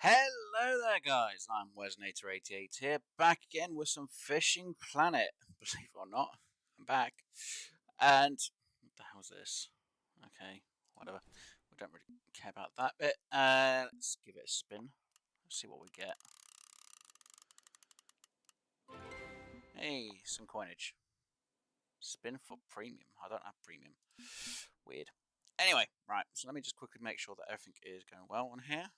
Hello there guys, I'm Wesnator88 here, back again with some Fishing Planet. Believe it or not, I'm back. And what the hell's this? Okay, whatever. We don't really care about that bit. Let's give it a spin. Let's see what we get. Hey, some coinage. Spin for premium. I don't have premium. Weird. Anyway, right, so let me just quickly make sure that everything is going well on here.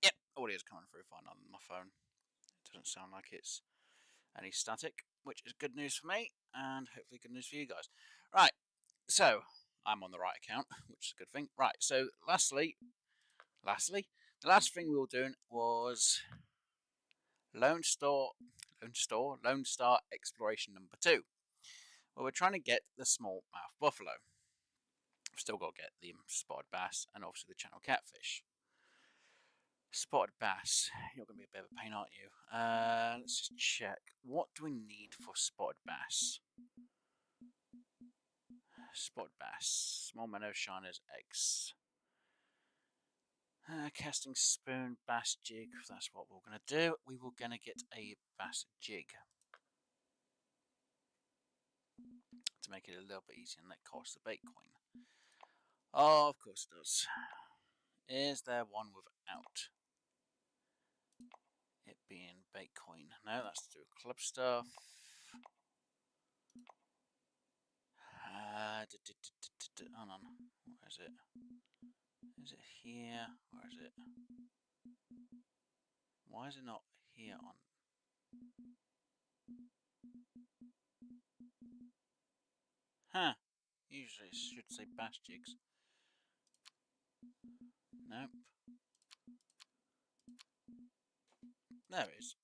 Yep, audio is coming through fine on my phone. It doesn't sound like it's any static, which is good news for me, and hopefully good news for you guys. Right, so I'm on the right account, which is a good thing. Right, so lastly, the last thing we were doing was Lone Star Exploration number 2, where we're trying to get the smallmouth buffalo. We've still got to get the spotted bass and obviously the channel catfish. Spotted bass, you're going to be a bit of a pain, aren't you? Let's just check. What do we need for spotted bass? Spotted bass, small minnow shiners, eggs. Casting spoon, bass jig. That's what we're going to do. We were going to get a bass jig to make it a little bit easier and that costs the bait coin. Oh, of course it does. Is there one without it being bait coin? No, that's to do with club stuff. Hold on. Where is it? Is it here? Where is it? Why is it not here on? Huh. Usually it should say bass jigs. Nope. There it is.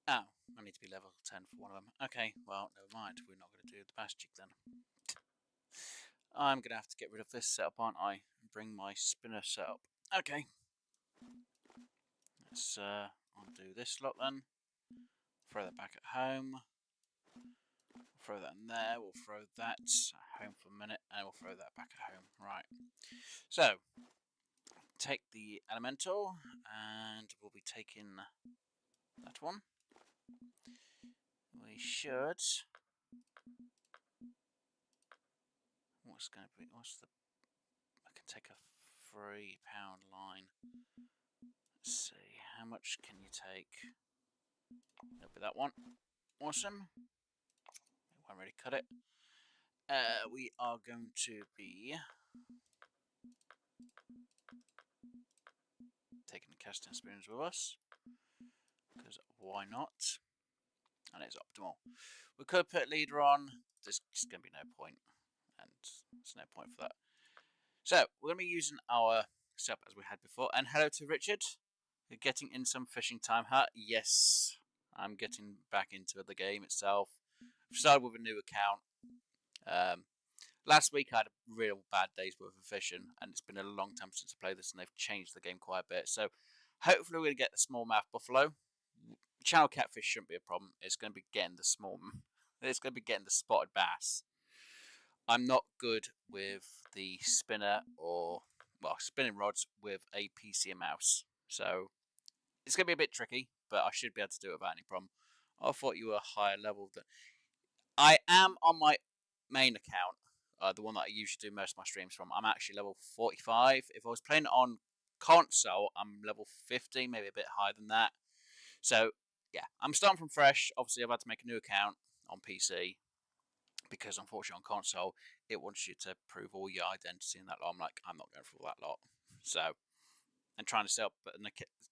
Oh, I need to be level 10 for one of them. Okay, well, never mind. We're not going to do the bass jig then. I'm going to have to get rid of this setup, aren't I? And bring my spinner setup. Okay. Let's undo this lot then. Throw that back at home. Throw that in there. We'll throw that at home for a minute, and we'll throw that back at home. Right. So, take the elemental, and we'll be taking that one. We should. What's going to be? What's the? I can take a £3 line. Let's see. How much can you take? It'll be that one. Awesome. It won't really cut it. We are going to be taking the casting spoons with us, because why not? And it's optimal. We could put leader on. There's just going to be no point, and there's no point for that. So we're going to be using our setup as we had before. And hello to Richard. You're getting in some fishing time, huh? Yes, I'm getting back into the game itself. I've started with a new account. Last week I had a real bad day's worth of fishing, and it's been a long time since I played this, and they've changed the game quite a bit. So hopefully we're going to get the smallmouth buffalo. Channel catfish shouldn't be a problem. It's going to be getting the It's going to be getting the spotted bass. I'm not good with the spinner spinning rods with a PC mouse, so it's going to be a bit tricky, but I should be able to do it without any problem. I thought you were higher level than I am on my main account, the one that I usually do most of my streams from. I'm actually level 45. If I was playing on console, I'm level 50, maybe a bit higher than that. So yeah, I'm starting from fresh. Obviously, I've had to make a new account on PC because unfortunately on console it wants you to prove all your identity and that lot. I'm like, I'm not going through all that lot. So, and trying to set up,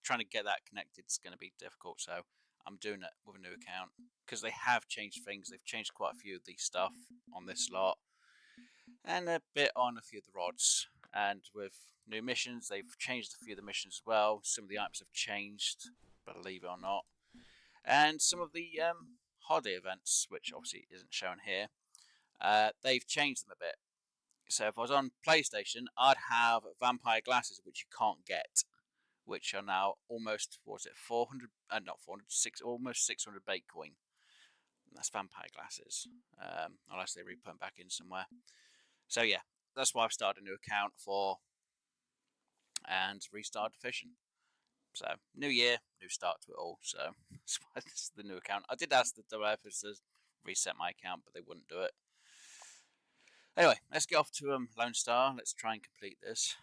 trying to get that connected is going to be difficult. So I'm doing it with a new account because they have changed things. They've changed quite a few of the stuff on this lot, and a bit on a few of the rods. And with new missions, they've changed a few of the missions as well. Some of the items have changed, believe it or not, and some of the holiday events, which obviously isn't shown here, they've changed them a bit. So if I was on PlayStation, I'd have vampire glasses, which you can't get, which are now almost, what's it, 400, not 400, almost 600 bait coin. And that's vampire glasses, unless they re-put them back in somewhere. So yeah, that's why I've started a new account for and restarted fishing. So new year, new start to it all. So that's why this is the new account. I did ask the developers to reset my account, but they wouldn't do it. Anyway, let's get off to Lone Star. Let's try and complete this.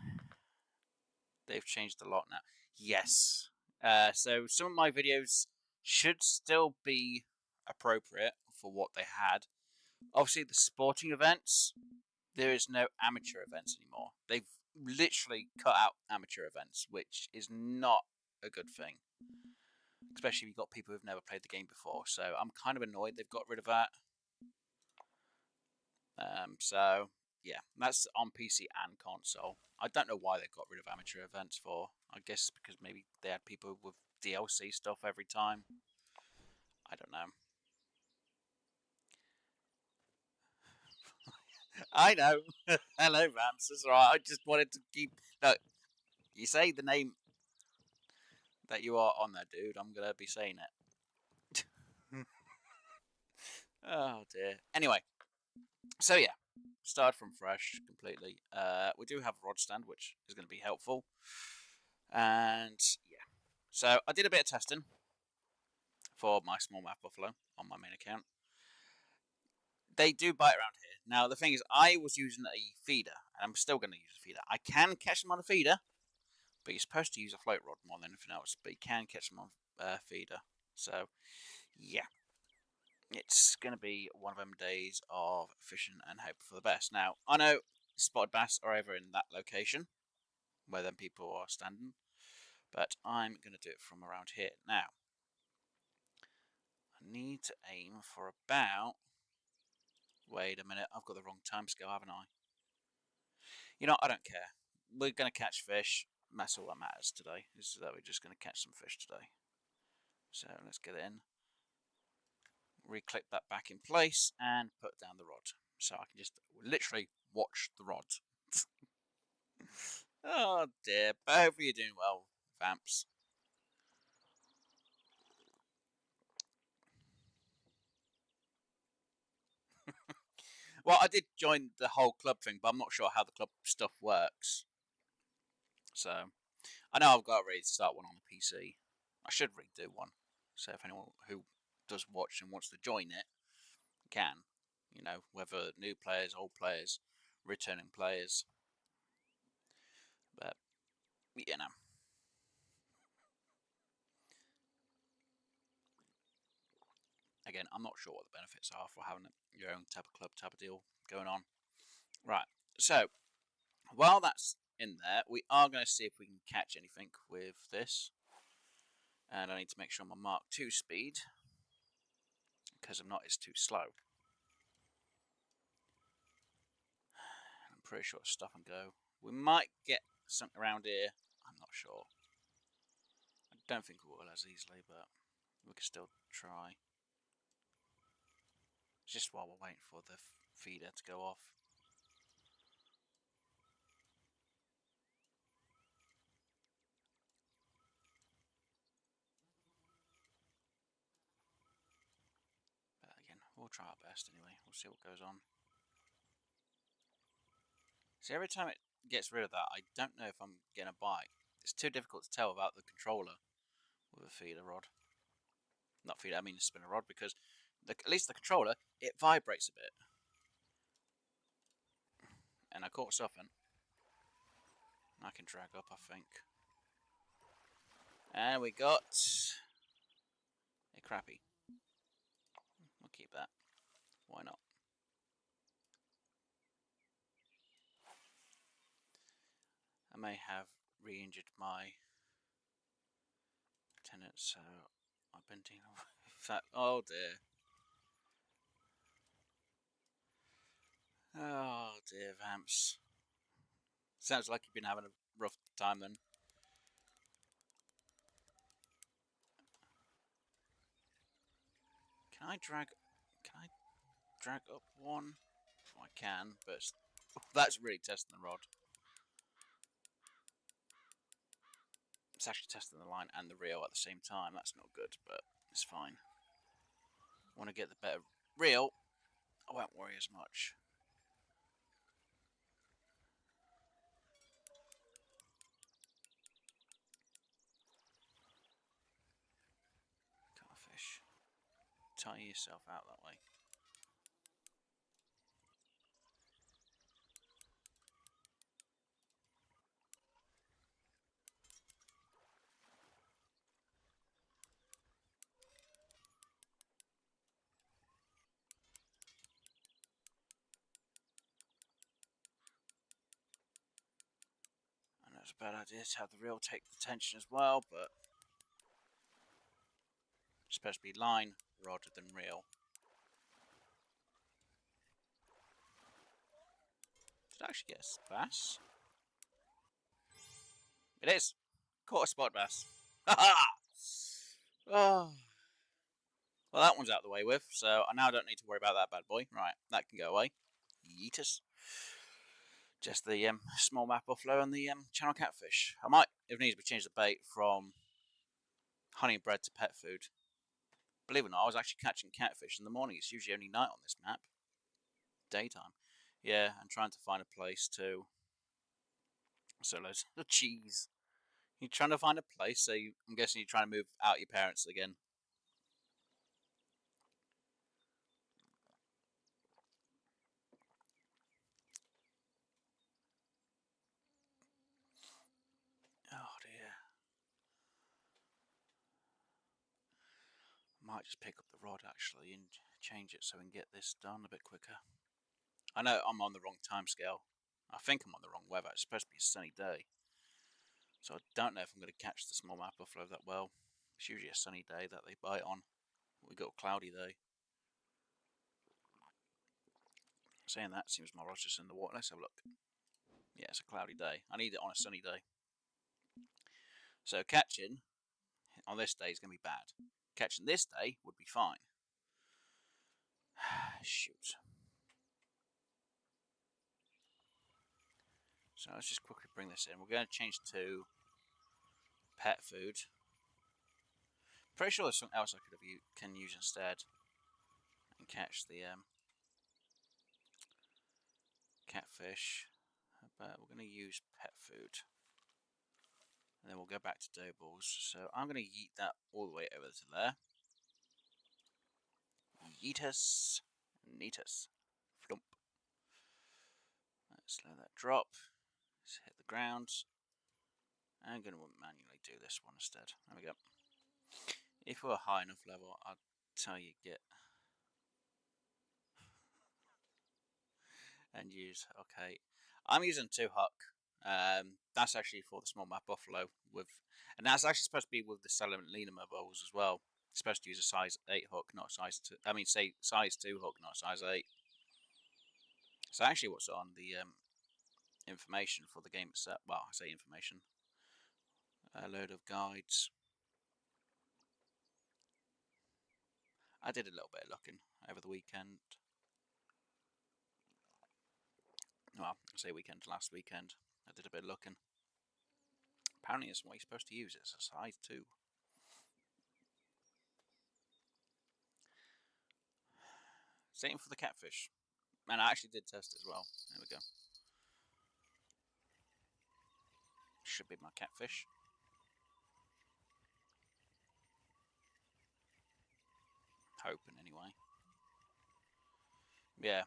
They've changed a lot now. Yes. So some of my videos should still be appropriate for what they had. Obviously, the sporting events, there is no amateur events anymore. They've literally cut out amateur events, which is not a good thing. Especially if you've got people who've never played the game before. So I'm kind of annoyed they've got rid of that. So yeah, that's on PC and console. I don't know why they got rid of amateur events for. I guess because maybe they had people with DLC stuff every time. I don't know. I know. Hello, Vamps. That's alright. I just wanted to keep. No, you say the name that you are on there, dude. I'm gonna be saying it. Oh dear. Anyway, so yeah, started from fresh completely. We do have a rod stand, which is going to be helpful. And yeah, so I did a bit of testing for my smallmouth buffalo on my main account. They do bite around here. Now the thing is, I was using a feeder, and I'm still going to use a feeder. I can catch them on a feeder, but you're supposed to use a float rod more than anything else. But you can catch them on a feeder. So yeah, it's going to be one of them days of fishing and hoping for the best. Now, I know spotted bass are over in that location where them people are standing, but I'm going to do it from around here. Now, I need to aim for about... Wait a minute, I've got the wrong time scale, haven't I? You know, I don't care. We're going to catch fish. That's all that matters today, is that we're just going to catch some fish today. So let's get it in. Reclip that back in place and put down the rod. So I can just literally watch the rod. Oh dear, but hopefully you're doing well, Vamps. Well, I did join the whole club thing, but I'm not sure how the club stuff works. So, I know I've got ready to start one on the PC. I should redo one. So if anyone who does watch and wants to join it can. You know, whether new players, old players, returning players. But, you know. Again, I'm not sure what the benefits are for having your own type of club type of deal going on. Right, so while that's in there, we are going to see if we can catch anything with this. And I need to make sure my Mark II speed, because I'm not, it's too slow. I'm pretty sure it's stop and go. We might get something around here. I'm not sure. I don't think we will as easily, but we can still try. Just while we're waiting for the feeder to go off. But again, we'll try our best anyway. We'll see what goes on. See, every time it gets rid of that, I don't know if I'm getting a bite. It's too difficult to tell without the controller with a feeder rod. Not feeder, I mean a spinner rod, because at least the controller, it vibrates a bit. And I caught something. I can drag up, I think. And we got a crappie. We'll keep that. Why not? I may have re-injured my tenant, so I've been dealing with that. Oh dear. Oh dear, Vamps. Sounds like you've been having a rough time then. Can I drag up one? Oh, I can, but that's really testing the rod. It's actually testing the line and the reel at the same time. That's not good, but it's fine. Want to get the better reel, I won't worry as much. tie yourself out that way. I know it's a bad idea to have the reel take the tension as well, but it's supposed to be line rather than reel. Did I actually get a bass? It is. Caught a spot bass. Ha ha! Oh. Well, that one's out of the way with, so I now don't need to worry about that bad boy. Right, that can go away. Yeetus. Just the smallmouth buffalo and the channel catfish. I might, if needs, be change the bait from honey bread to pet food. Believe it or not, I was actually catching catfish in the morning. It's usually only night on this map. Daytime. Yeah, and trying to find a place to... So loads of cheese. You're trying to find a place, so I'm guessing you're trying to move out your parents again. Oh dear. Might just pick up the rod actually and change it so we can get this done a bit quicker. I know I'm on the wrong time scale. I think I'm on the wrong weather. It's supposed to be a sunny day. So I don't know if I'm going to catch the smallmouth buffalo that well. It's usually a sunny day that they bite on. We got a cloudy day. Saying that, seems my rod's just in the water. Let's have a look. Yeah, it's a cloudy day. I need it on a sunny day. So catching on this day is going to be bad. Catching this day would be fine. Shoot. So let's just quickly bring this in. We're going to change to pet food. Pretty sure there's something else I can use instead and catch the catfish. But we're going to use pet food. And then we'll go back to dough balls. So I'm going to yeet that all the way over to there. Yeetus. Neatus. Flump. Let's let that drop. Let's hit the ground. I'm going to manually do this one instead. There we go. If we're high enough level, I'll tell you get and use. Okay, I'm using 2 hook. That's actually for the smallmouth buffalo with, and that's actually supposed to be with the Salmonina bowls as well. It's supposed to use a size 8 hook, not a size 2. I mean, say size 2 hook, not a size 8. So actually, what's on the information for the game itself? Well, I say information. A load of guides. I did a little bit of looking over the weekend. Well, I say weekend, last weekend. I did a bit of looking. Apparently, it's what you're supposed to use. It's a size 2. Same for the catfish. And I actually did test it as well. There we go. Should be my catfish. Hoping anyway. Yeah.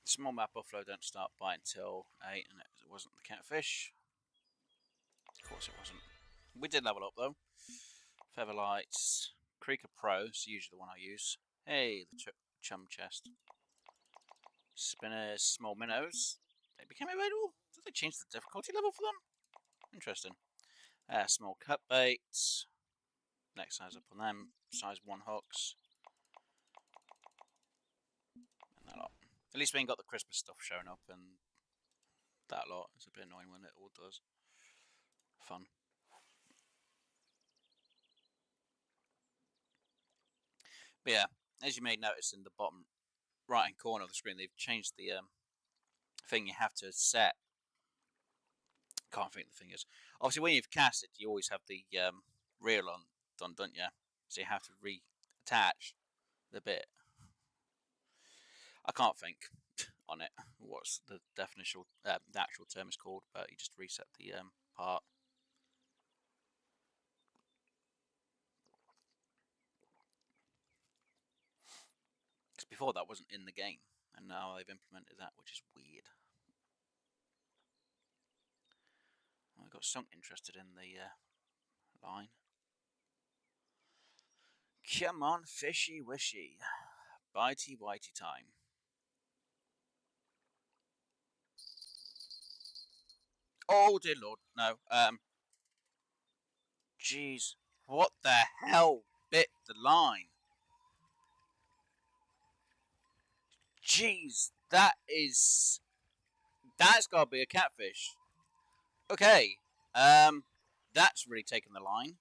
Smallmouth buffalo don't start biting until 8, and it wasn't the catfish. Of course it wasn't. We did level up though. Featherlights. Creeker Pro is usually the one I use. Hey, the chum chest. Spinners, small minnows. They became available? Did they change the difficulty level for them? Interesting. Small cut baits. Next size up on them. Size 1 hooks. And that lot. At least we ain't got the Christmas stuff showing up and that lot. It's a bit annoying when it all does. Fun. But yeah, as you may notice in the bottom right hand corner of the screen, they've changed the thing you have to set. Can't think the thing is. Obviously, when you've cast it, you always have the reel on done, don't you? So you have to reattach the bit. I can't think on it what's the definition, the actual term is called, but you just reset the part. Before that wasn't in the game, and now they've implemented that, which is weird. I got sunk interested in the line. Come on, fishy wishy. Bitey whitey time. Oh dear lord, no. Jeez, what the hell bit the line? Jeez, that's gotta be a catfish. Okay, that's really taken the line.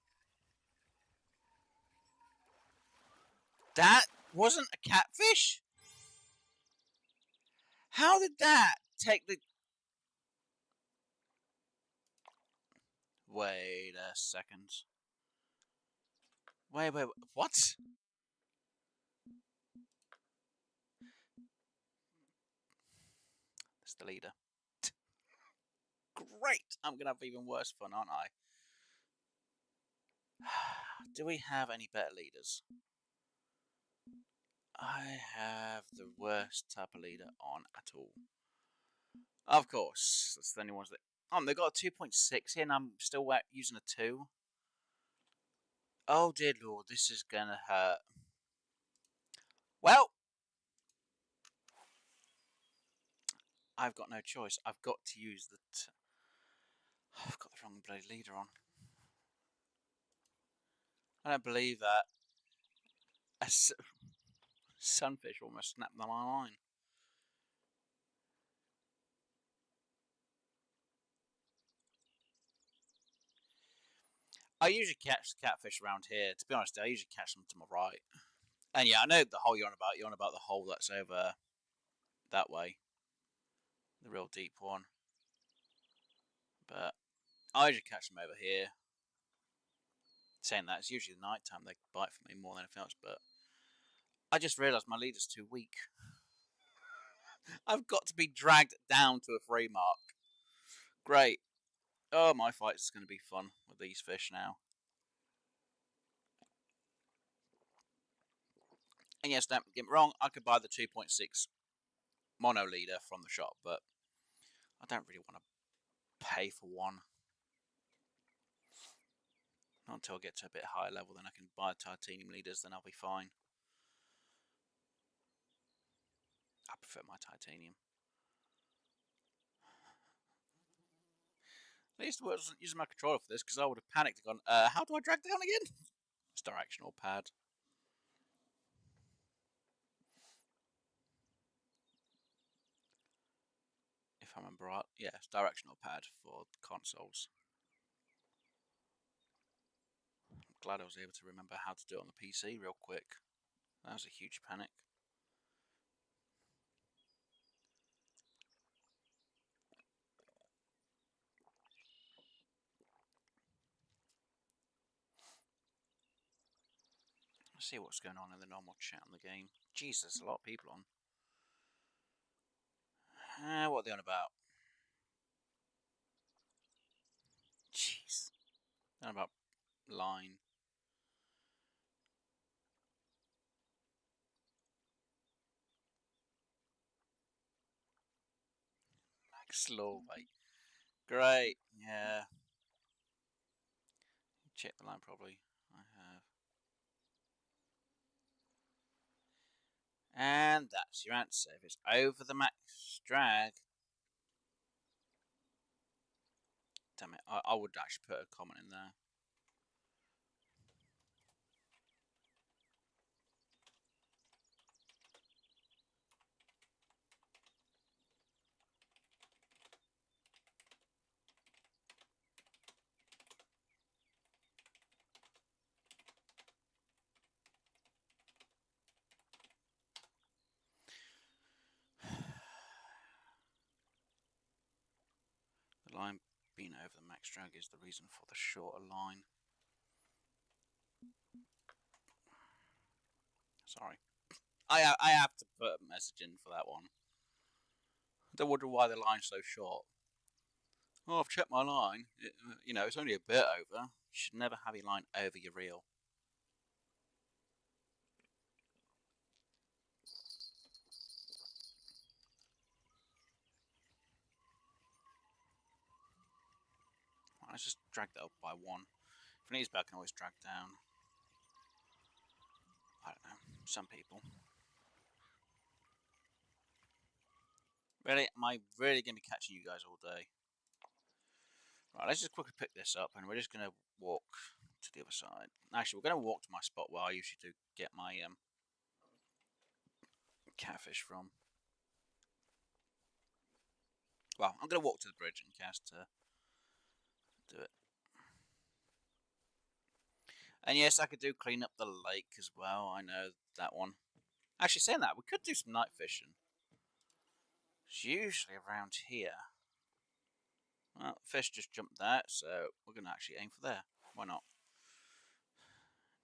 That wasn't a catfish? How did that take the... Wait a second. Wait, what? It's the leader. Great! I'm gonna have even worse fun, aren't I? Do we have any better leaders? I have the worst type of leader on at all. Of course, that's the only ones that... Oh, they got a 2.6 here, and I'm still using a 2. Oh dear lord, this is gonna hurt. Well, I've got no choice. I've got to use the... I've got the wrong bloody leader on. I don't believe that. A sunfish almost snapped my line. I usually catch the catfish around here. To be honest, I usually catch them to my right. And yeah, I know the hole you're on about. You're on about the hole that's over that way. The real deep one. But I usually catch them over here. Saying that, it's usually the night time they bite for me more than anything else. But I just realised my leader's too weak. I've got to be dragged down to a 3 mark. Great. Oh, my fight is going to be fun with these fish now. And yes, don't get me wrong, I could buy the 2.6 mono leader from the shop, but I don't really want to pay for one. Not until I get to a bit higher level, then I can buy titanium leaders, then I'll be fine. I prefer my titanium. At least I wasn't using my controller for this, because I would have panicked and gone, how do I drag down again? It's directional pad. If I remember right, yeah, it's directional pad for consoles. I'm glad I was able to remember how to do it on the PC real quick. That was a huge panic. Let's see what's going on in the normal chat on the game. Jesus, a lot of people on. What are they on about? Jeez. They're on about line. Slow, mate. Great, yeah. Check the line probably. I have. And that's your answer. If it's over the max drag. Damn it, I would actually put a comment in there. The line being over the max drag is the reason for the shorter line. Sorry. I have to put a message in for that one. I don't wonder why the line's so short. Oh, I've checked my line. It's only a bit over. You should never have your line over your reel. Let's just drag that up by 1. If it needs to be, I can always drag down. I don't know, some people. Really, am I really going to be catching you guys all day? Right, let's just quickly pick this up, and we're just going to walk to the other side. Actually, we're going to walk to my spot where I usually do get my catfish from. Well, I'm going to walk to the bridge and cast to do it. And yes, I could do clean up the lake as well. I know that one. Actually, saying that, we could do some night fishing. It's usually around here. Well, fish just jumped out, so we're going to actually aim for there. Why not?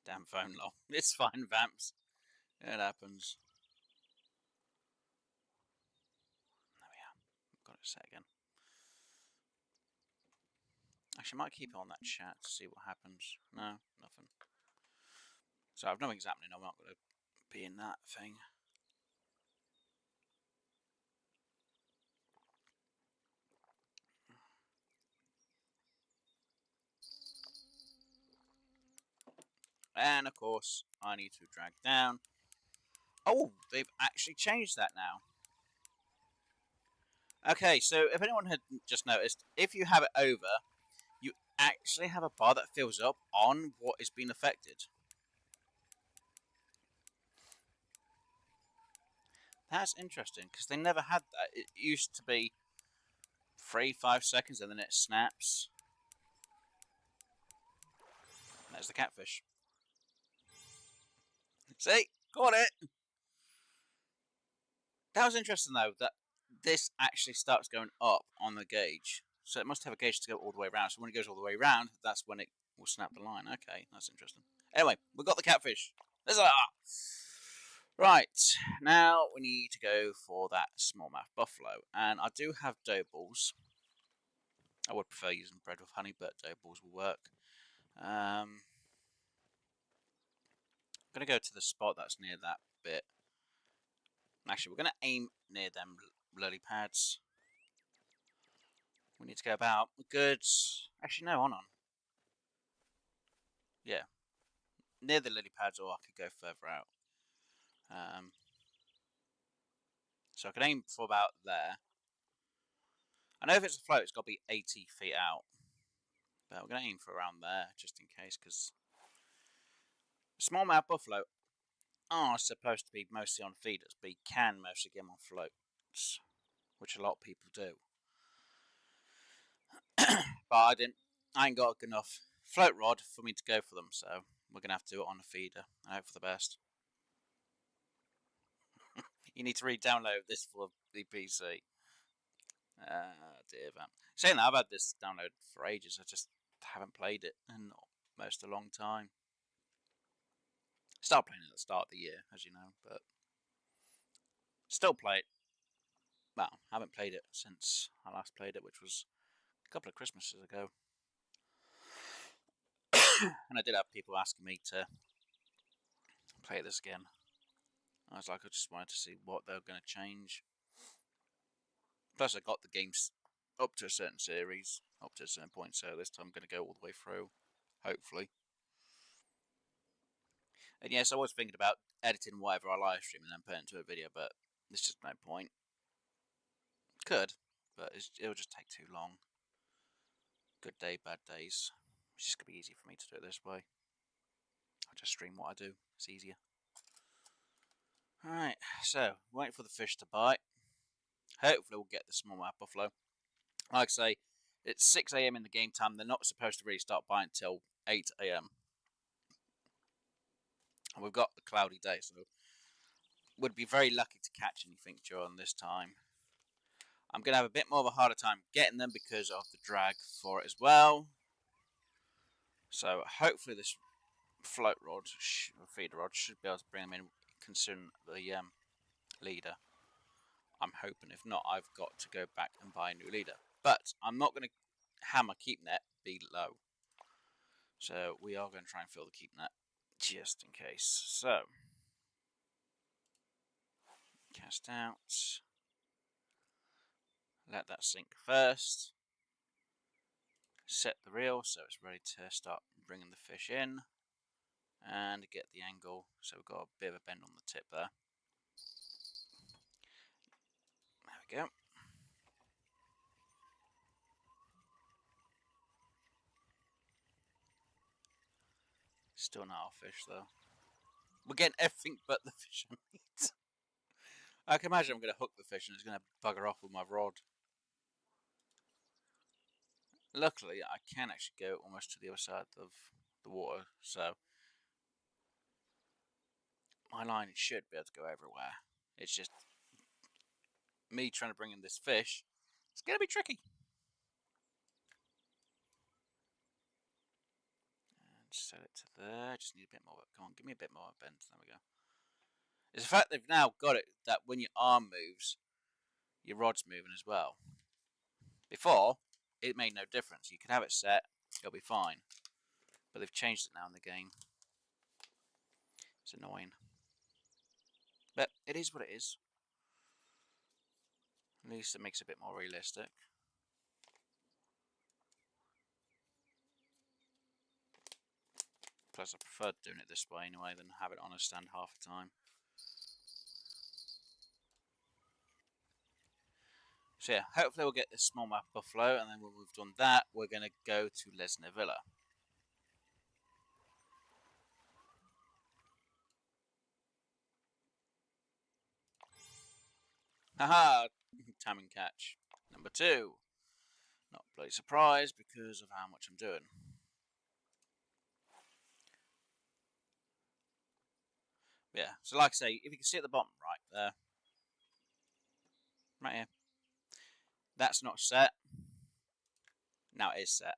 Damn phone lol. It's fine, Vamps. It happens. There we are. Got it set again. Actually, I might keep it on that chat to see what happens. No, nothing. So I've nothing's happening. I'm not going to be in that thing. And of course, I need to drag down. Oh, they've actually changed that now. Okay, so if anyone had just noticed, if you have it over, you actually have a bar that fills up on what is being affected. That's interesting, because they never had that. It used to be 3-5 seconds and then it snaps. There's the catfish. See? Got it! That was interesting, though, that this actually starts going up on the gauge. So it must have a gauge to go all the way around. So when it goes all the way around, that's when it will snap the line. Okay, that's interesting. Anyway, we've got the catfish. Right, now we need to go for that smallmouth buffalo. And I do have dough balls. I would prefer using bread with honey, but dough balls will work. I'm going to go to the spot that's near that bit. Actually, we're going to aim near them lily pads. We need to go about a good... Actually, no, hold on. Yeah. Near the lily pads, or I could go further out. So I can aim for about there. I know if it's a float, it's got to be 80 feet out. But we're going to aim for around there, just in case, because smallmouth buffalo are supposed to be mostly on feeders, but you can mostly get them on floats, which a lot of people do. But I ain't got enough float rod for me to go for them, so we're going to have to do it on a feeder and hope for the best. You need to re-download this for the PC. Dear man. Saying that, I've had this download for ages. I just haven't played it in almost a long time. Started playing it at the start of the year, as you know, but still play it. Well, I haven't played it since I last played it, which was a couple of Christmases ago. And I did have people asking me to play this again. I was like, I just wanted to see what they were going to change. Plus, I got the games up to a certain series, up to a certain point, so this time I'm going to go all the way through, hopefully. And yes, I was thinking about editing whatever I live stream and then put it into a video, but there's just no point. Could, but it'll just take too long. Good day, bad days. It's just going to be easier for me to do it this way. I'll just stream what I do. It's easier. Alright, so wait for the fish to bite. Hopefully we'll get the smallmouth buffalo. Like I say, it's 6 AM in the game time. They're not supposed to really start biting until 8 AM. And we've got a cloudy day, so would be very lucky to catch anything during this time. I'm going to have a bit more of a harder time getting them because of the drag for it as well. So hopefully this float rod, feeder rod, should be able to bring them in, considering the leader. I'm hoping. If not, I've got to go back and buy a new leader. But I'm not going to have my keep net be low. So we are going to try and fill the keep net just in case. So cast out. Let that sink first. set the reel so it's ready to start bringing the fish in, and get the angle so we've got a bit of a bend on the tip there. There we go. Still not our fish though. We're getting everything but the fish I need. I can imagine I'm going to hook the fish and it's going to bugger off with my rod. Luckily, I can actually go almost to the other side of the water, so my line should be able to go everywhere. It's just me trying to bring in this fish. It's going to be tricky. And set it to there. Just need a bit more. Come on, give me a bit more bend. There we go. It's the fact they've now got it that when your arm moves, your rod's moving as well. Before, it made no difference. You can have it set, it'll be fine. But they've changed it now in the game. It's annoying. But it is what it is. At least it makes it a bit more realistic. Plus, I prefer doing it this way anyway than have it on a stand half the time. So yeah, hopefully we'll get this smallmouth buffalo, and then when we've done that, we're going to go to Lesnar Villa. Haha! Time and catch. Number 2. Not bloody surprised because of how much I'm doing. Yeah, so like I say, if you can see at the bottom right there, right here, that's not set. Now it is set.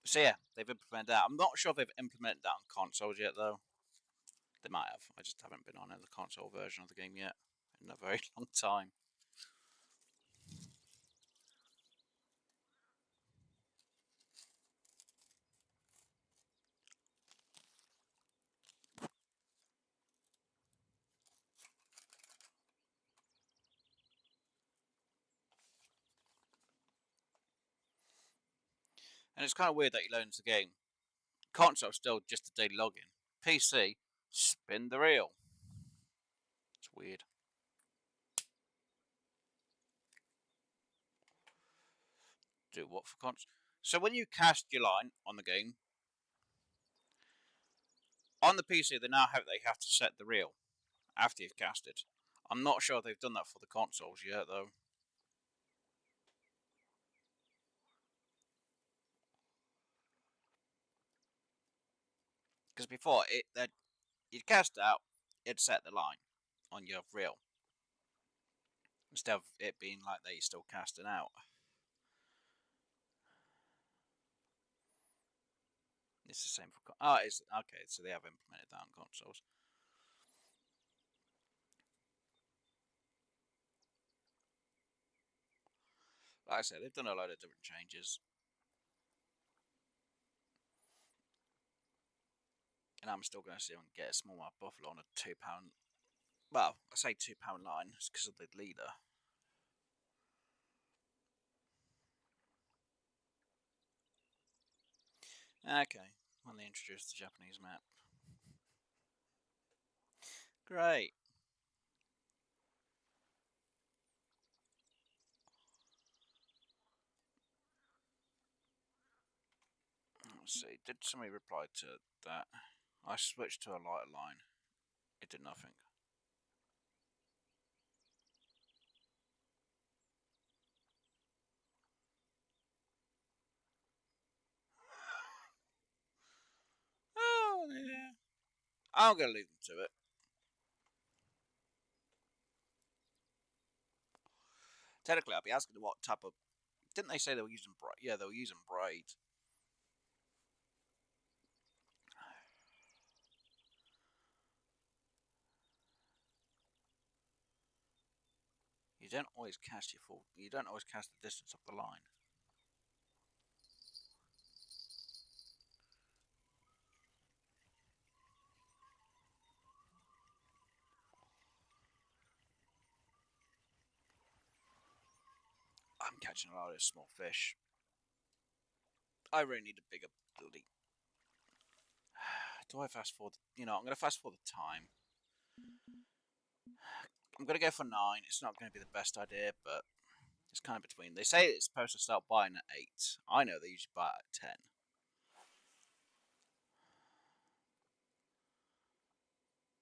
So yeah, they've implemented that. I'm not sure if they've implemented that on consoles yet, though. They might have. I just haven't been on the console version of the game yet in a very long time. And it's kind of weird that you load into the game. Console still just a daily login. PC, spin the reel. It's weird. Do what for console? So when you cast your line on the game, on the PC they have to set the reel after you've cast it. I'm not sure if they've done that for the consoles yet though. Because before you'd cast out, it'd set the line on your reel instead of it being like that you're still casting out. It's the same for it's okay. So they have implemented that on consoles. Like I said, they've done a load of different changes, and I'm still going to see if I can get a smallmouth buffalo on a £2. Well, I say £2 line because of the leader. Okay, when they introduced the Japanese map. Great. Let's see, did somebody reply to that? I switched to a lighter line. It did nothing. Oh, yeah. I'm going to leave them to it. Technically, I'll be asking them what type of. Didn't they say they were using braid? Yeah, they were using braid. You don't always cast your full. You don't always cast the distance of the line. I'm I'm catching a lot of small fish. I really need a bigger bloody... Do I fast forward? You know, I'm going to fast forward the time. I'm going to go for 9. It's not going to be the best idea, but it's kind of between. They say it's supposed to start buying at 8. I know they usually buy at 10.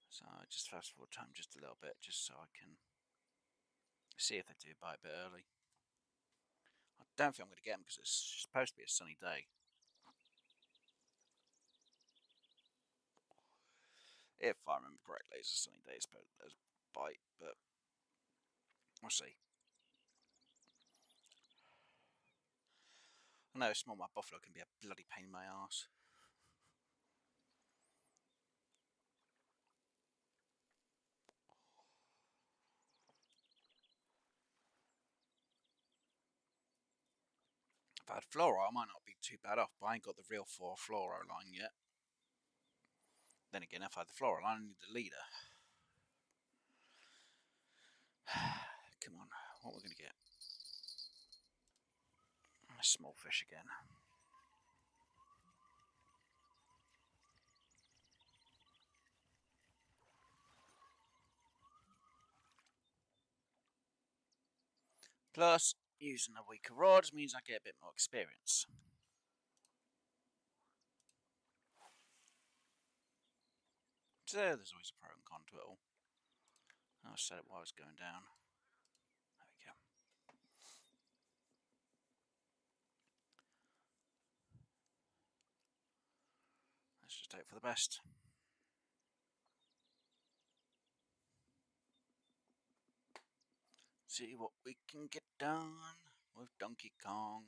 So I just fast forward time just a little bit, just so I can see if they do buy a bit early. I don't think I'm going to get them because it's supposed to be a sunny day. If I remember correctly, it's a sunny day, it's supposed to bite, but we'll see. I know smallmouth buffalo can be a bloody pain in my arse. If I had fluoro, I might not be too bad off, but I ain't got the real fluoro line yet. Then again, if I had the fluoro line, I need the leader. Come on, what are we going to get? A small fish again. Plus, using a weaker rod means I get a bit more experience. So there's always a pro and con to it all. I'll set it while it's going down. There we go. Let's just hope for the best. See what we can get done with Donkey Kong.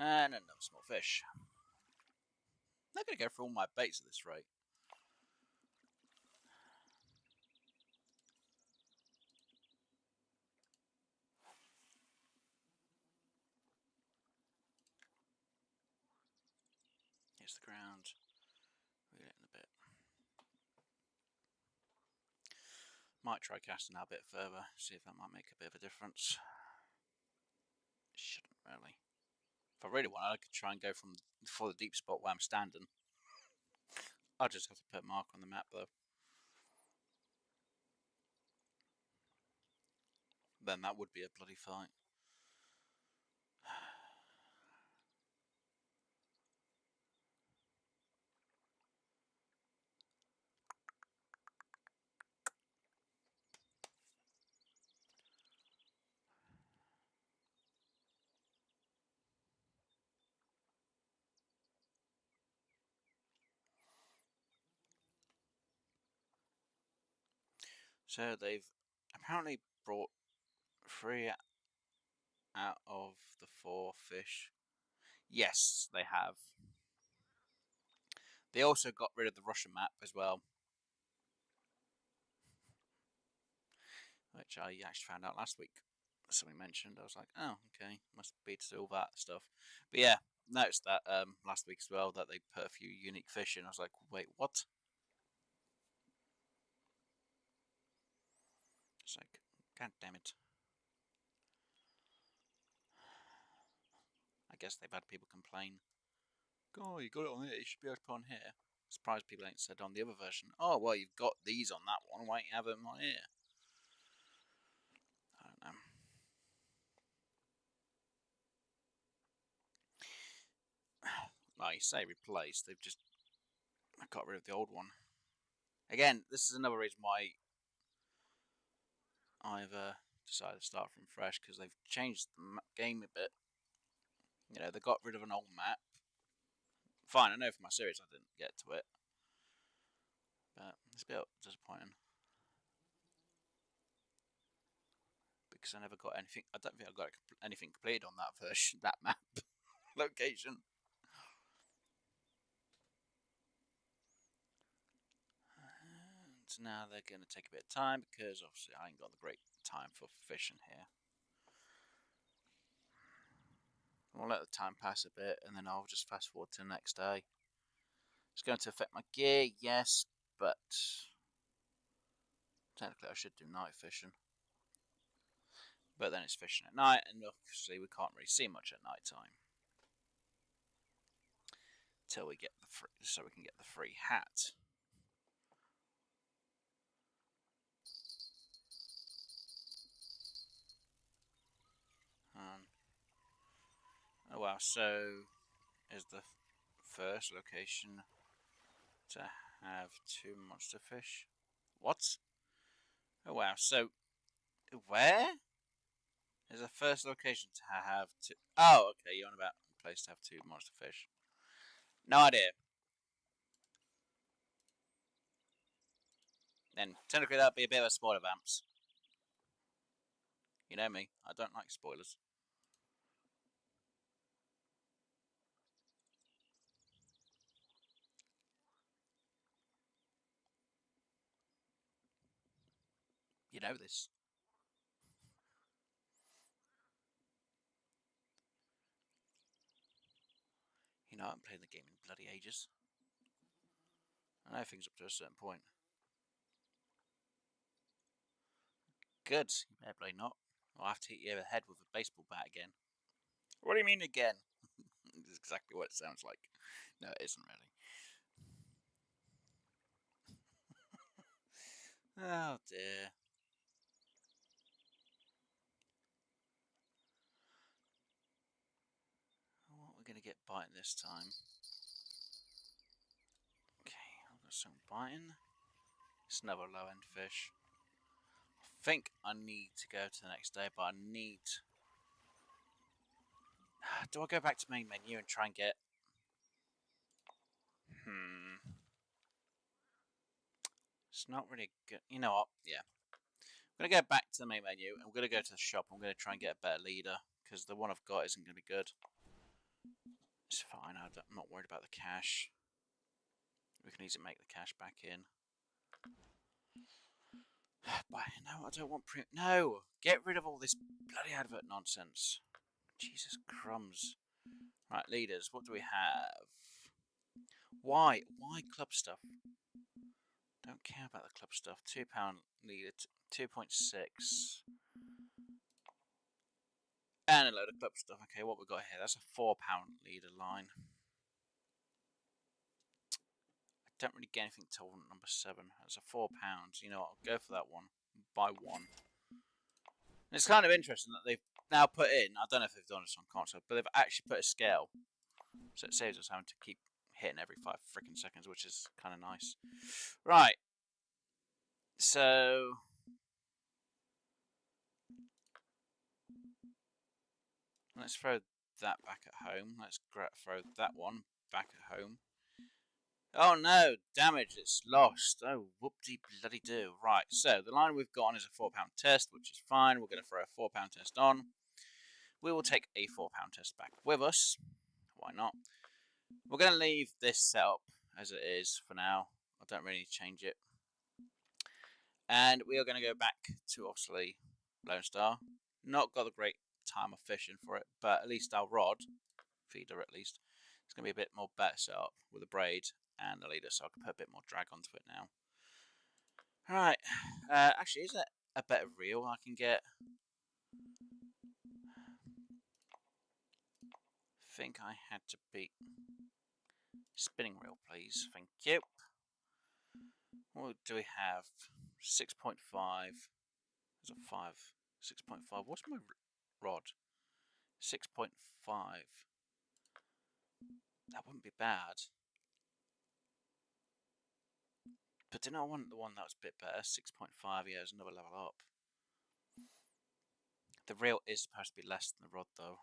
And another small fish. They're going to go for all my baits at this rate. Here's the ground. Reel it in a bit. Might try casting out a bit further, see if that might make a bit of a difference. Shouldn't really. If I really want, I could try and go for the deep spot where I'm standing. I'll just have to put a mark on the map though. Then that would be a bloody fight. So they've apparently brought 3 out of the 4 fish. Yes, they have. They also got rid of the Russian map as well, which I actually found out last week. Somebody mentioned. I was like, oh, okay, must be to do all that stuff. But yeah, noticed that last week as well that they put a few unique fish in. I was like, wait, what? It's like, god damn it. I guess they've had people complain. Oh, you got it on here. You should be able to put on here. Surprised people ain't said on the other version. Oh, well, you've got these on that one. Why don't you have them on here? I don't know. Like you say, replaced. They've just got rid of the old one. Again, this is another reason why I've decided to start from fresh, because they've changed the game a bit. You know, they got rid of an old map. Fine, I know for my series I didn't get to it, but it's a bit disappointing because I never got anything. I don't think I got anything completed on that version, that map location. And now they're going to take a bit of time because obviously I ain't got the great time for fishing here. We'll let the time pass a bit and then I'll just fast forward to the next day. It's going to affect my gear, yes, but technically I should do night fishing. But then it's fishing at night, and obviously we can't really see much at night time. Till we get the free, so we can get the free hat. Oh wow, so is the first location to have 2 monster fish? What? Oh wow, so where is the first location to have 2? Oh, okay, you're on about a place to have 2 monster fish. No idea. Then technically that'd be a bit of a spoiler, Vamps. You know me, I don't like spoilers. You know this. You know I haven't played the game in bloody ages. I know things up to a certain point. Good. You better play not. I'll have to hit you over the head with a baseball bat again. What do you mean again? This is exactly what it sounds like. No, it isn't really. Oh dear. What are we going to get biting this time? Okay, I've got some biting. It's another low end fish. I think I need to go to the next day, but I need. Do I go back to main menu and try and get. It's not really good. You know what? Yeah. I'm going to go back to the main menu. I'm going to go to the shop. I'm going to try and get a better leader because the one I've got isn't going to be good. It's fine. I'm not worried about the cash. We can easily make the cash back in. But no, I don't want No! Get rid of all this bloody advert nonsense. Jesus crumbs. Right, leaders, what do we have? Why? Why club stuff? Don't care about the club stuff. £2 leader, 2.6. And a load of club stuff. Okay, what we got here? That's a £4 leader line. I don't really get anything till number 7. That's a £4. You know what? I'll go for that one. Buy one. And it's kind of interesting that they've now put in, I don't know if they've done this on console, but they've actually put a scale. So it saves us having to keep hitting every 5 freaking seconds, which is kind of nice. Right. So let's throw that back at home. Let's throw that one back at home. Oh no, damage, it's lost. Oh, whoopty bloody do. Right, so the line we've got on is a £4 test, which is fine. We're going to throw a £4 test on. We will take a £4 test back with us. Why not? We're going to leave this setup as it is for now. I don't really change it. And we are going to go back to, obviously, Lone Star. Not got a great time of fishing for it, but at least our rod, feeder at least, it's going to be a bit more better set up with a braid and the leader, so I can put a bit more drag onto it now. Alright, actually, is there a better reel I can get? I think I had to beat spinning reel, please. Thank you. What do we have? 6.5. There's a 5. 6.5. What's my rod? 6.5. That wouldn't be bad. But didn't I want the one that was a bit better? 6.5, yeah, there's another level up. The reel is supposed to be less than the rod, though.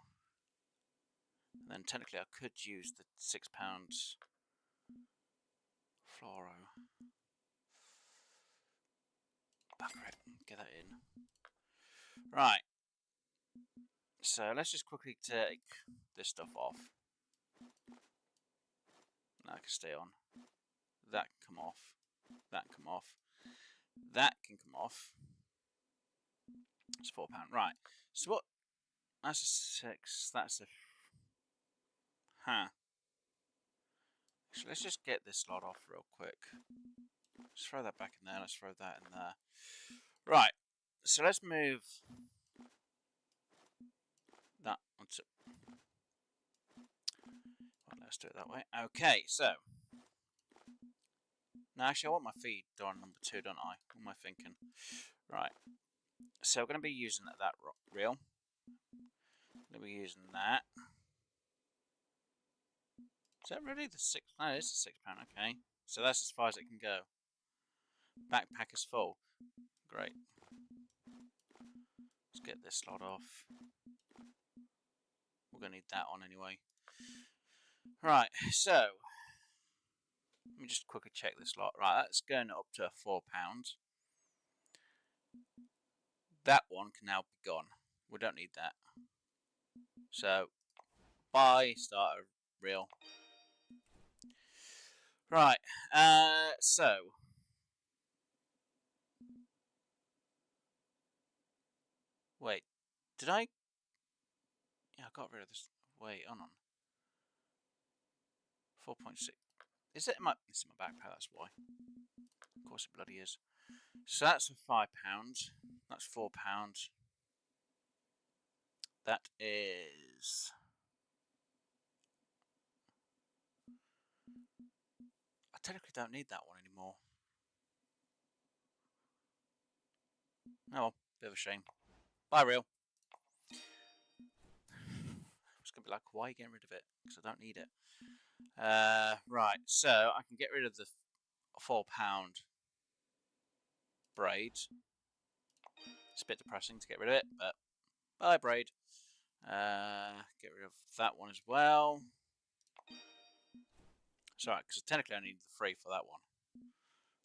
And then technically I could use the £6 fluoro. Bugger it, get that in. Right. So let's just quickly take this stuff off. That can stay on. That can come off. That can come off. That can come off. It's £4. Right. So what? That's a 6. That's a. Huh. So let's just get this lot off real quick. Let's throw that back in there. Let's throw that in there. Right. So let's move that onto. Well, let's do it that way. Okay. So now, actually, I want my feed on number 2, don't I? What am I thinking? Right. So we're going to be using that reel. We're going to be using that. Is that really the 6? No, it's a £6. Okay. So that's as far as it can go. Backpack is full. Great. Let's get this slot off. We're going to need that on anyway. Right, so let me just quickly check this lot. Right, that's going up to £4. That one can now be gone. We don't need that. So, buy starter reel. Right, so wait, did I? Yeah, I got rid of this. Wait, hold on. 4.6. Is it in my? It's in my backpack. That's why. Of course, it bloody is. So that's for £5. That's £4. That is. I technically don't need that one anymore. Oh well, bit of a shame. Bye, reel. It's gonna be like, why are you getting rid of it? Because I don't need it. Right, so I can get rid of the £4 braid. It's a bit depressing to get rid of it, but bye, braid. Get rid of that one as well. Sorry, because technically I need the 3 for that one.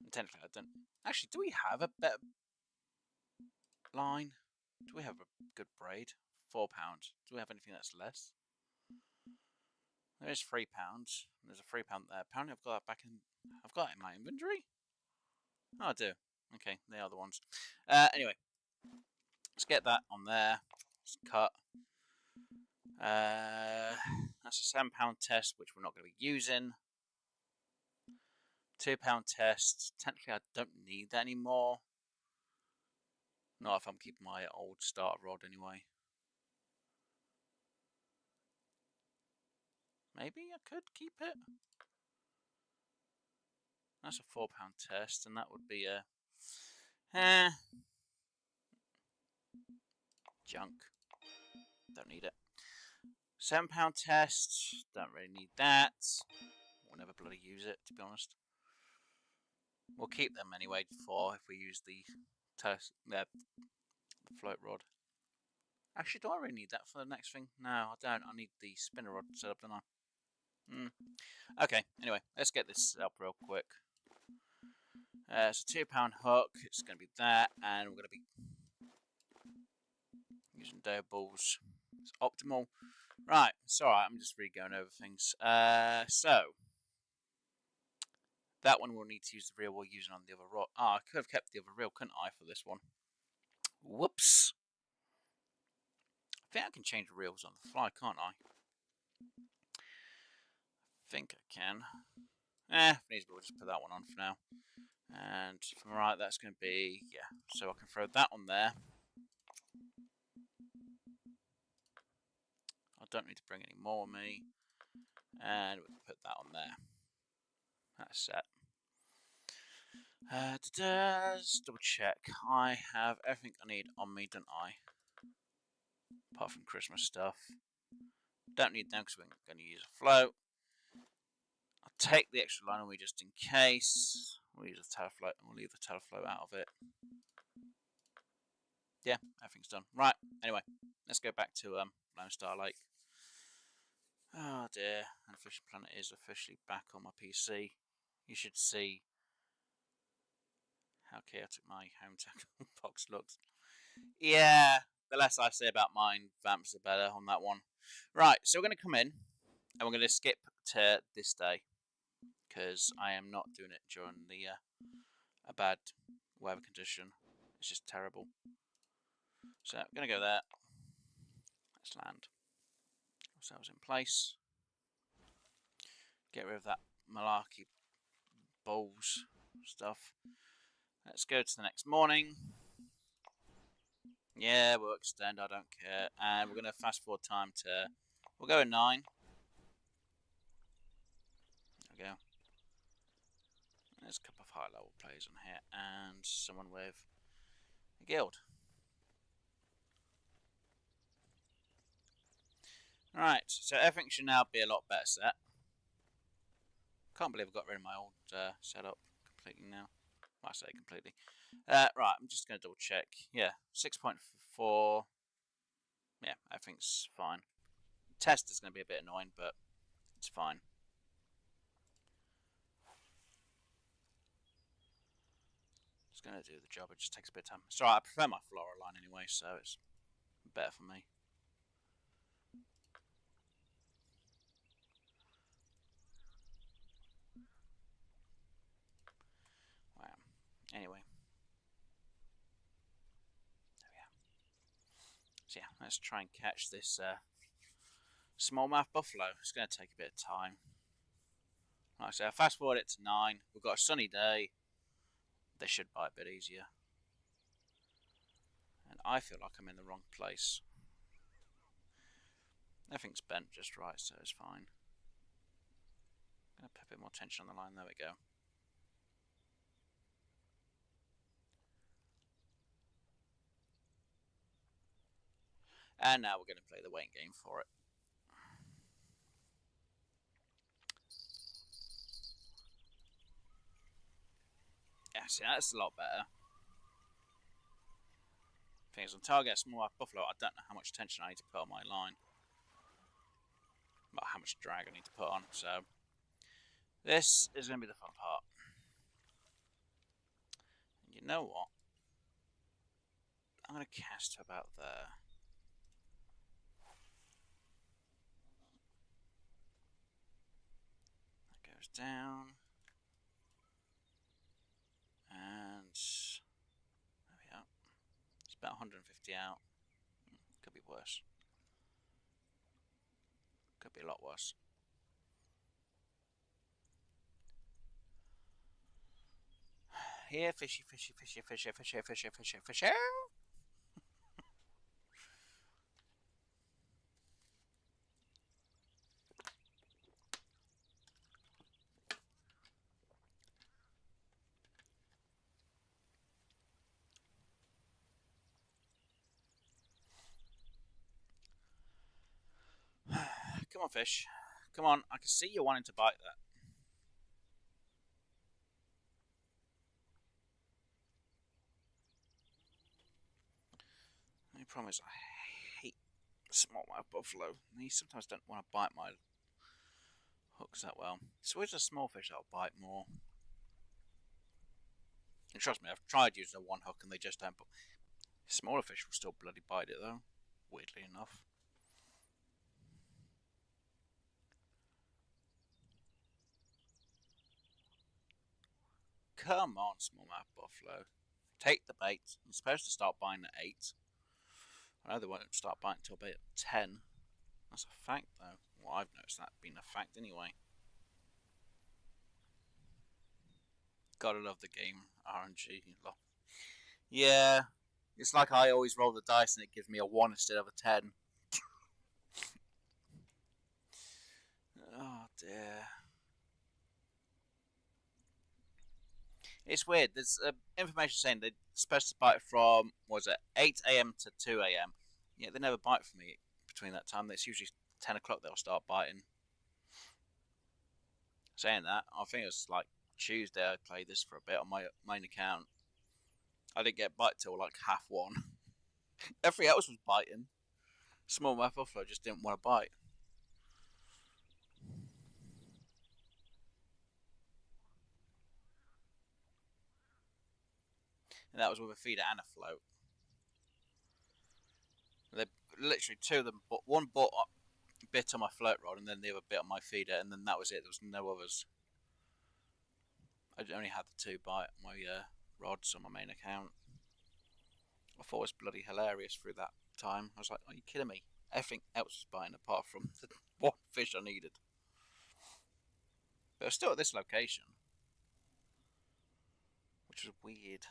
And technically I don't. Actually, do we have a better line? Do we have a good braid? £4. Do we have anything that's less? There is £3. There's a £3 there. Apparently I've got that back in. I've got it in my inventory. Oh, I do. Okay, they are the ones. Anyway, let's get that on there. Let's cut. That's a £7 test, which we're not going to be using. £2 test. Technically, I don't need that anymore. Not if I'm keeping my old starter rod anyway. Maybe I could keep it. That's a £4 test, and that would be a junk. Don't need it. £7 test. Don't really need that. We'll never bloody use it, to be honest. We'll keep them anyway for if we use the float rod. Actually, do I really need that for the next thing? No, I don't. I need the spinner rod set up, don't I? Okay, anyway, let's get this up real quick. It's a £2 hook. It's going to be that, and we're going to be using dough balls. It's optimal. Right, it's alright. I'm just re-going over things. So that one we'll need to use the reel we're using on the other rod. I could have kept the other reel, couldn't I, for this one? Whoops. I think I can change the reels on the fly, can't I? I think I can. Feasible, we'll just put that one on for now. And from right, that's going to be, yeah. So I can throw that on there. I don't need to bring any more with me. And we can put that on there. That's set. Just double check. I have everything I need on me, don't I? Apart from Christmas stuff. Don't need them because we're going to use a float. I'll take the extra line away just in case. We'll use a tail float and we'll leave the tail float out of it. Yeah, everything's done. Right, anyway, let's go back to Lone Star Lake. Oh dear, and Fishing Planet is officially back on my PC. You should see how chaotic my home tackle box looks. Yeah, the less I say about mine, vamps the better on that one. Right, so we're going to come in and we're going to skip to this day because I am not doing it during the a bad weather condition. It's just terrible. So I'm going to go there. Let's land ourselves in place. Get rid of that malarkey balls stuff. Let's go to the next morning. Yeah, we'll extend, I don't care. And we're going to fast forward time to, we'll go at 9. There we go. There's a couple of high level players on here and someone with a guild. Right, so everything should now be a lot better set. Can't believe I got rid of my old setup completely now. Well, I say completely. Right, I'm just going to double check. Yeah, 6.4. Yeah, everything's fine. Test is going to be a bit annoying, but it's fine. It's going to do the job. It just takes a bit of time. It's alright, I prefer my floral line anyway, so it's better for me. Wow. Anyway. There we are. So yeah, let's try and catch this smallmouth buffalo. It's going to take a bit of time. Like I say, I fast forward it to 9. We've got a sunny day. They should bite a bit easier. And I feel like I'm in the wrong place. Everything's bent just right, so it's fine. I'm going to put a bit more tension on the line. There we go. And now we're going to play the waiting game for it. Yeah, see, that's a lot better. Thing is, until I get a smallmouth buffalo, I don't know how much tension I need to put on my line. Well, how much drag I need to put on, so this is going to be the fun part. And you know what? I'm going to cast to about there. That goes down. And there we are. It's about 150 out. Could be worse. Could be a lot worse. Here, fishy, fishy, fishy, fishy, fishy, fishy, fishy, fishy. Come on, fish. Come on, I can see you wanting to bite that. The problem is I hate smallmouth buffalo. They sometimes don't want to bite my hooks that well. It's always a small fish that'll bite more. And trust me, I've tried using a one hook and they just don't. But smaller fish will still bloody bite it though, weirdly enough. Come on, smallmouth buffalo. Take the bait. You're supposed to start biting at 8. I know they won't start biting until about 10. That's a fact though. Well, I've noticed that being a fact anyway. Gotta love the game RNG. Yeah, it's like I always roll the dice and it gives me a 1 instead of a 10. Oh dear. It's weird. There's information saying they're supposed to bite from, what was it, 8 a.m. to 2 a.m. Yeah, they never bite for me between that time. It's usually 10 o'clock they'll start biting. Saying that, I think it was like Tuesday I played this for a bit on my main account. I didn't get bite till like 1:30. Everything else was biting. Smallmouth buffalo just didn't want to bite. And that was with a feeder and a float. They literally two of them, but one bit on my float rod and then the other bit on my feeder, and then that was it. There was no others. I only had the 2 bite on my rods on my main account. I thought it was bloody hilarious through that time. I was like, are you kidding me? Everything else was biting apart from the one fish I needed. But it's still at this location, which is weird.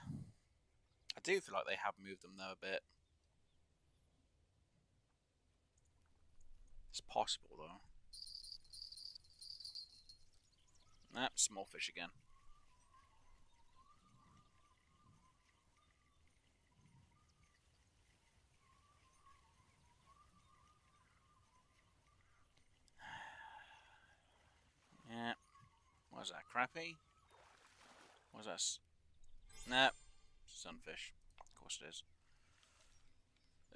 I do feel like they have moved them though a bit. It's possible though. Nah, small fish again. Yeah. What is that? Crappie? What is that? Nah. Sunfish. Of course it is.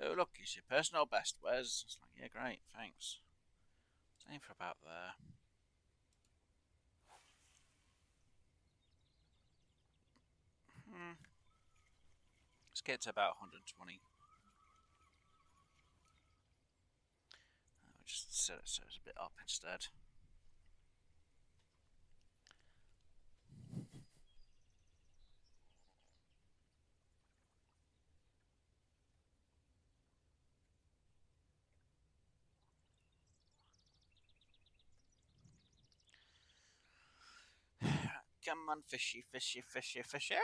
Oh look, it's your personal best, Wes. It's like, yeah, great, thanks. Same for about there. Let's get to about 120. I'll just set it so it's a bit up instead. Come on, fishy, fishy, fishy, fishy.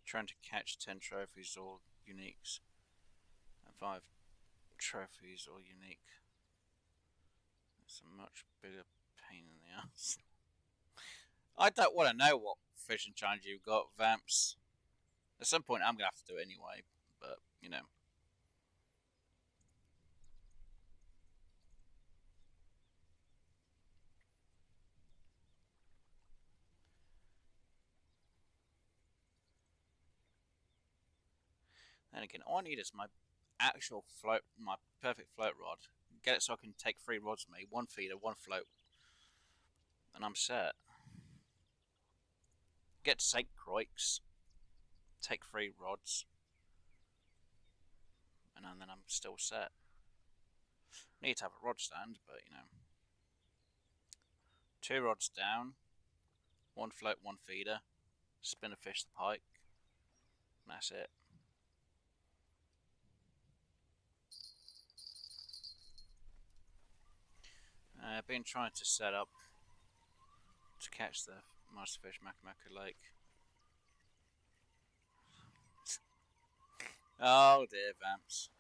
Trying to catch 10 trophies or uniques. And 5 trophies or unique. It's a much bigger pain in the ass. I don't want to know what fishing challenge you've got, Vamps. At some point I'm going to have to do it anyway, but, you know. Then again, all I need is my actual float, my perfect float rod. Get it so I can take 3 rods with me, 1 feeder, 1 float, and I'm set. Get to St. Croix, take 3 rods, and then I'm still set. Need to have a rod stand, but you know. 2 rods down, 1 float, 1 feeder, spin a fish the pike, and that's it. I've been trying to set up to catch the monster fish Makamaka Lake. Oh dear, Vamps.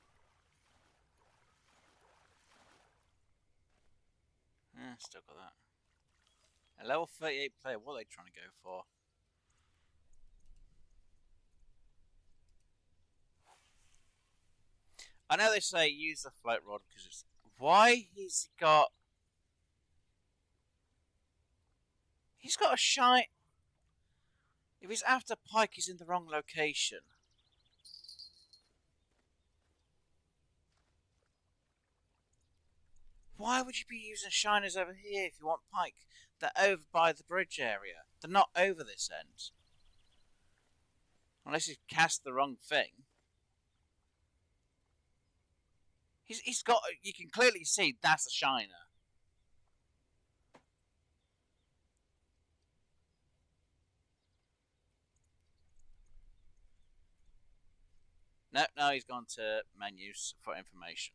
Still got that. A level 38 player, what are they trying to go for? I know they say use the float rod because it's... Why he's got... He's got a shine... If he's after pike, he's in the wrong location. Why would you be using shiners over here if you want pike? They're over by the bridge area. They're not over this end. Unless you cast the wrong thing. He's got... You can clearly see that's a shiner. No, he's gone to menus for information.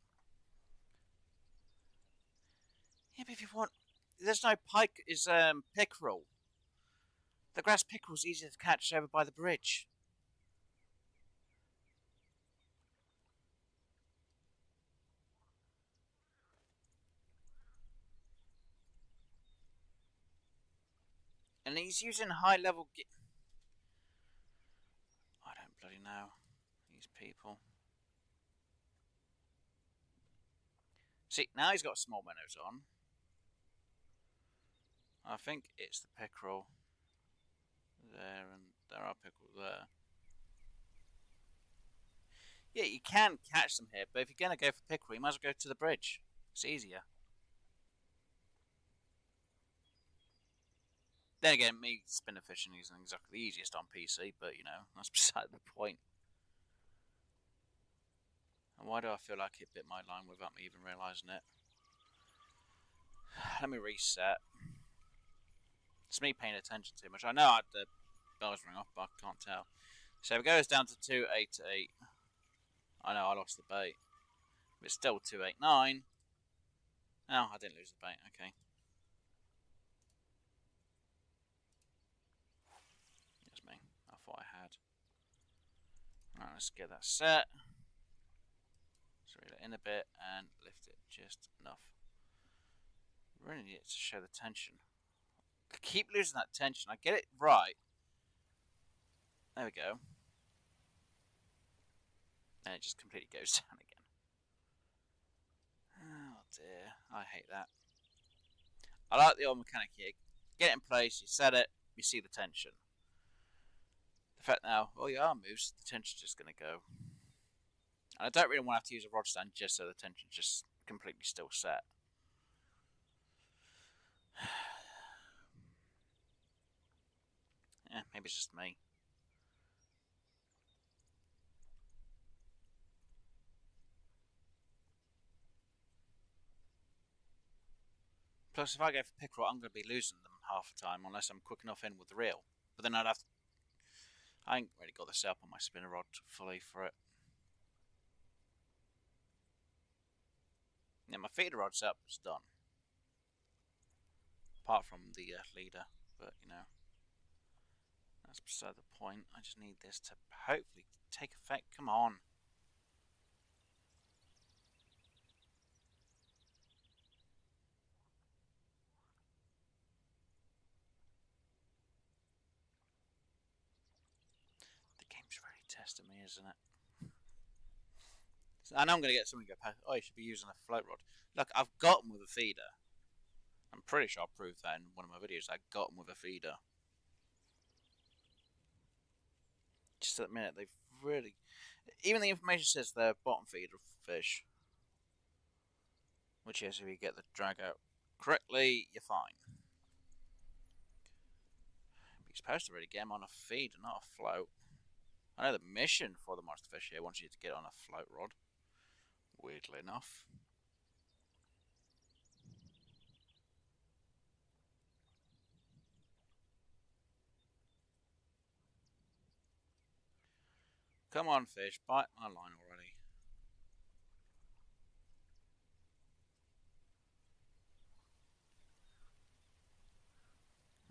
Yeah, but if you want... There's no pike, is pickerel. The grass pickerel's easier to catch over by the bridge. And he's using high level... I don't bloody know. These people. See, now he's got small minnows on. I think it's the pickerel there, and there are pickerel there. Yeah, you can catch them here, but if you're going to go for pickerel, you might as well go to the bridge. It's easier. Then again, me spinner fishing isn't exactly the easiest on PC, but you know, that's beside the point. And why do I feel like it bit my line without me even realising it? Let me reset. It's me paying attention too much. I know the bells ring off, but I can't tell. So if it goes down to 288, I know I lost the bait. But it's still 289. Oh, I didn't lose the bait. Okay. That's me. I thought I had. Right, let's get that set. Just reel it in a bit and lift it just enough. Really need it to show the tension. I keep losing that tension. I get it right. There we go. And it just completely goes down again. Oh dear. I hate that. I like the old mechanic here. Get it in place, you set it, you see the tension. The fact now, well, your arm moves, the tension's just going to go. And I don't really want to have to use a rod stand just so the tension's just completely still set. Yeah, maybe it's just me. Plus, if I go for pickerel, I'm going to be losing them half the time unless I'm quick enough in with the reel. But then I'd have to... I ain't really got the setup on my spinner rod fully for it. Yeah, my feeder rod setup is done. Apart from the leader, but you know, that's beside the point. I just need this to hopefully take effect. Come on. The game's really testing me, isn't it? I know I'm going to get someone to go past. Oh, you should be using a float rod. Look, I've got them with a feeder. I'm pretty sure I proved that in one of my videos. I got them with a feeder. Just at the minute, they've really... Even the information says they're bottom feeder fish. Which is, if you get the drag out correctly, you're fine. But you're supposed to really get them on a feeder, not a float. I know the mission for the monster fish here wants you to get on a float rod. Weirdly enough. Come on, fish, bite my line already.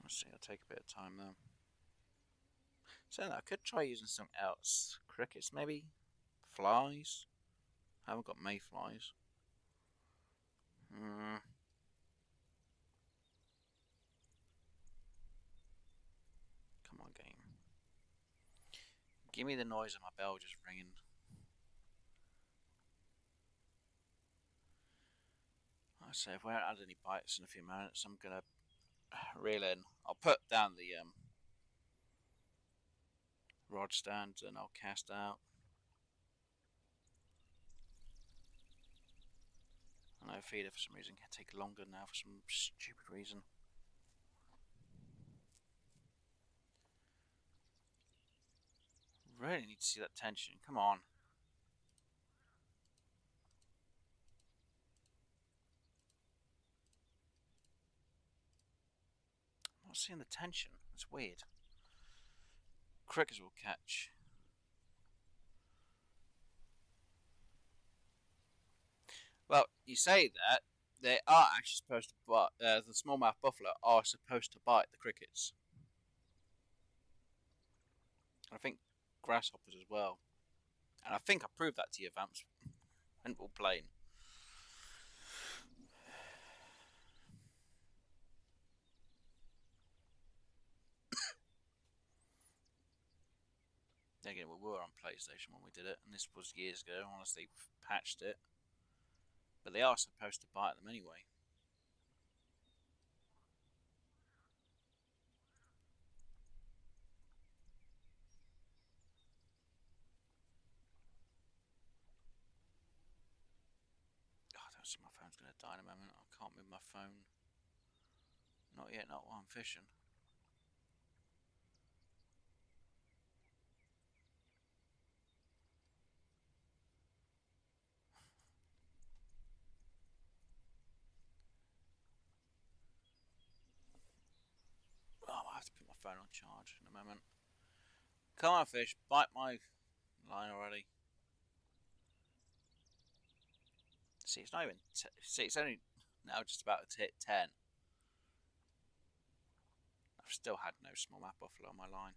Let's see, it'll take a bit of time though. So I could try using something else. Crickets, maybe? Flies? I haven't got mayflies. Come on, game. Give me the noise of my bell just ringing. I say if we haven't had any bites in a few minutes, I'm gonna reel in. I'll put down the rod stand and I'll cast out. I know feeder for some reason can take longer now for some stupid reason. Really need to see that tension. Come on. I'm not seeing the tension. It's weird. Crickets will catch. Well, you say that they are actually supposed to bite. The smallmouth buffalo are supposed to bite the crickets. I think grasshoppers as well. And I think I proved that to you, Vamps, when we were playing. Again, we were on PlayStation when we did it, and this was years ago, unless they've patched it. But they are supposed to bite them anyway. Oh, I don't see my phone's going to die in a moment. I can't move my phone. Not yet, not while I'm fishing. Oh, I have to put my phone on charge in a moment. Come on, fish, bite my line already. See, it's not even. See, it's only Now just about to hit 10. I've still had no smallmouth buffalo on my line.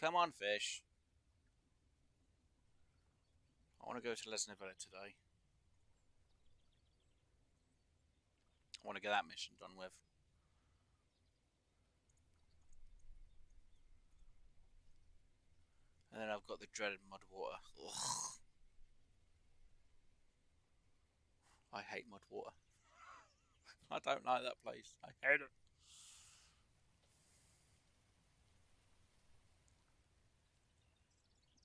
Come on, fish. I want to go to Lesnevilla today. I want to get that mission done with. And then I've got the dreaded mud water. Ugh. I hate mud water. I don't like that place. I hate it.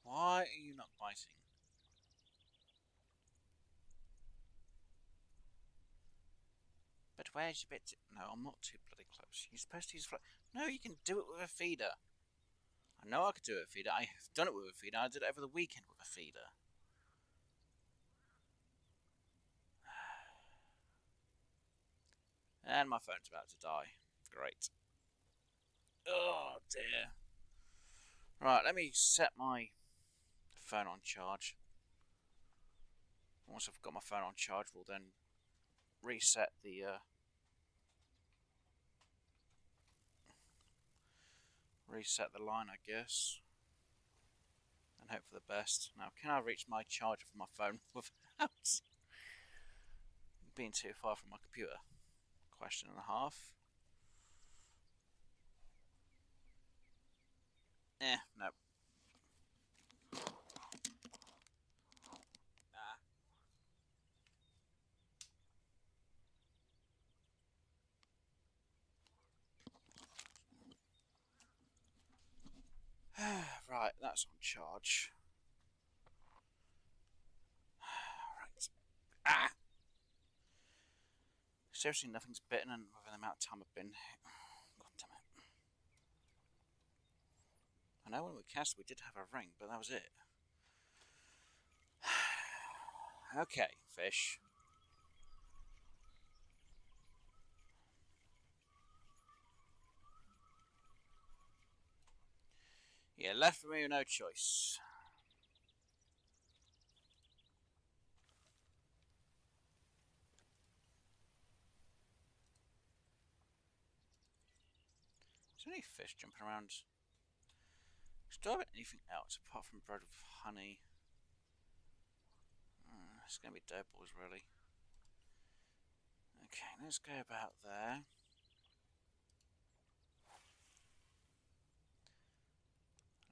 Why are you not biting? But where's your bit? No, I'm not too bloody close. You're supposed to use No, you can do it with a feeder. I know I could do it with a feeder. I have done it with a feeder. I did it over the weekend with a feeder. And my phone's about to die. Great. Oh dear. Right, let me set my phone on charge. Once I've got my phone on charge, we'll then reset the line, I guess, and hope for the best. Now, can I reach my charger for my phone without being too far from my computer? Question and a half. No. Right, that's on charge. Right. Ah! Seriously, nothing's bitten and with the amount of time I've been here. God damn it. I know when we cast we did have a ring, but that was it. Okay, fish. Yeah, left for me with no choice. Is there any fish jumping around? Do I have anything else apart from bread with honey? It's going to be dope balls, really. Okay, let's go about there.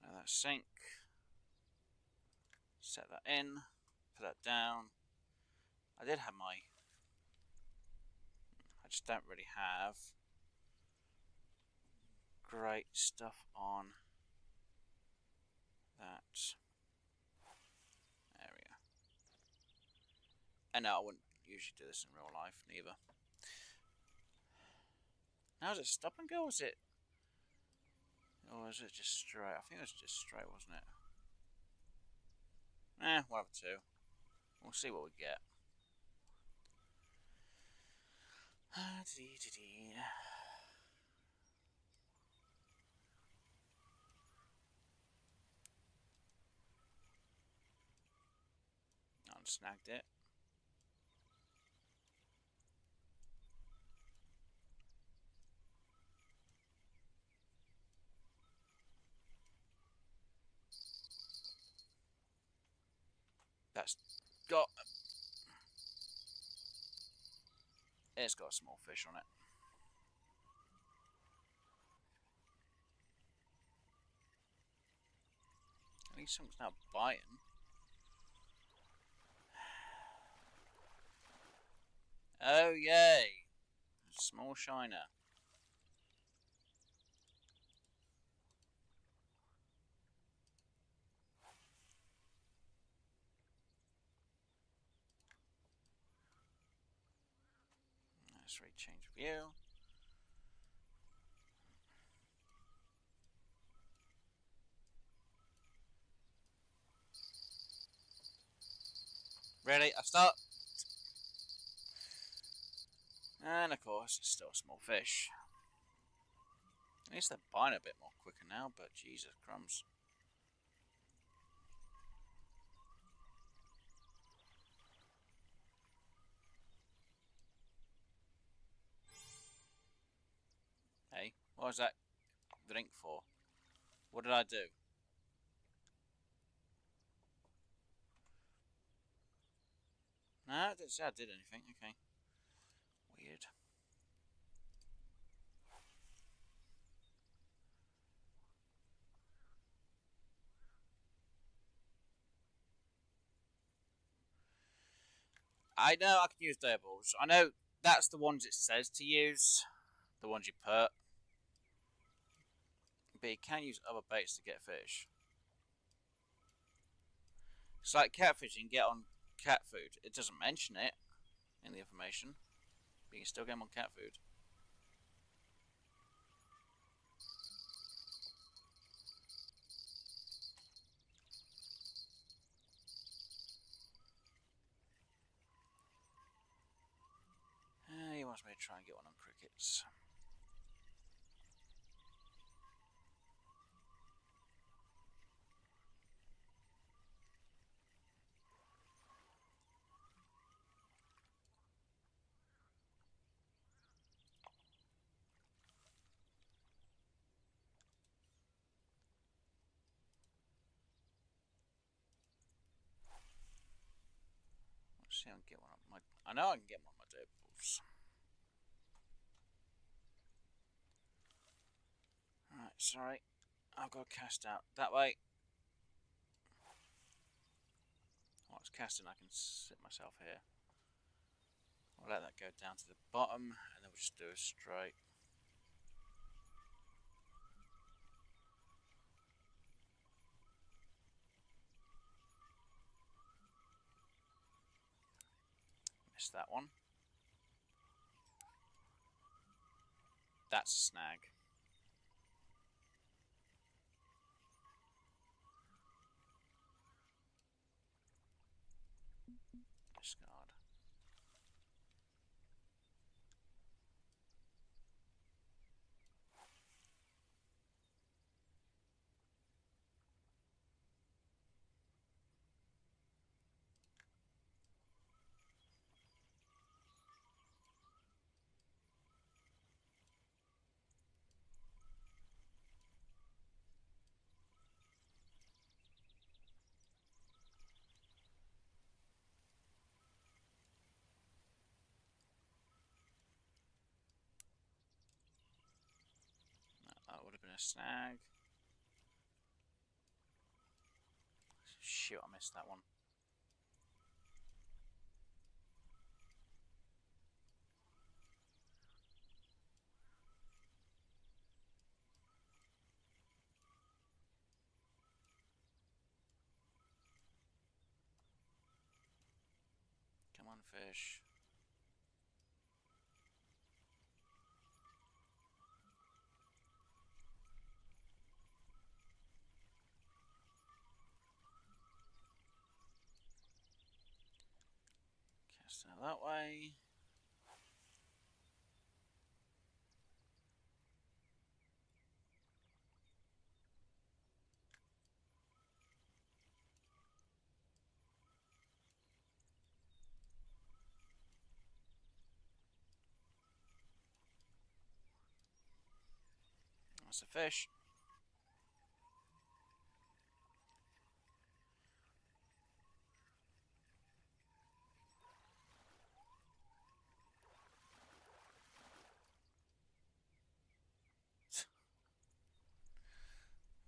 Now that sink. Set that in. Put that down. I did have my... I just don't really have great stuff on that area. And no, I wouldn't usually do this in real life, neither. Now, is it stop and go, or is it... Or is it just straight? I think it was just straight, wasn't it? One of the two. We'll see what we get. Unsnagged it. That's got... It's got a small fish on it. At least something's now biting. Oh, yay! Small shiner. Let's rechange view. Ready? I start. And of course, it's still a small fish. At least they're buying a bit more quicker now, but Jesus crumbs. Hey, what was that drink for? What did I do? No, I didn't say I did anything. Okay. Weird. I know I can use doubles. I know that's the ones it says to use. The ones you put. But you can use other baits to get fish. It's like catfish, you can get on cat food. It doesn't mention it in the information, but you can still get them on cat food. He wants me to try and get one on crickets. Let's see if I can get one on my... I know I can get one on my doubles. Right, sorry. I've got to cast out that way. While it's casting, I can sit myself here. I'll let that go down to the bottom, and then we'll just do a straight. Missed that one. That's a snag. Discard. That would have been a snag. Shoot, I missed that one. Come on, fish. Cast out that way. That's a fish.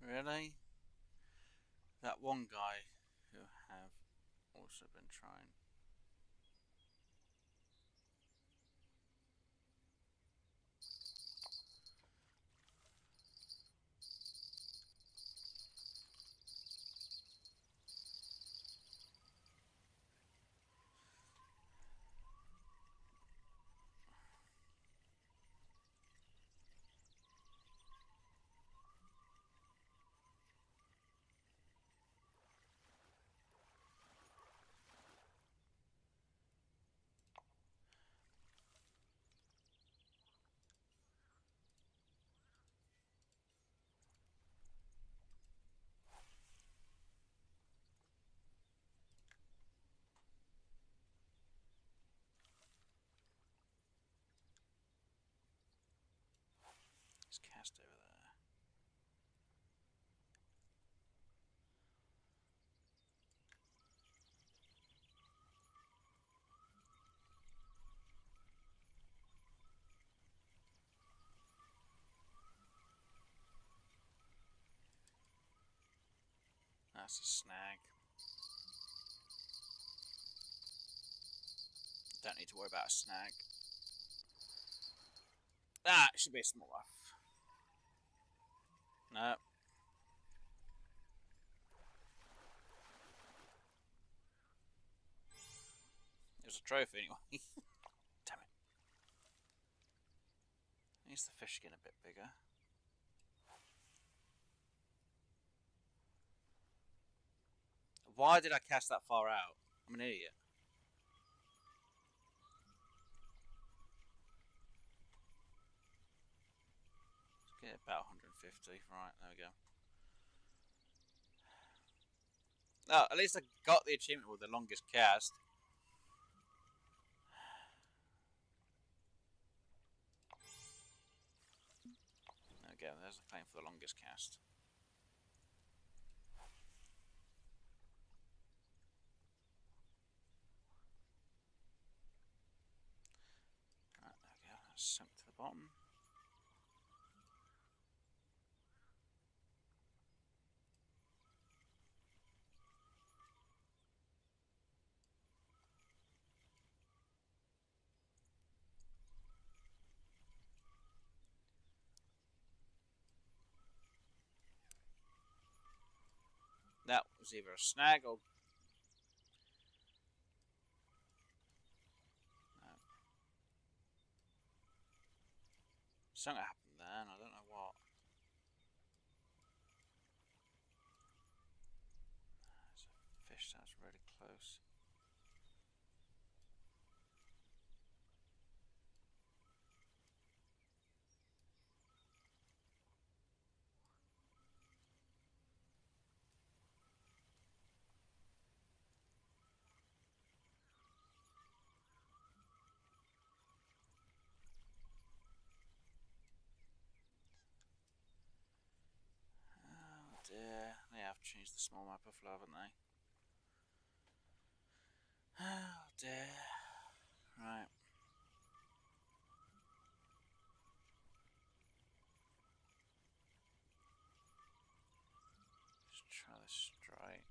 Really? That one guy who have also been trying. cast over there. That's a snag. Don't need to worry about a snag. That should be a smallmouth. No. It was a trophy anyway. Damn it. Needs the fish getting a bit bigger. Why did I cast that far out? I'm an idiot. Let's get about 150. Right, there we go. Oh, at least I got the achievement with the longest cast. There we go, there's the claim for the longest cast. Right, there we go, that's sunk to the bottom. That was either a snag or... No. Something happened there, and I don't know what. There's a fish that's really close. Oh dear, they have changed the smallmouth buffalo, haven't they? Oh dear. Right. Just try this straight.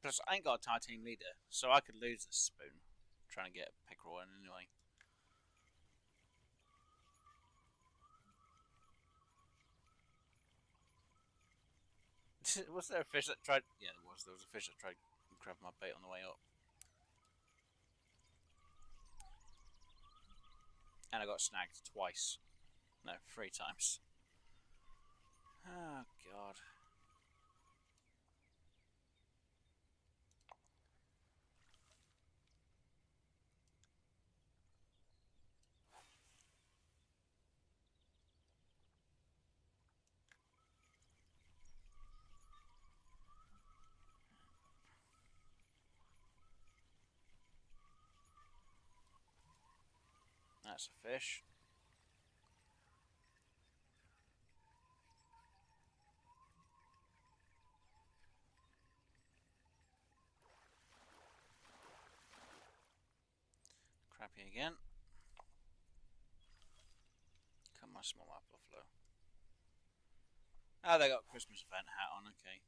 Plus, I ain't got a titanium leader, so I could lose this spoon trying to get a pickerel in anyway. Was there a fish that tried? Yeah, there was. There was a fish that tried to grab my bait on the way up. And I got snagged twice. No, 3 times. Oh, God. That's a fish. Crappy again. Come my smallmouth buffalo. Oh, they got Christmas event hat on, okay.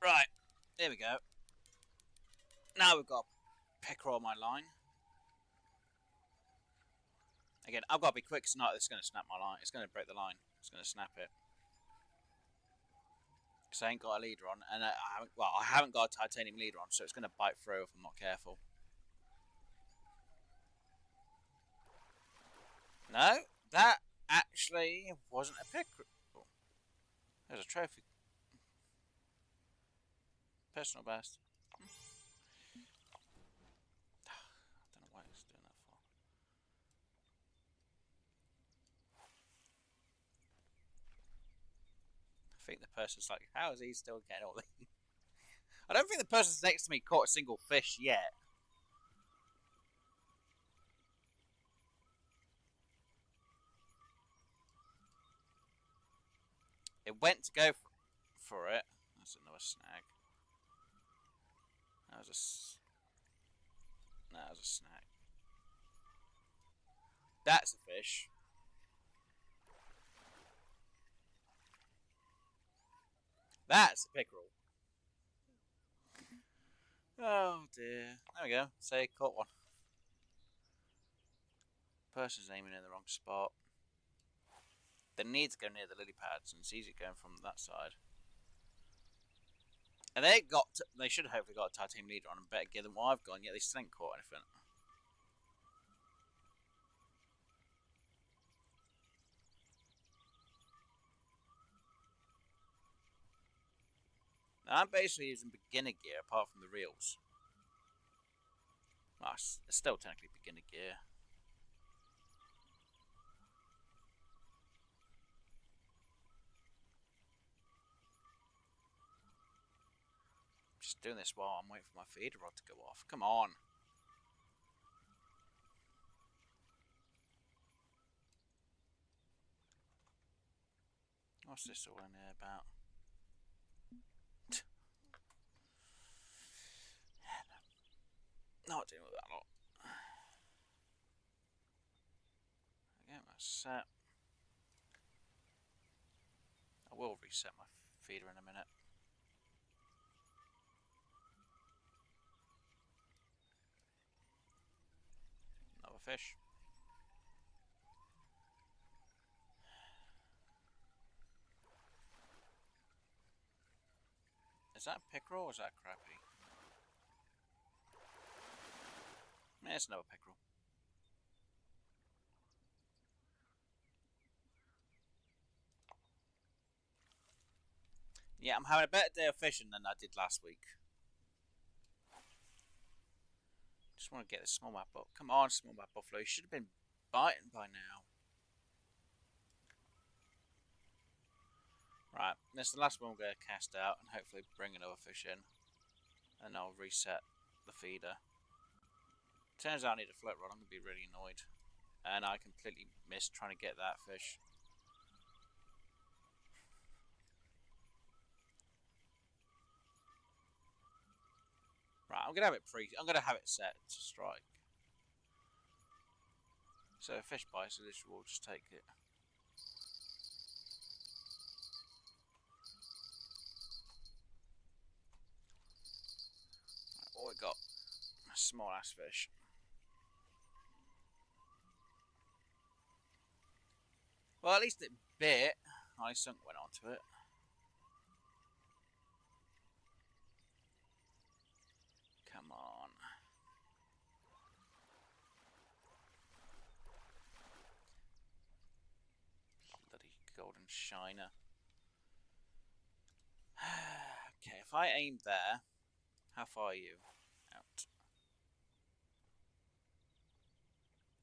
Right, there we go. Now we've got pickerel on my line. Again, I've got to be quick, because not it's going to snap my line. It's going to break the line. It's going to snap it. Because I ain't got a leader on, and I haven't got a titanium leader on, so it's going to bite through if I'm not careful. No, that actually wasn't a pickerel. There's a trophy. Personal best. I don't know why it's doing that for. I think the person's like, how is he still getting all these? I don't think the person next to me caught a single fish yet. It went to go for it. That's another snag. That was a snag. That's a fish. That's a pickerel. Oh dear. There we go. Say caught one. Person's aiming in the wrong spot. They need to go near the lily pads, and it's easy going from that side. And they should have hopefully got a titanium leader on and better gear than what I've got, yet they still ain't caught anything. Now, I'm basically using beginner gear apart from the reels. Well, it's still technically beginner gear. Just doing this while I'm waiting for my feeder rod to go off. Come on. What's this all in here about? Not dealing with that lot. Again, my set. I will reset my feeder in a minute. Another fish. Is that pickerel or is that crappie? Yeah, it's another pickerel. Yeah, I'm having a better day of fishing than I did last week. Just want to get the smallmouth up. Come on, smallmouth buffalo. You should have been biting by now. Right, this is the last one we're going to cast out and hopefully bring another fish in. And I'll reset the feeder. Turns out I need a float rod. I'm going to be really annoyed. And I completely missed trying to get that fish. Right, I'm going to have it set to strike. So if fish bites, so this will just take it. Right, what we got? A small ass fish. Well, at least it bit. I sunk went onto it. Come on. Bloody golden shiner. Okay, if I aim there, how far are you? Out.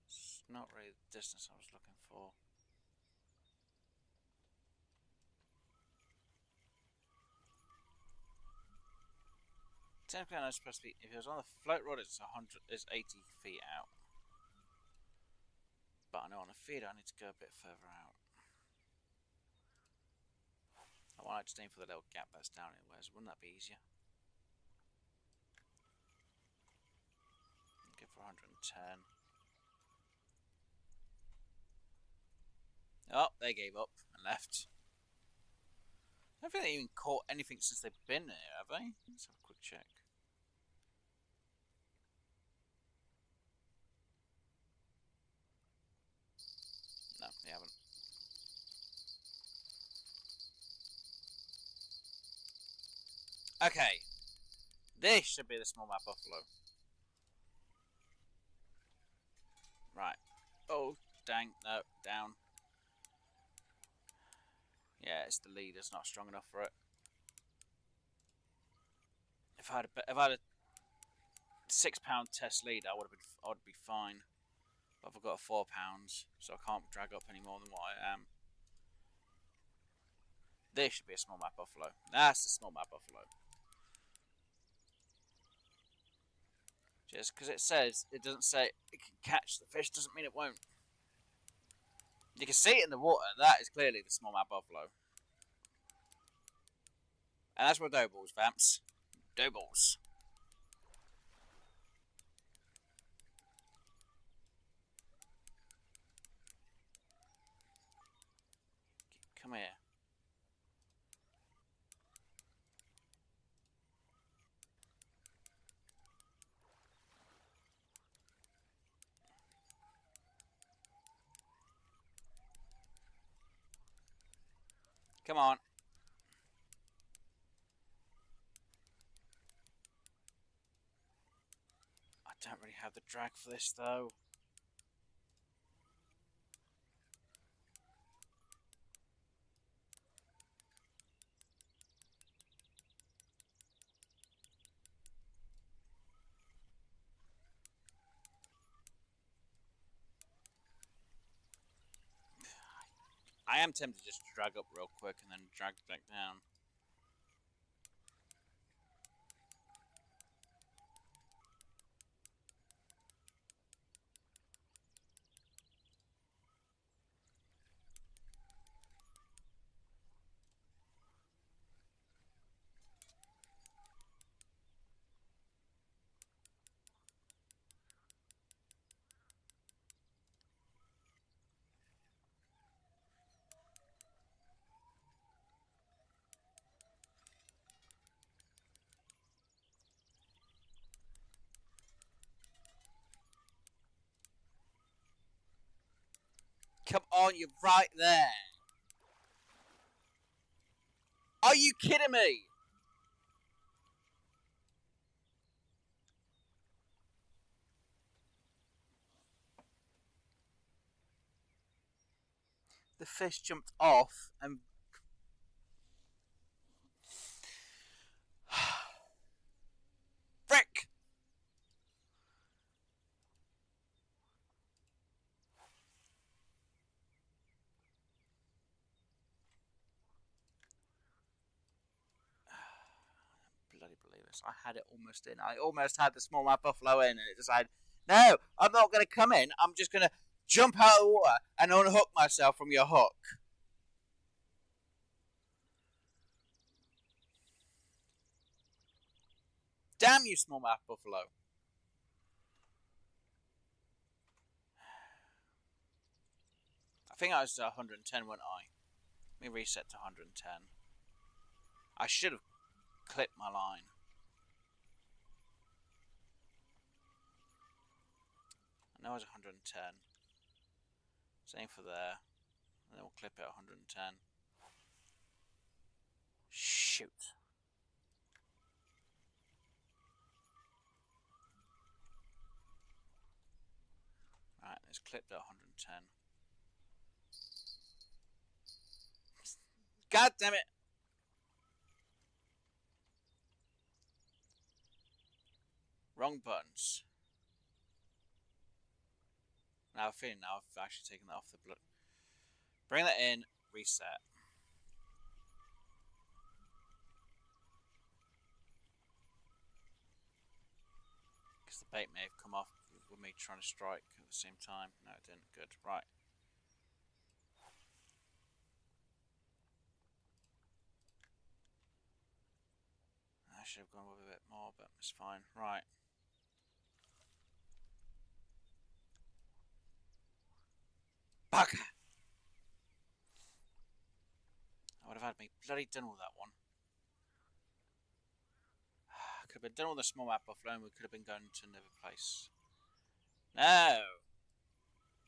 It's not really the distance I was looking for. Technically, I'm supposed to be. If it was on the float rod, it's 80 feet out. But I know on a feeder, I need to go a bit further out. I want to just aim for the little gap that's down here. Wouldn't that be easier? Go for 110. Oh, they gave up and left. I don't think they even caught anything since they've been here, have they? Let's have a quick check. No, they haven't. Okay. This should be the smallmouth buffalo. Right. Oh, dang. No, down. Yeah, it's the leader's not strong enough for it. If I had a £6 test lead, I would be fine. But I've got a £4, so I can't drag up any more than what I am. This should be a smallmouth buffalo. That's the smallmouth buffalo. Just because it doesn't say it can catch the fish, doesn't mean it won't. You can see it in the water. That is clearly the smallmouth buffalo. And that's what dough balls, vamps. Dough balls. Come here. Come on. I don't really have the drag for this though. I am tempted just to drag up real quick and then drag back down. Come on, you're right there. Are you kidding me? The fish jumped off and... Frick! Bloody believe this. I had it almost in. I almost had the smallmouth buffalo in and it decided, no, I'm not going to come in. I'm just going to jump out of the water and unhook myself from your hook. Damn you, smallmouth buffalo. I think I was 110, wasn't I? Let me reset to 110. I should have clipped my line. I know I was 110. Same for there. And then we'll clip it at 110. Shoot. Right, it's clipped at 110. God damn it! Wrong buttons. Now I'm feeling now I've actually taken that off the blood. Bring that in, reset. Because the bait may have come off with me trying to strike at the same time. No, it didn't. Good. Right. I should have gone with a bit more, but it's fine. Right. Bugger! I would have had me bloody done with that one. Could have been done with the smallmouth buffalo and we could have been going to another place. No!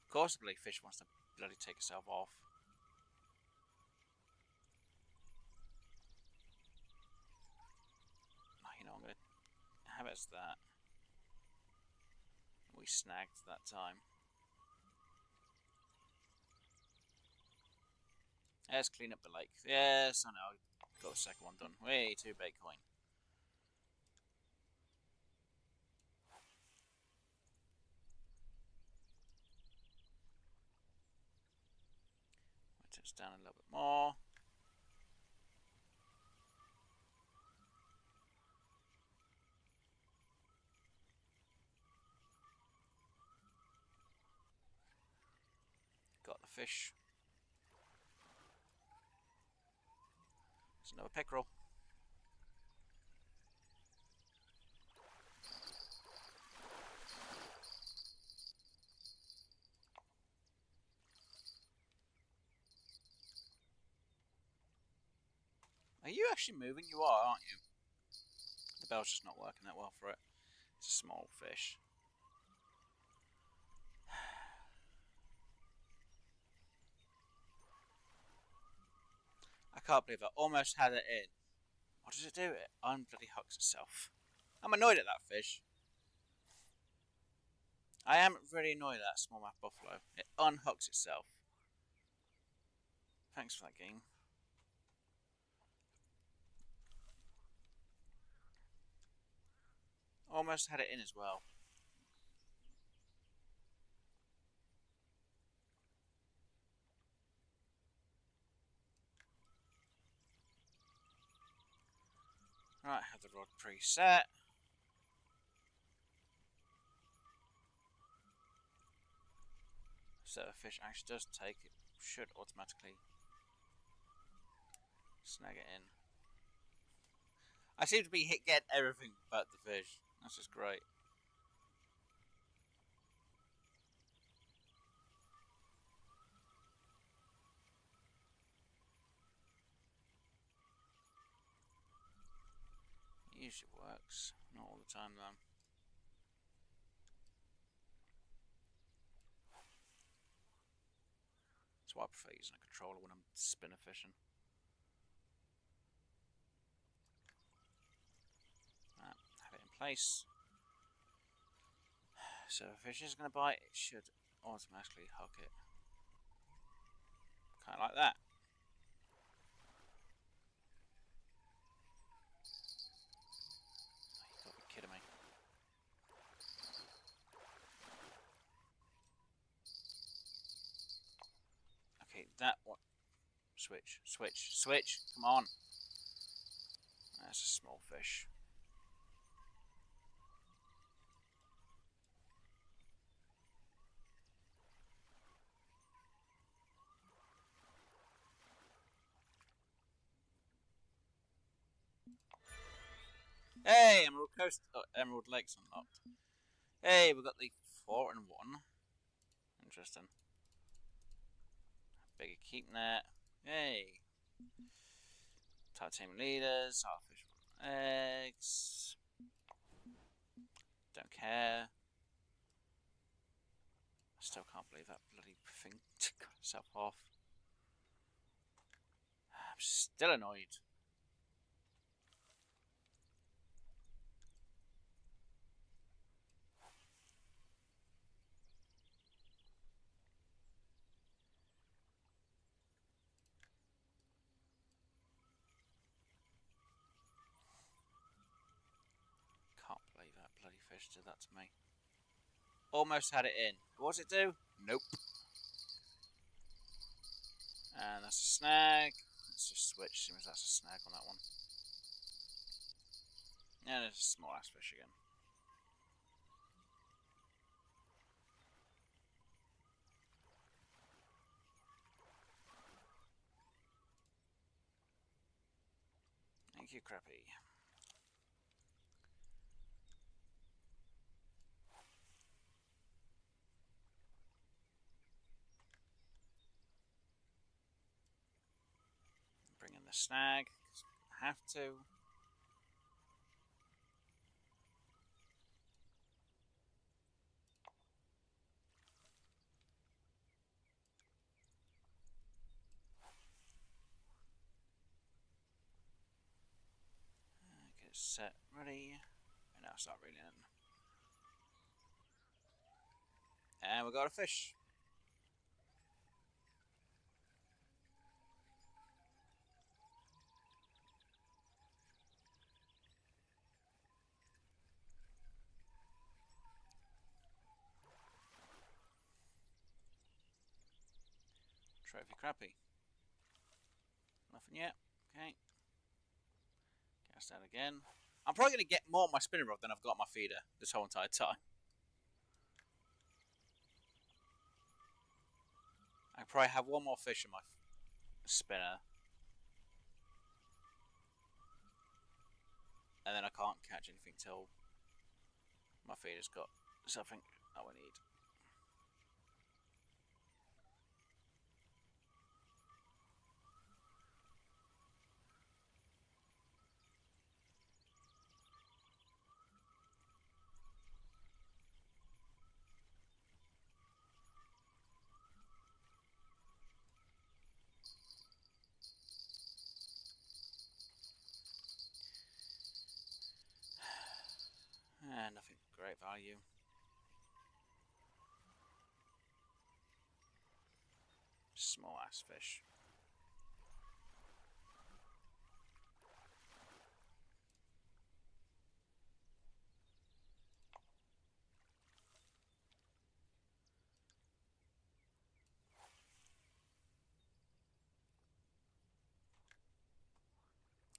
Of course the bloody fish wants to bloody take itself off. it's that. We snagged that time. Let's clean up the lake. Yes, I know. Got the second one done. Way too big coin. Touch down a little bit more. Got the fish. There's another pickerel. Are you actually moving? You are, aren't you? The bell's just not working that well for it. It's a small fish. I can't believe I almost had it in. What does it do? It unbloody hooks itself. I'm annoyed at that fish. I am really annoyed at that smallmouth buffalo. It unhooks itself. Thanks for that game. Almost had it in as well. Right, have the rod preset. So the fish actually does take it, should automatically snag it in. I seem to be getting everything but the fish. That's just great. It usually works, not all the time though. That's why I prefer using a controller when I'm spinner fishing. Right, have it in place. So if a fish is going to bite, it should automatically hook it. Kind of like that. You gotta be kidding me. Okay, that one. Switch, switch, switch. Come on. That's a small fish. Hey, Emerald Coast, Emerald Lake's unlocked. Hey, we've got the 4 and 1. Interesting. Bigger keep net. Hey. Titanium leaders, artificial eggs. Don't care. I still can't believe that bloody thing got itself off. I'm still annoyed. Can't believe that bloody fish did that to me. Almost had it in. What does it do? Nope. And that's a snag. Let's just switch, seeing as that's a snag on that one. And it's a small ass fish again. Thank you, Crappy. Bring in the snag, because I have to. Get it set, ready, And now start reeling in. And we got a fish. Trophy crappie. Nothing yet. Okay. Cast out again. I'm probably going to get more on my spinning rod than I've got on my feeder this whole entire time. I probably have one more fish in my spinner. And then I can't catch anything till my feeder's got something that we need. Nothing great value. Small ass fish.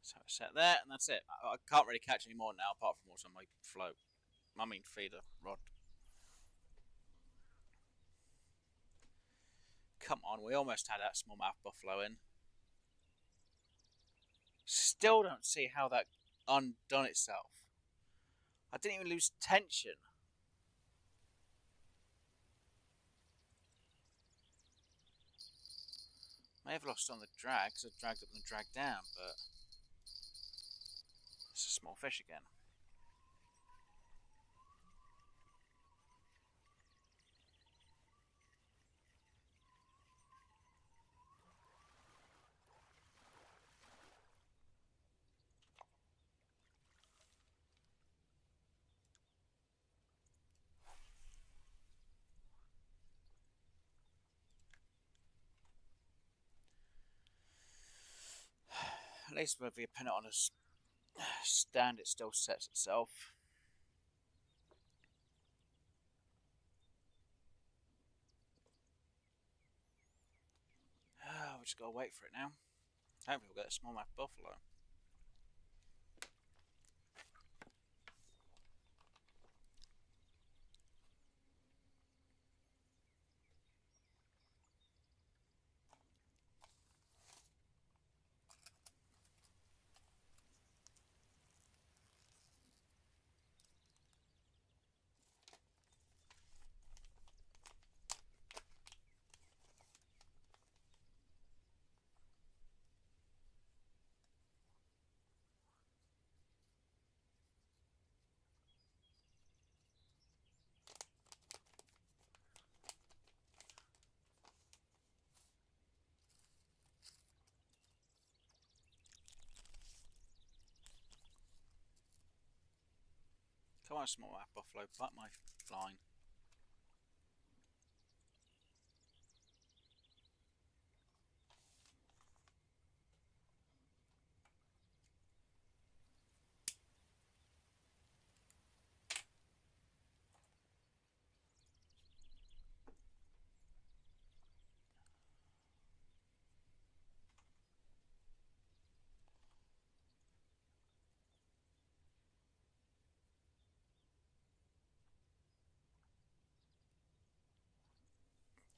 So it's set there, and that's it. I can't really catch any more now, apart from what's on my float. I mean feeder rod. Come on, we almost had that smallmouth buffalo in. Still don't see how that undone itself. I didn't even lose tension. May have lost on the drag, because I dragged up and dragged down, but it's a small fish again. At least if you pin it on a stand, it still sets itself. We just gotta wait for it now. Hopefully we'll get a smallmouth buffalo. Come on, smallmouth buffalo, bite my line.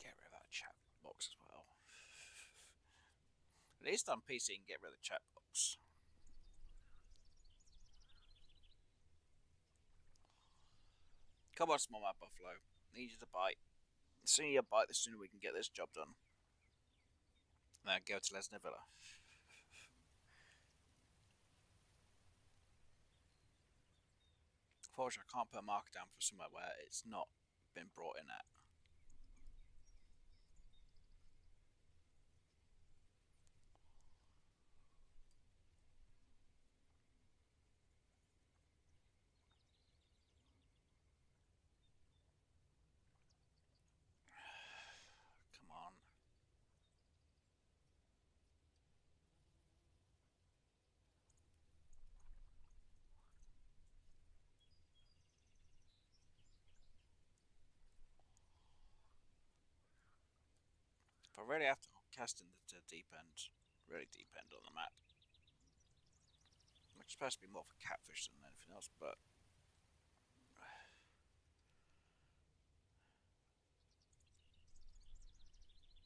Get rid of that chat box as well. At least on PC you can get rid of the chat box. Come on, smallmouth buffalo. Need you to bite. The sooner you bite, the sooner we can get this job done. And then go to Lesnar Villa. Unfortunately, I can't put a marker down for somewhere where it's not been brought in at. But I really have to cast in the deep end, really deep end on the map. Which is supposed to be more for catfish than anything else, but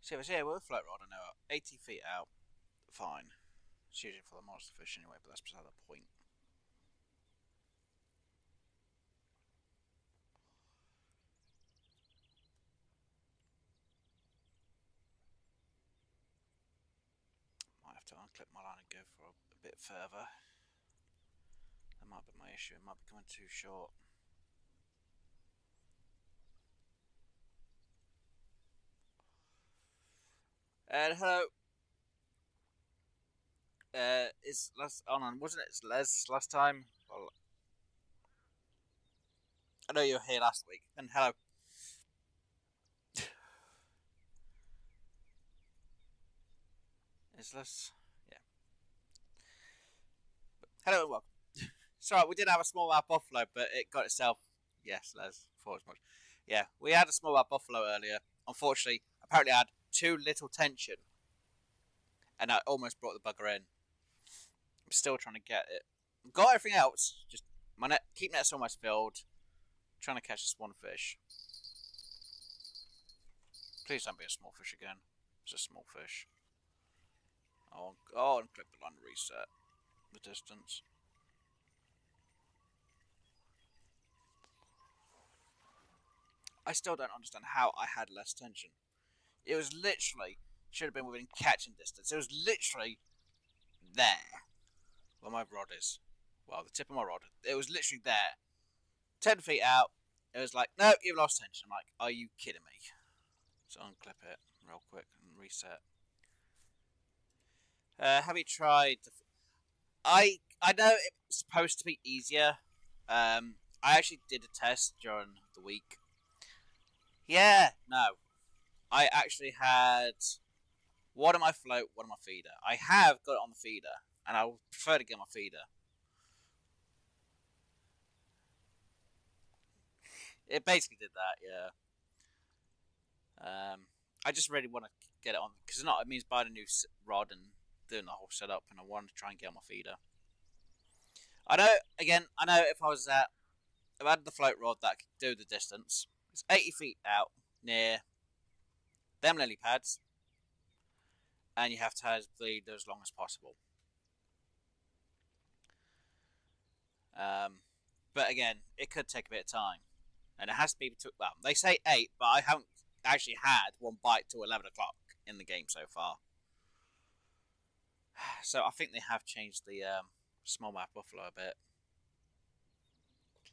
see if it's here with a float rod, I know 80 feet out, fine. It's usually for the monster fish anyway, but that's beside the point. Might have to unclip my line and go for a bit further. That might be my issue, it might be coming too short. And hello. It's last on, wasn't it? It's Les last time. Well, I know you were here last week. And hello. It's Les. Yeah. But hello and welcome. Sorry, we did have a smallmouth buffalo, but it got itself. Yes, Les. Thought as much. Yeah, we had a smallmouth buffalo earlier. Unfortunately, apparently I had too little tension, and I almost brought the bugger in. I'm still trying to get it. Got everything else. Just my net, keep nets almost filled. Trying to catch this one fish. Please don't be a small fish again. It's a small fish. Oh, and click the line to reset the distance. I still don't understand how I had less tension. It was literally, should have been within catching distance. It was literally there. Where my rod is. Well, the tip of my rod. It was literally there. 10 feet out. It was like, no, you've lost tension. I'm like, are you kidding me? So unclip it real quick and reset. Have you tried? I know it's supposed to be easier. I actually did a test during the week. Yeah, no. I actually had one on my float, one on my feeder. I have got it on the feeder, and I would prefer to get my feeder. It basically did that, yeah. I just really want to get it on because not it means buying a new rod and doing the whole setup, and I want to try and get on my feeder. I know. Again, I know if I was at, if I had the float rod that could do the distance, it's 80 feet out near them lily pads, and you have to have the lead as long as possible. But again, it could take a bit of time, and it has to be between. Well, they say 8, but I haven't actually had one bite till 11 o'clock in the game so far. So I think they have changed the smallmouth buffalo a bit.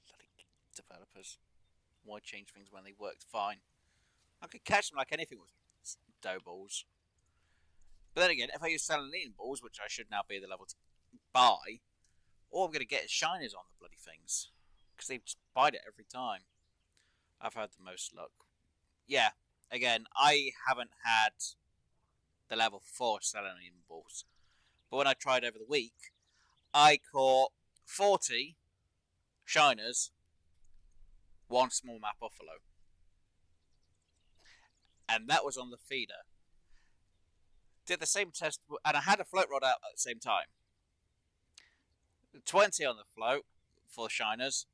Bloody developers. Why change things when they worked fine? I could catch them like anything with dough balls. But then again, if I use saline balls, which I should now be the level to buy, all I'm going to get is shiners on the bloody things. Because they just bite it every time. I've had the most luck. Yeah, again, I haven't had the level 4 saline balls. But when I tried over the week, I caught 40 shiners, one smallmouth buffalo. And that was on the feeder. Did the same test, and I had a float rod out at the same time. 20 on the float for shiners,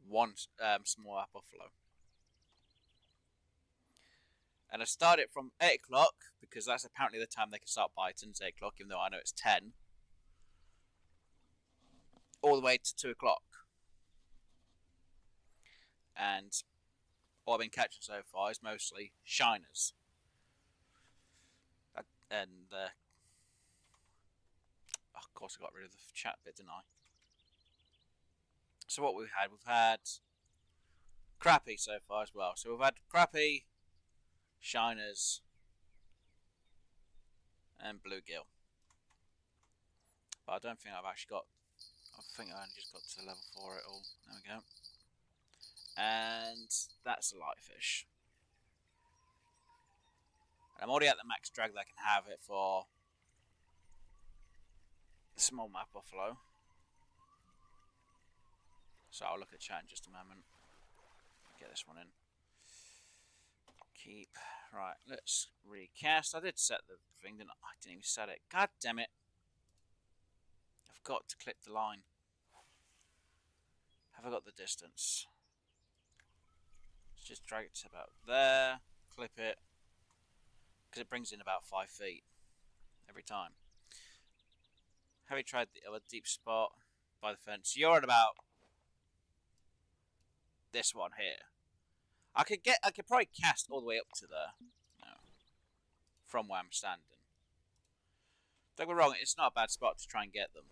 one smallmouth buffalo. And I started from 8 o'clock, because that's apparently the time they can start biting, it's 8 o'clock, even though I know it's 10. All the way to 2 o'clock. And all I've been catching so far is mostly shiners. And, of course I got rid of the chat bit, didn't I? So what we've had crappie so far as well. So we've had crappie, shiners, and bluegill. But I don't think I've actually got, I think I only just got to level 4 it all. There we go. And that's a light fish. And I'm already at the max drag that I can have it for the smallmouth buffalo. So I'll look at chat in just a moment. Get this one in. Keep. Right, let's recast. I did set the thing, didn't I? I didn't even set it. God damn it. I've got to clip the line. Have I got the distance? Let's just drag it to about there. Clip it. Because it brings in about 5 feet every time. Have you tried the other deep spot by the fence? You're at about this one here. I could probably cast all the way up to there, from where I'm standing. Don't get me wrong, it's not a bad spot to try and get them.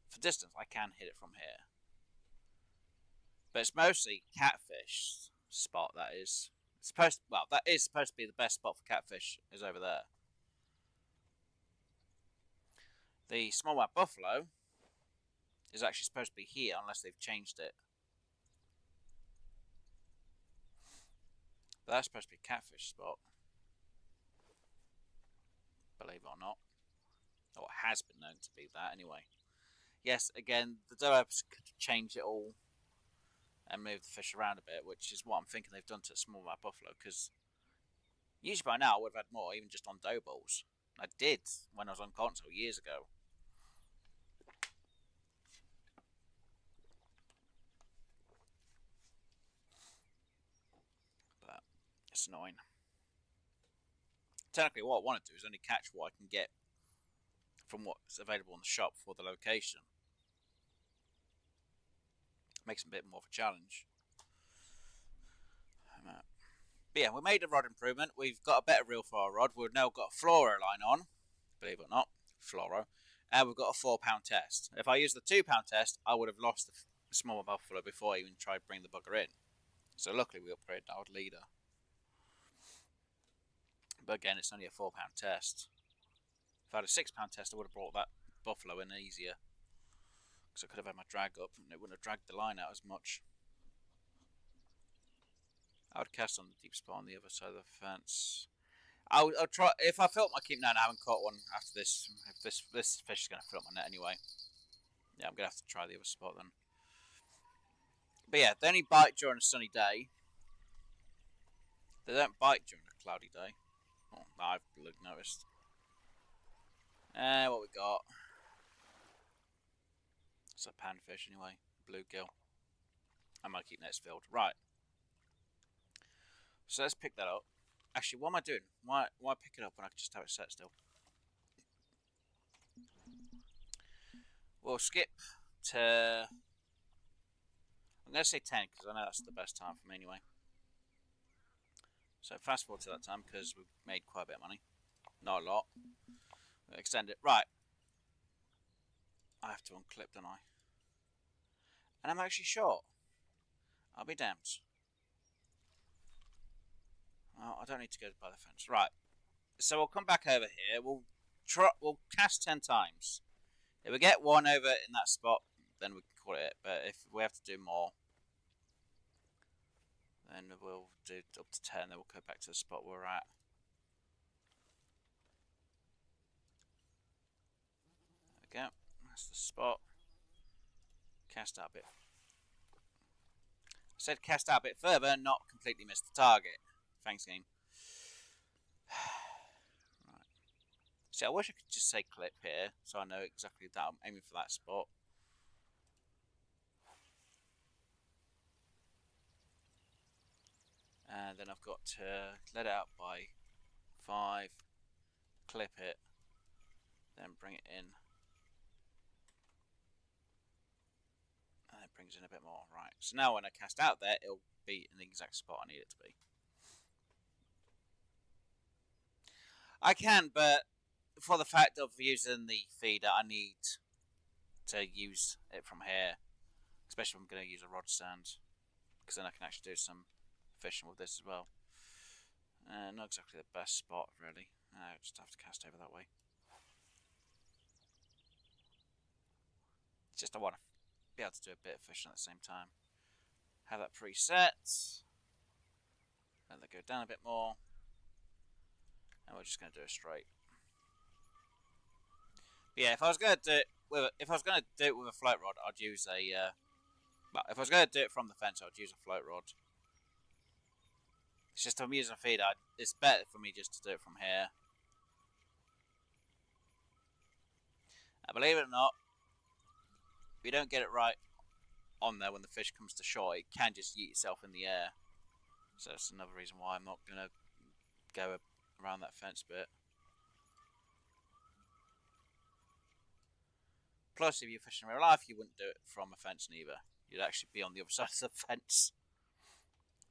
For distance, I can hit it from here, but it's mostly catfish spot. That is supposed to be the best spot for catfish is over there. The smallmouth buffalo is actually supposed to be here unless they've changed it. But that's supposed to be a catfish spot, believe it or not. Or it has been known to be that anyway. Yes, again, the developers could change it all and move the fish around a bit, which is what I'm thinking they've done to smallmouth buffalo, because usually by now I would have had more, even just on dough balls. I did when I was on console years ago. But it's annoying. Technically, what I want to do is only catch what I can get from what's available in the shop for the location. Makes it a bit more of a challenge. But yeah, we made a rod improvement. We've got a better reel for our rod. We've now got a fluoro line on, believe it or not, fluoro. And we've got a 4-pound test. If I used the 2-pound test, I would have lost the small buffalo before I even tried to bring the bugger in. So luckily we upgraded our leader. But again, it's only a 4-pound test. If I had a 6-pound test, I would have brought that buffalo in easier. Because I could have had my drag up and it wouldn't have dragged the line out as much. I would cast on the deep spot on the other side of the fence. I'll try, if I fill up my keep net and I haven't caught one after this, if this fish is going to fill up my net anyway. Yeah, I'm going to have to try the other spot then. But yeah, they only bite during a sunny day. They don't bite during a cloudy day. Oh, I've noticed. What we got? It's a panfish anyway. Bluegill. And my keep net's filled. Right. So let's pick that up. Actually, what am I doing? Why pick it up when I can just have it set still? We'll skip to... I'm going to say 10 because I know that's the best time for me anyway. So fast forward to that time because we've made quite a bit of money. Not a lot. We'll extend it. Right. I have to unclip, don't I? And I'm actually short. I'll be damned. Well, I don't need to go by the fence. Right. So we'll come back over here. We'll cast 10 times. If we get one over in that spot, then we can call it. But if we have to do more, then we'll do up to 10. Then we'll go back to the spot we're at. There we go. That's the spot. Cast out a bit. I said cast out a bit further, not completely miss the target. Thanks, game. Right. See, I wish I could just say clip here, so I know exactly that I'm aiming for that spot. And then I've got to let it out by 5, clip it, then bring it in. And it brings in a bit more. Right, so now when I cast out there, it'll be in the exact spot I need it to be. I can, but for the fact of using the feeder, I need to use it from here, especially if I'm going to use a rod stand, because then I can actually do some fishing with this as well. Not exactly the best spot, really. I just have to cast over that way. It's just I want to be able to do a bit of fishing at the same time. Have that preset. Let that go down a bit more. And we're just going to do it straight. But yeah, if I was going to do it with a float rod, I'd use a. Well, if I was going to do it from the fence, I'd use a float rod. It's just I'm using a feeder. It's better for me just to do it from here. And believe it or not, if you don't get it right on there when the fish comes to shore, it can just yeet itself in the air. So that's another reason why I'm not going to go around that fence bit. Plus, if you're fishing in real life, you wouldn't do it from a fence neither. You'd actually be on the other side of the fence.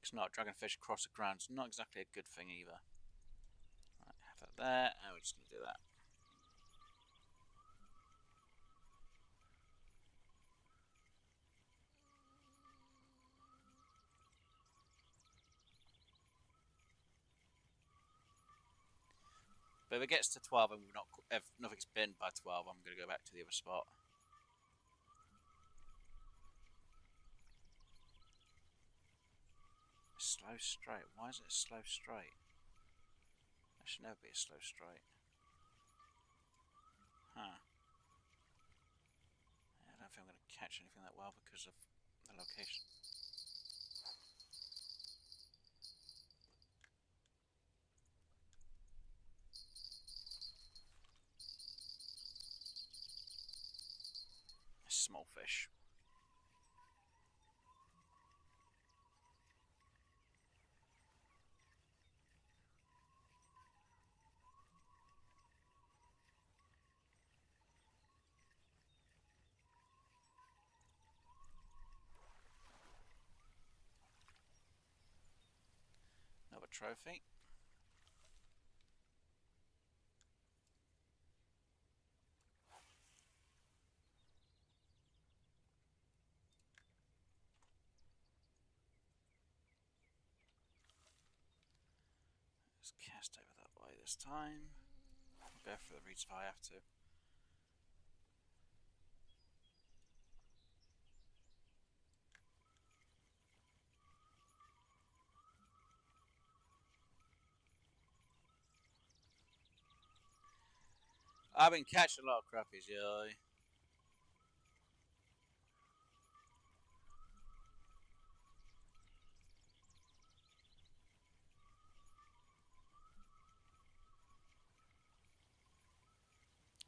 It's not dragging fish across the ground. It's not exactly a good thing either. Right, have that there, and we're just going to do that. But if it gets to 12 and if nothing's been by 12, I'm going to go back to the other spot. Slow straight. Why is it a slow straight? That should never be a slow straight. Huh. Yeah, I don't think I'm going to catch anything that well because of the location. A small fish. Another trophy. Let's cast over that way this time. I'll go for the reeds if I have to. I've been catching a lot of crappies, yeah.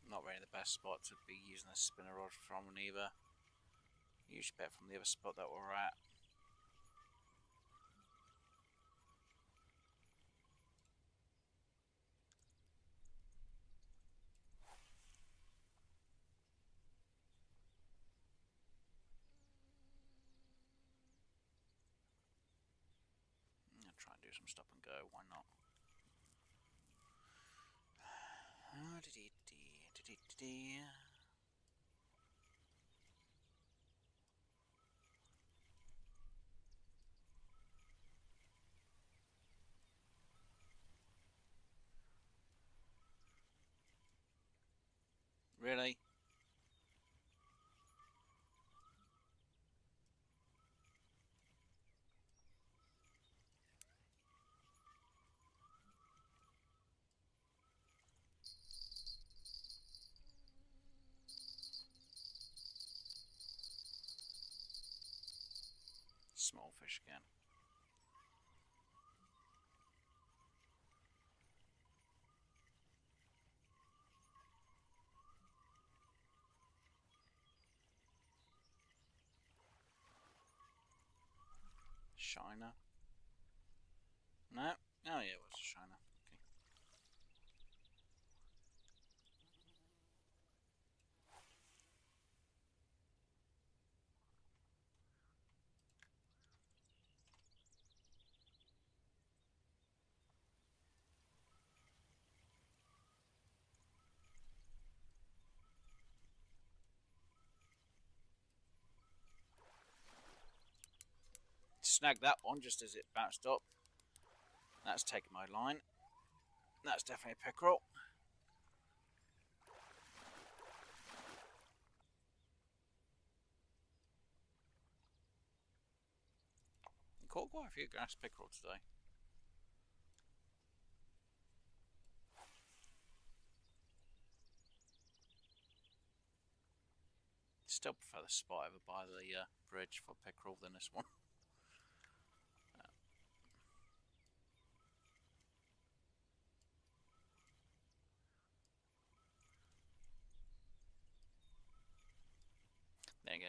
Not really the best spot to be using a spinner rod from either. Usually better from the other spot that we're at. I'll try and do some stop and go, why not? Really? Small fish again. Shiner? No? Oh yeah, it was a shiner. Okay. Snagged that one just as it bounced up. That's taken my line. That's definitely a pickerel. Caught quite a few grass pickerel today. Still prefer the spot over by the bridge for pickerel than this one.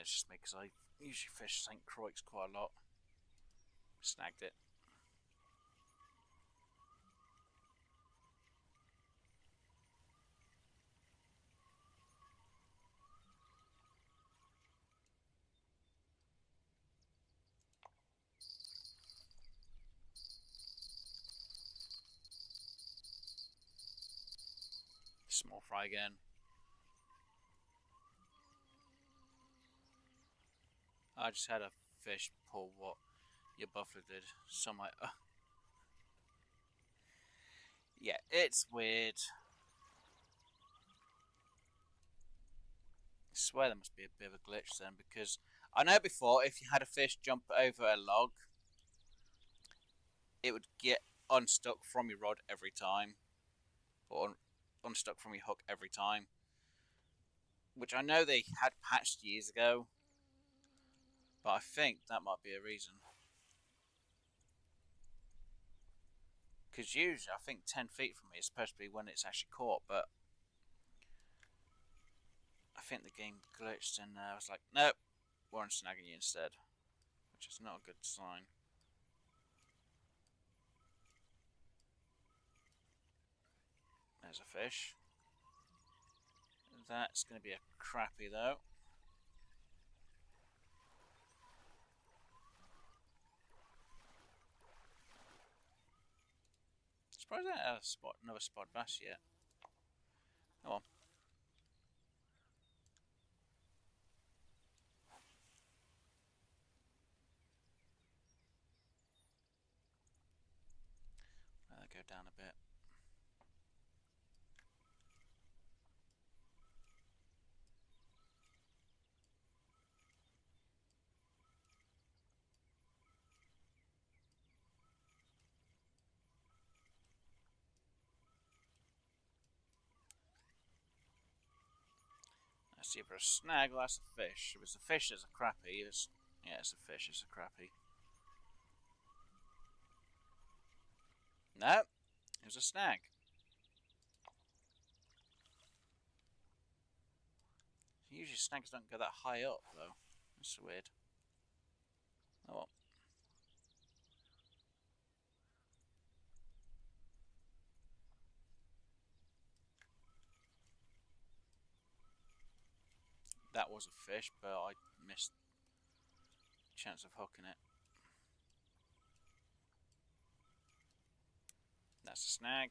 it's just me because I usually fish St. Croix quite a lot. Snagged it. Small fry again. I just had a fish pull what your buffalo did. So I'm like, yeah, it's weird. I swear there must be a bit of a glitch then, because I know before if you had a fish jump over a log, it would get unstuck from your rod every time, or unstuck from your hook every time, which I know they had patched years ago, but I think that might be a reason. Because usually I think 10 feet from me is supposed to be when it's actually caught, but I think the game glitched and I was like, nope, we're snagging you instead, which is not a good sign. There's a fish. That's going to be a crappie though. Surprised I haven't had another spot bass yet. Come on. I'll go down a bit. Let's see if there's a snag. Well, that's a fish. If it's a fish, it's a crappie. Yeah, it's a fish. It's a crappie. No, it was a snag. Usually snags don't go that high up though. That's weird. Oh well. That was a fish, but I missed the chance of hooking it. That's a snag.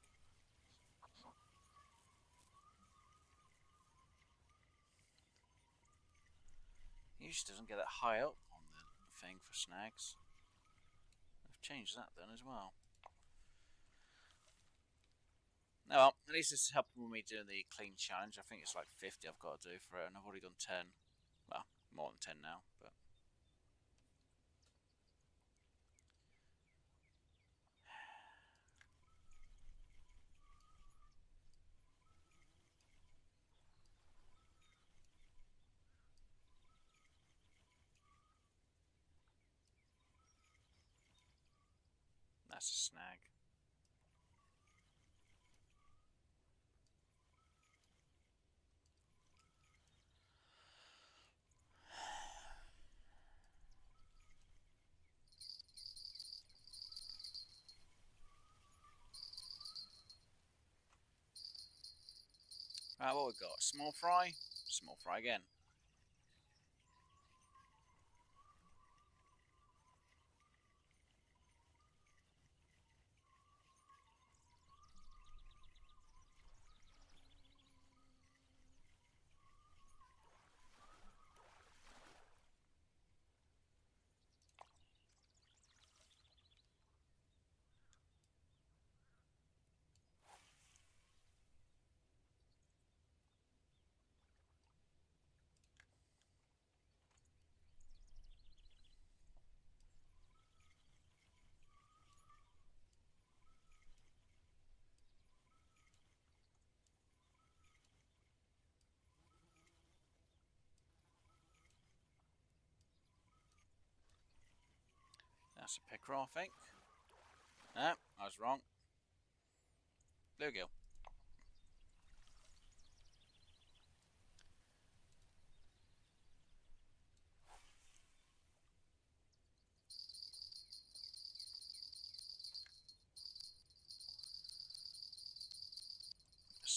Usually doesn't get that high up on the thing for snags. I've changed that then as well. No, well, at least this is helping me doing the clean challenge. I think it's like 50 I've got to do for it, and I've already done 10. Well, more than 10 now, but that's a snag. Right, what we got? Small fry? Small fry again. That's a pickerel, I think. No, I was wrong. Bluegill.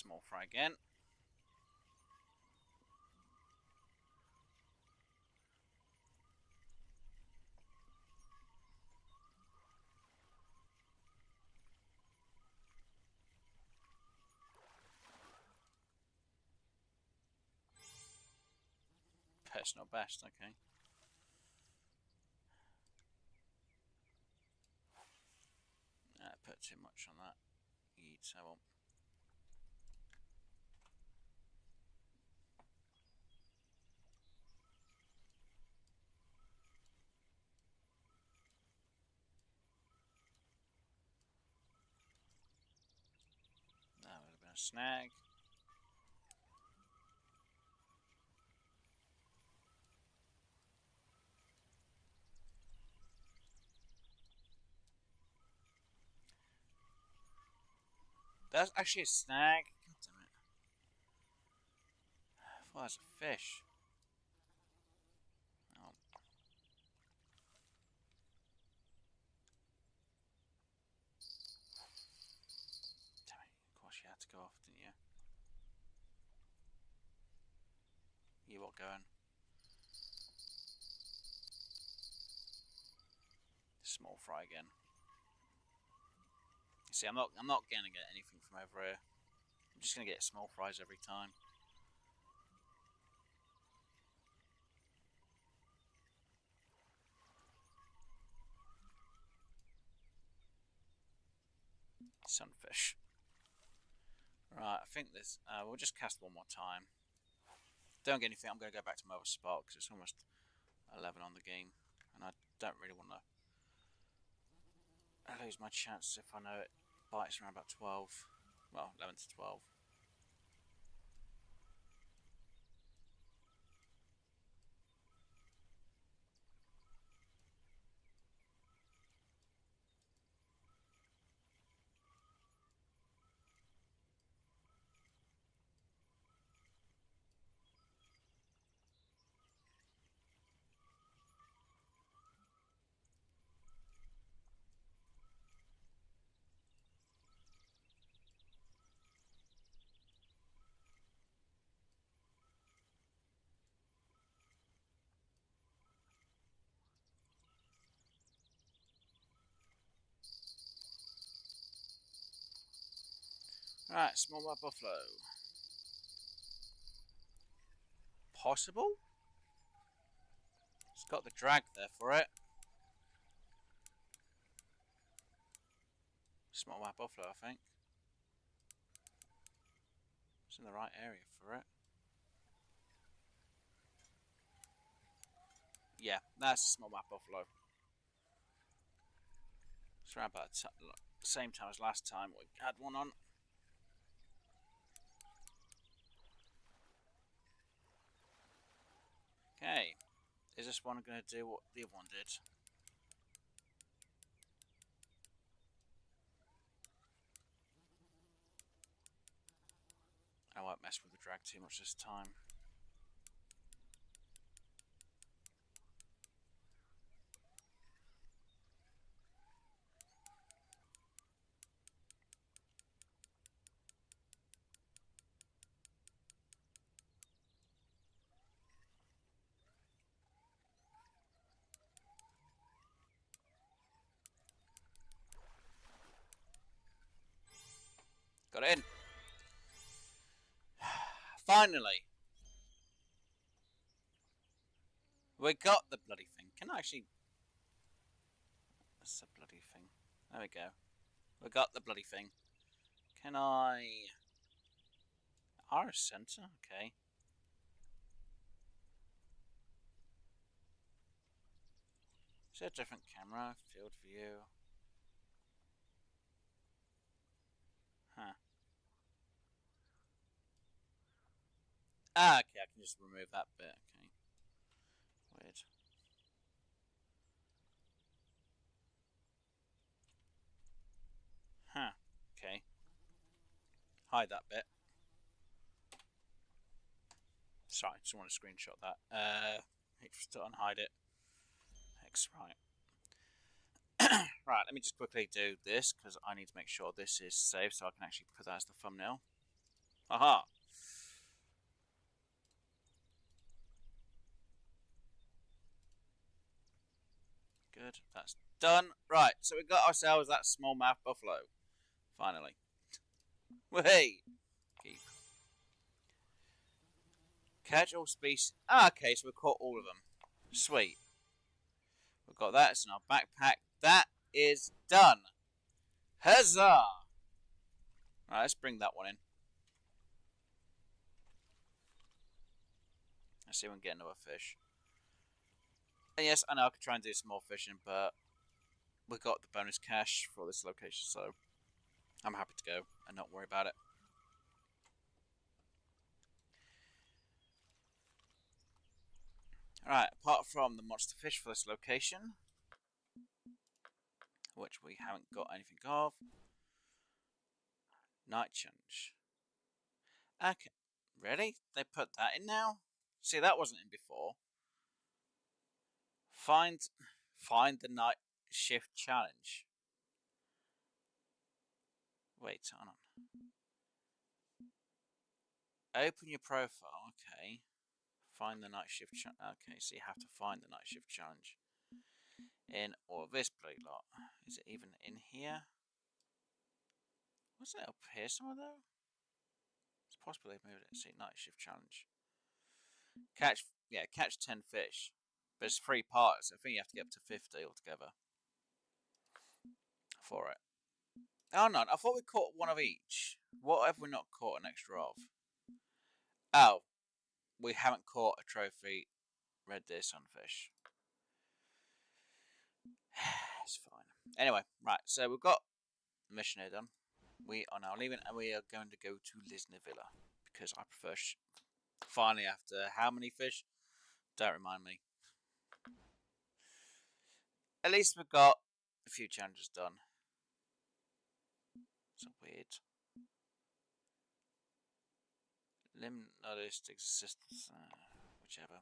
Small fry again. Personal best, okay. Put too much on that. Yeet, I won't. That would have been a snag. That's actually a snag. God damn it. Well, that's a fish. Oh. Damn it. Of course you had to go off, didn't you? You what going? Small fry again. You see, I'm not gonna get anything from over here. I'm just gonna get small fries every time. Sunfish. Right, I think this. We'll just cast one more time. Don't get anything. I'm gonna go back to my other spot because it's almost 11 on the game, and I don't really want to lose my chance if I know it bites around about 12. Well, 11 to 12. Right, small white buffalo. Possible? It's got the drag there for it. Small white buffalo, I think. It's in the right area for it. Yeah, that's a small white buffalo. It's around about the same time as last time we had one on. Okay, is this one going to do what the other one did? I won't mess with the drag too much this time. Got it in. Finally. We got the bloody thing. Can I actually... That's the bloody thing. There we go. We got the bloody thing. Can I... Iris center? Okay. Is there a different camera? Field view. Huh. Ah, okay, I can just remove that bit. Okay. Weird. Huh. Okay. Hide that bit. Sorry, just want to screenshot that. Just unhide it. X, right. Right, let me just quickly do this because I need to make sure this is saved so I can actually put that as the thumbnail. Aha. Good. That's done. Right. So we got ourselves that smallmouth buffalo. Finally. Hey. Keep. Catch all species. Ah, okay, so we caught all of them. Sweet. We've got that. It's in our backpack. That is done. Huzzah! Right, let's bring that one in. Let's see if we can get another fish. And yes, I know I could try and do some more fishing, but we got the bonus cash for this location, so I'm happy to go and not worry about it. Alright, apart from the monster fish for this location, which we haven't got anything of, night challenge. Okay, really? They put that in now? See, that wasn't in before. Find the night shift challenge. Wait, hold on. Open your profile. Okay. Find the night shift challenge. Okay, so you have to find the night shift challenge in all this bloody lot. Is it even in here? Wasn't it up here somewhere though? It's possible they've moved it. See, night shift challenge. Catch 10 fish. But it's 3 parts. I think you have to get up to 50 altogether for it. Oh no, I thought we caught one of each. What have we not caught an extra of? Oh, we haven't caught a trophy red deer sunfish. It's fine. Anyway, right, so we've got the mission here done. We are now leaving and we are going to go to Lisner Villa because I prefer finally after how many fish? Don't remind me. At least we've got a few challenges done. So weird. Limb noticed existence, whichever.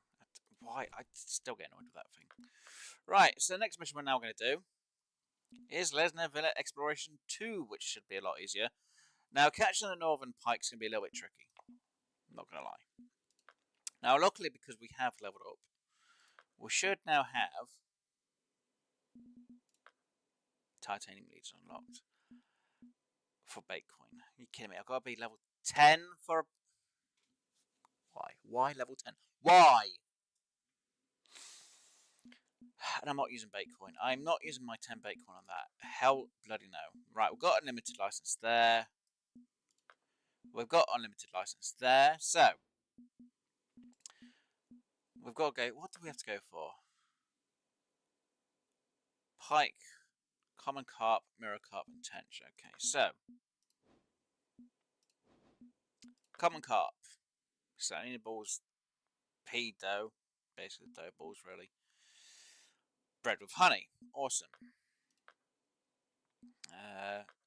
Why? I still get annoyed with that thing. Right, so the next mission we're now going to do is Lesnar Villa Exploration 2, which should be a lot easier. Now, catching the northern pike is going to be a little bit tricky. I'm not going to lie. Now, luckily, because we have leveled up, we should now have titanium leads unlocked for bait coin. Are you kidding me? I've got to be level 10 for... Why? Why level 10? Why? And I'm not using bait coin. I'm not using my 10 bait coin on that. Hell bloody no. Right, we've got unlimited license there. We've got unlimited license there. So, we've got to go... What do we have to go for? Pike, common carp, mirror carp, and tench. Okay, so... Common carp. So, I need balls... pea dough. Basically, dough balls, really. Bread with honey. Awesome.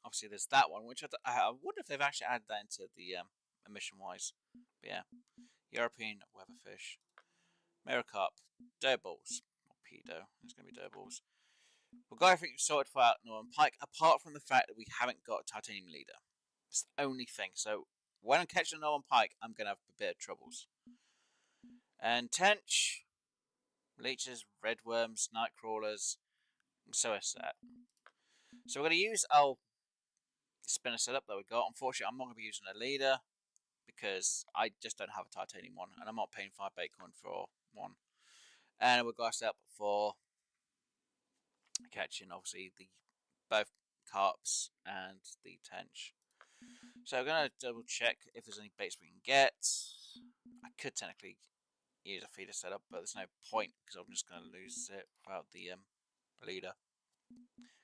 Obviously, there's that one, which I wonder if they've actually added that into the emission-wise. But yeah, European weatherfish, mirror carp, dough balls, or pea dough. It's going to be dough balls. We've got everything sorted for out Northern Pike, apart from the fact that we haven't got a titanium leader. It's the only thing. So when I'm catching a Northern Pike, I'm going to have a bit of troubles. And tench, leeches, redworms, night crawlers, so is that. So we're going to use our spinner setup that we got. Unfortunately, I'm not going to be using a leader because I just don't have a titanium one, and I'm not paying 5 bait coin for one. And we've got us up for catching, obviously, the both carps and the tench. So we're going to double check if there's any baits we can get. I could technically use a feeder setup, but there's no point because I'm just going to lose it without the leader.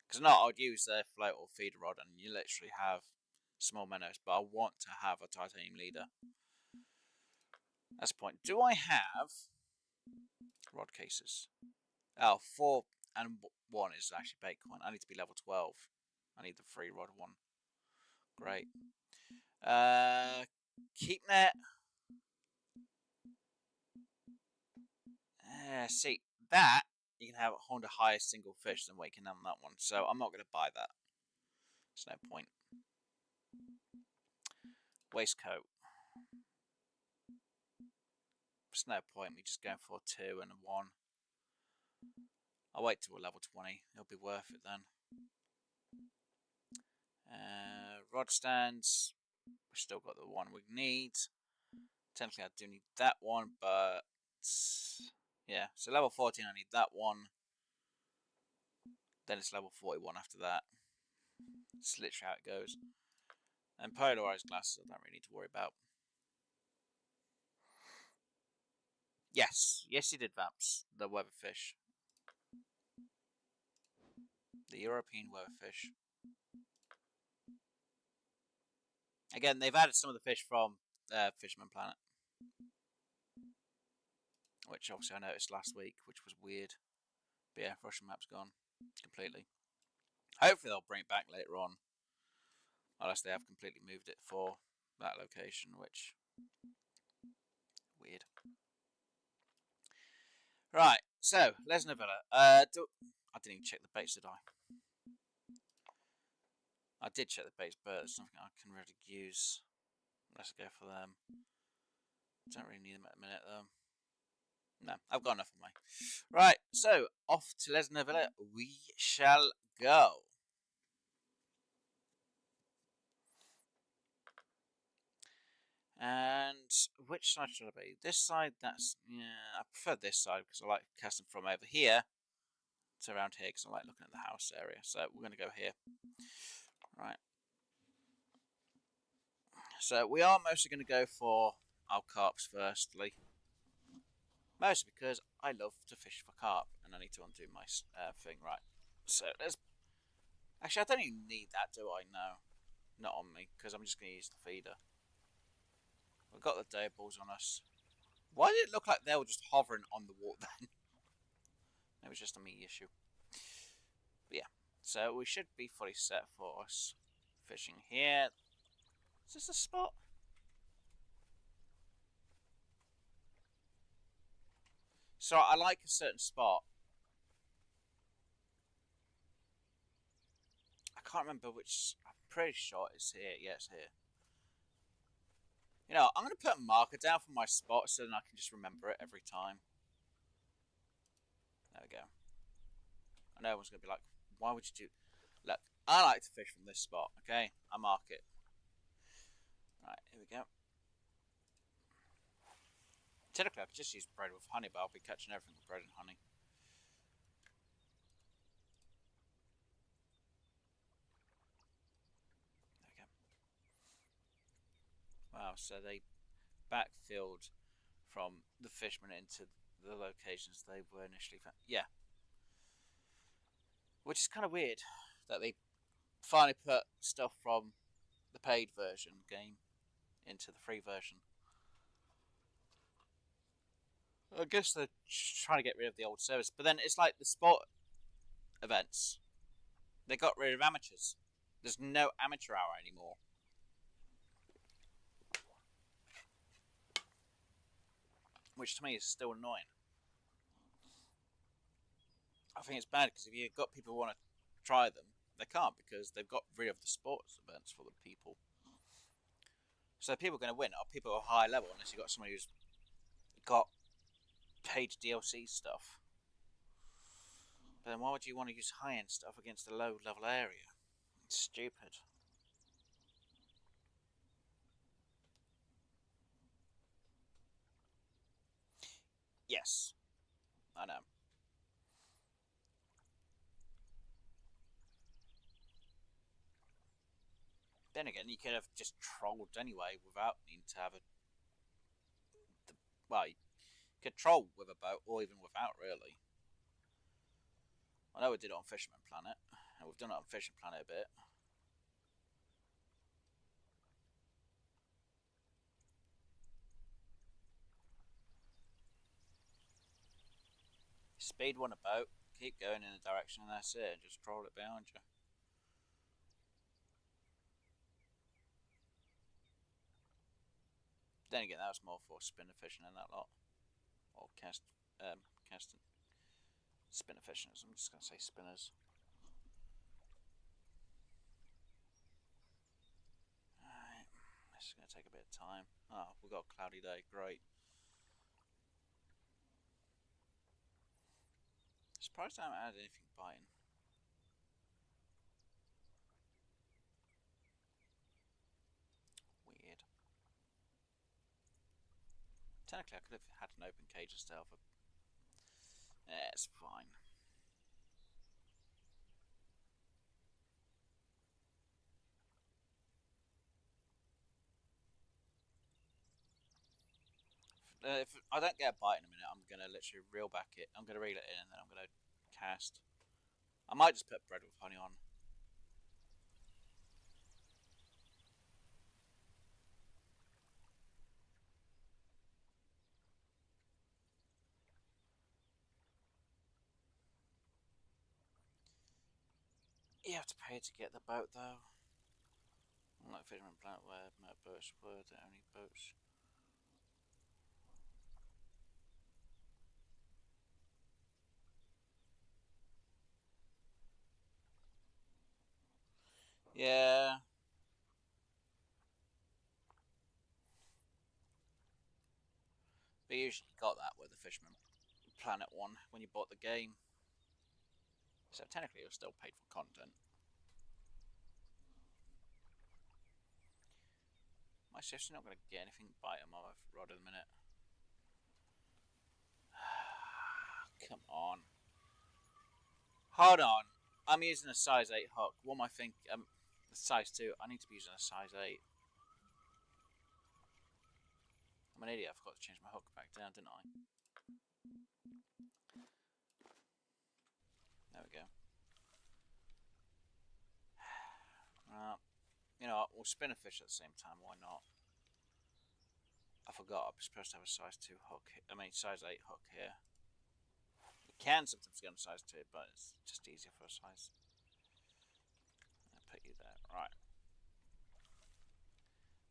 Because not, I'd use the float or feeder rod, and you literally have small minnows. But I want to have a titanium leader. That's the point. Do I have rod cases? Oh, 4 and 1 is actually bait coin. I need to be level 12. I need the 3 rod one. Great. Keep net. See, that you can have on the highest single fish than what you can have on that one. So I'm not going to buy that. There's no point. Waistcoat. There's no point me just going for a 2 and a 1. I'll wait till we're level 20. It'll be worth it then. Rod stands. We've still got the one we need. Technically, I do need that one, but yeah. So level 14, I need that one. Then it's level 41 after that. It's literally how it goes. And polarized glasses, I don't really need to worry about. Yes, he did Vamps, the weatherfish. The European weatherfish. Again, they've added some of the fish from Fisherman Planet. Which obviously I noticed last week, which was weird. But yeah, Russian map's gone completely. Hopefully they'll bring it back later on. Unless they have completely moved it for that location, which... weird. Right, so, Lesnar Villa. I didn't even check the baits, did I? I did check the baits, but there's nothing I can really use. Let's go for them. Don't really need them at the minute, though. No, I've got enough of my. Right, so, off to Lesnar Villa we shall go. And which side should I be? This side, that's... yeah, I prefer this side because I like casting from over here to around here because I like looking at the house area. So we're going to go here. Right. So we are mostly going to go for our carps firstly. Mostly because I love to fish for carp and I need to undo my thing. Right. So there's... actually, I don't even need that, do I? No. Not on me because I'm just going to use the feeder. We've got the day balls on us. Why did it look like they were just hovering on the water then? It was just a me issue. But yeah, so we should be fully set for us fishing here. Is this a spot? So I like a certain spot. I can't remember which. I'm pretty sure it's here. Yeah, it's here. You know, I'm going to put a marker down for my spot so then I can just remember it every time. There we go. I know everyone's going to be like, why would you do... Look, I like to fish from this spot, okay? I mark it. Right, here we go. Technically, I could just use bread with honey, but I'll be catching everything with bread and honey. There we go. Wow, so they backfilled from the fishermen into the locations they were initially found. Yeah. Which is kind of weird that they finally put stuff from the paid version game into the free version. I guess they're trying to get rid of the old service, but then it's like the sport events. They got rid of amateurs. There's no amateur hour anymore. Which to me is still annoying. I think it's bad because if you've got people who want to try them, they can't because they've got rid of the sports events for the people. So people are going to win are people at a high level unless you've got somebody who's got paid DLC stuff. But then why would you want to use high-end stuff against a low-level area? It's stupid. Yes, I know. Then again, you could have just trolled anyway without needing to have a... well, you could troll with a boat or even without, really. I know we did it on Fisherman Planet, and we've done it on Fisherman Planet a bit. Speed one a boat, keep going in the direction, and that's it. Just troll it behind you. Then again, that was more for spinner fishing and that lot, or casting spinner fishing. I'm just gonna say spinners. Alright, this is gonna take a bit of time. Oh, we've got a cloudy day. Great. surprised I haven't had anything biting. Weird. Technically, I could have had an open cage instead, but yeah, it's fine. If I don't get a bite in a minute, I'm gonna literally reel back it. I'm gonna reel it in, and then I'm gonna cast. I might just put bread with honey on. You have to pay to get the boat, though. Unlike Fisherman Planet, where motorboats were the only boats. Yeah. But you usually got that with the Fisherman Planet one when you bought the game. So technically, you're still paid for content. My ship's not going to get anything bite on my rod in a minute. Come on. Hold on. I'm using a size 8 hook. What am I thinking? Size 2. I need to be using a size 8. I'm an idiot. I forgot to change my hook back down, didn't I? There we go. You know what? We'll spin a fish at the same time. Why not? I forgot. I'm supposed to have a size 2 hook. I mean, size 8 hook here. You can sometimes get on size 2, but it's just easier for a size. I'll put you there. Right.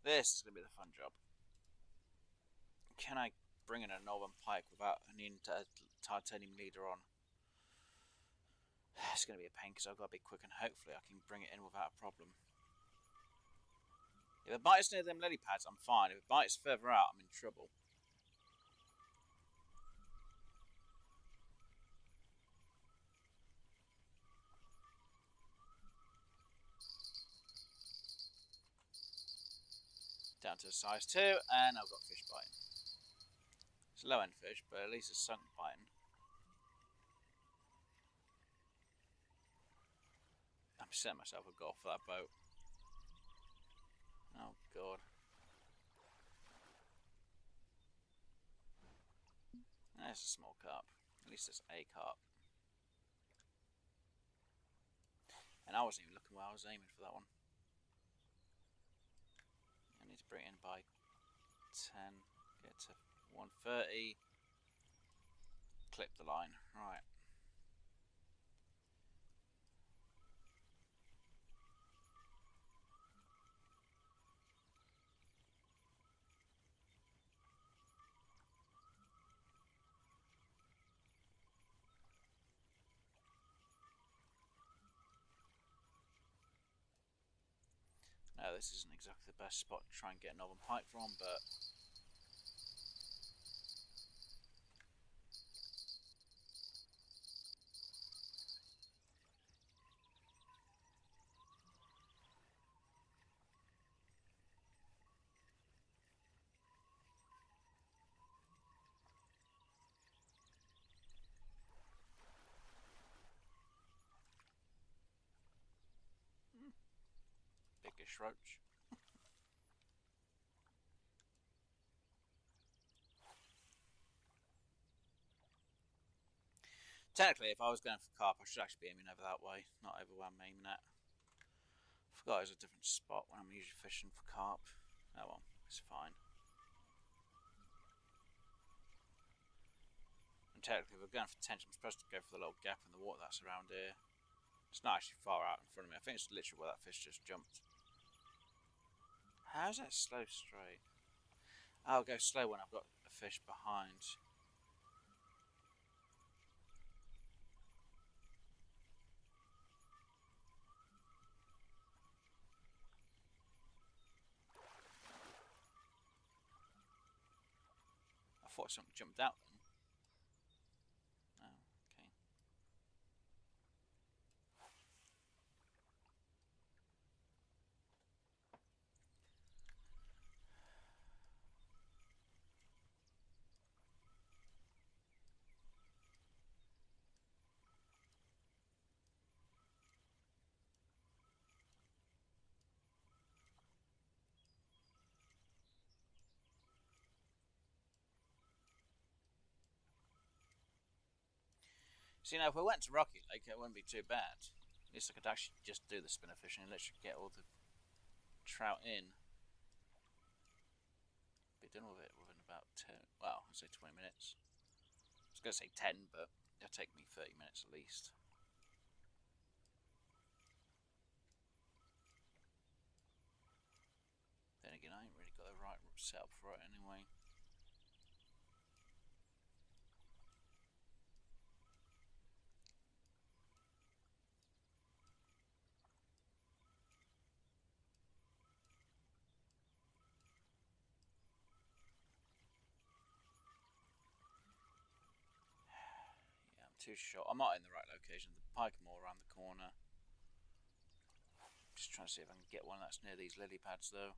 This is going to be the fun job. Can I bring in a northern pike without needing a titanium leader on? It's going to be a pain because I've got to be quick, and hopefully I can bring it in without a problem. If it bites near them lily pads, I'm fine. If it bites further out, I'm in trouble. Down to a size 2, and I've got fish biting. It's low end fish, but at least it's sunk biting. I'm setting myself a goal for that boat. Oh god. There's a small carp. At least it's a carp. And I wasn't even looking where I was aiming for that one. I need to bring it in by 10. Get to 130. Clip the line. Right. No, this isn't exactly the best spot to try and get northern pike from, but biggish roach. Technically, if I was going for carp, I should actually be aiming over that way, not over where I'm aiming at. I forgot it was a different spot when I'm usually fishing for carp. Oh well, it's fine. And technically, if we're going for tension, I'm supposed to go for the little gap in the water that's around here. It's not actually far out in front of me. I think it's literally where that fish just jumped. How's that slow straight? I'll go slow when I've got a fish behind. I thought something jumped out then. Oh, okay. So, you know, if we went to Rocky Lake, it wouldn't be too bad. At least I could actually just do the spinner fishing and literally get all the trout in. Be done with it within about 10, well, I'd say 20 minutes. I was going to say 10, but it'll take me 30 minutes at least. Then again, I ain't really got the right setup for it anyway. Yeah, I'm too short. I'm not in the right location. The pike are more around the corner. Just trying to see if I can get one that's near these lily pads though.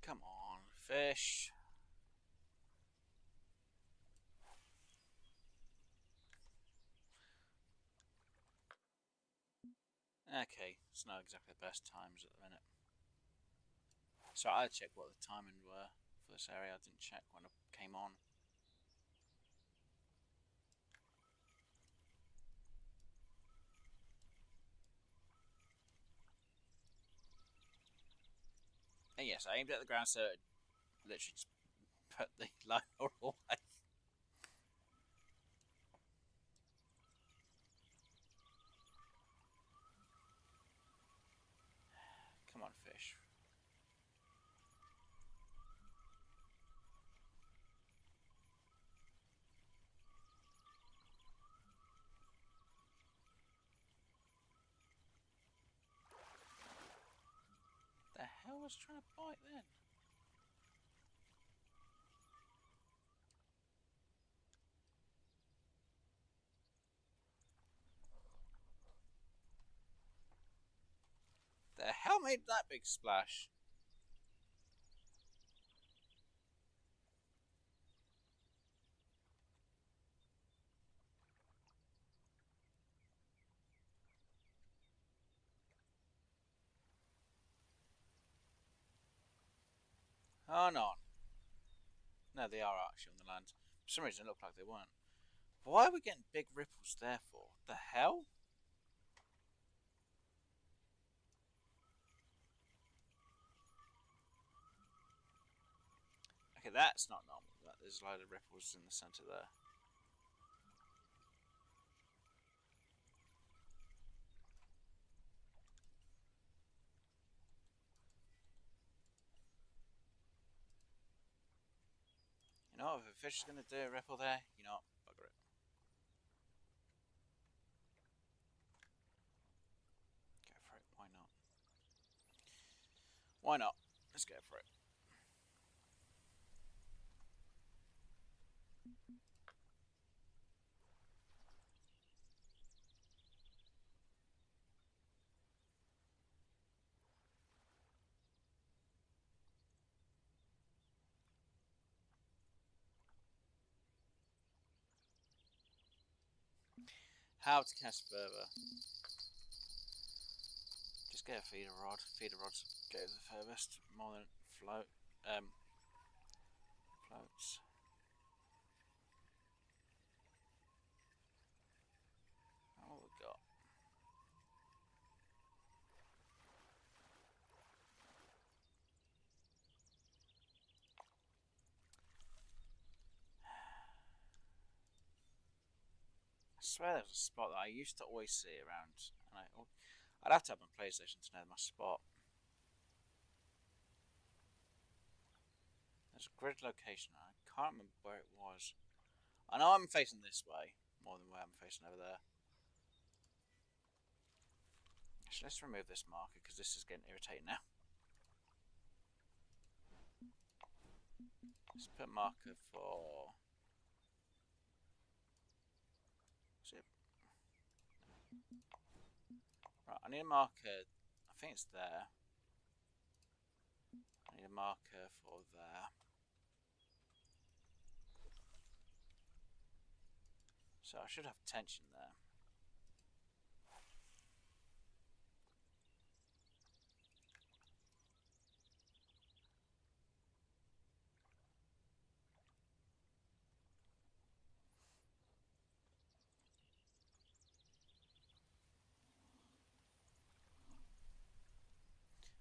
Come on, fish. Okay, it's not exactly the best times at the minute. So I checked what the timing were for this area. I didn't check when I came on. And yes, I aimed at the ground, so it literally just put the line away. Come on, fish. The hell was trying to bite then? The hell made that big splash? Oh no. No, they are actually on the land. For some reason it looked like they weren't. Why are we getting big ripples there for? The hell? Okay, that's not normal. There's a load of ripples in the centre there. You know, if a fish is going to do a ripple there, you know, bugger it. Go for it. Why not? Why not? Let's go for it. How to cast further. Just get a feeder rod. Feeder rods go the furthest. More than floats. What we got? I swear there was a spot that I used to always see around, and I'd have to have my PlayStation to know my spot. There's a grid location. I can't remember where it was. I know I'm facing this way more than where I'm facing over there. Actually, let's remove this marker because this is getting irritating now. Let's put a marker for... Is it? Right, I need a marker. I think it's there. I need a marker for there. So I should have tension there.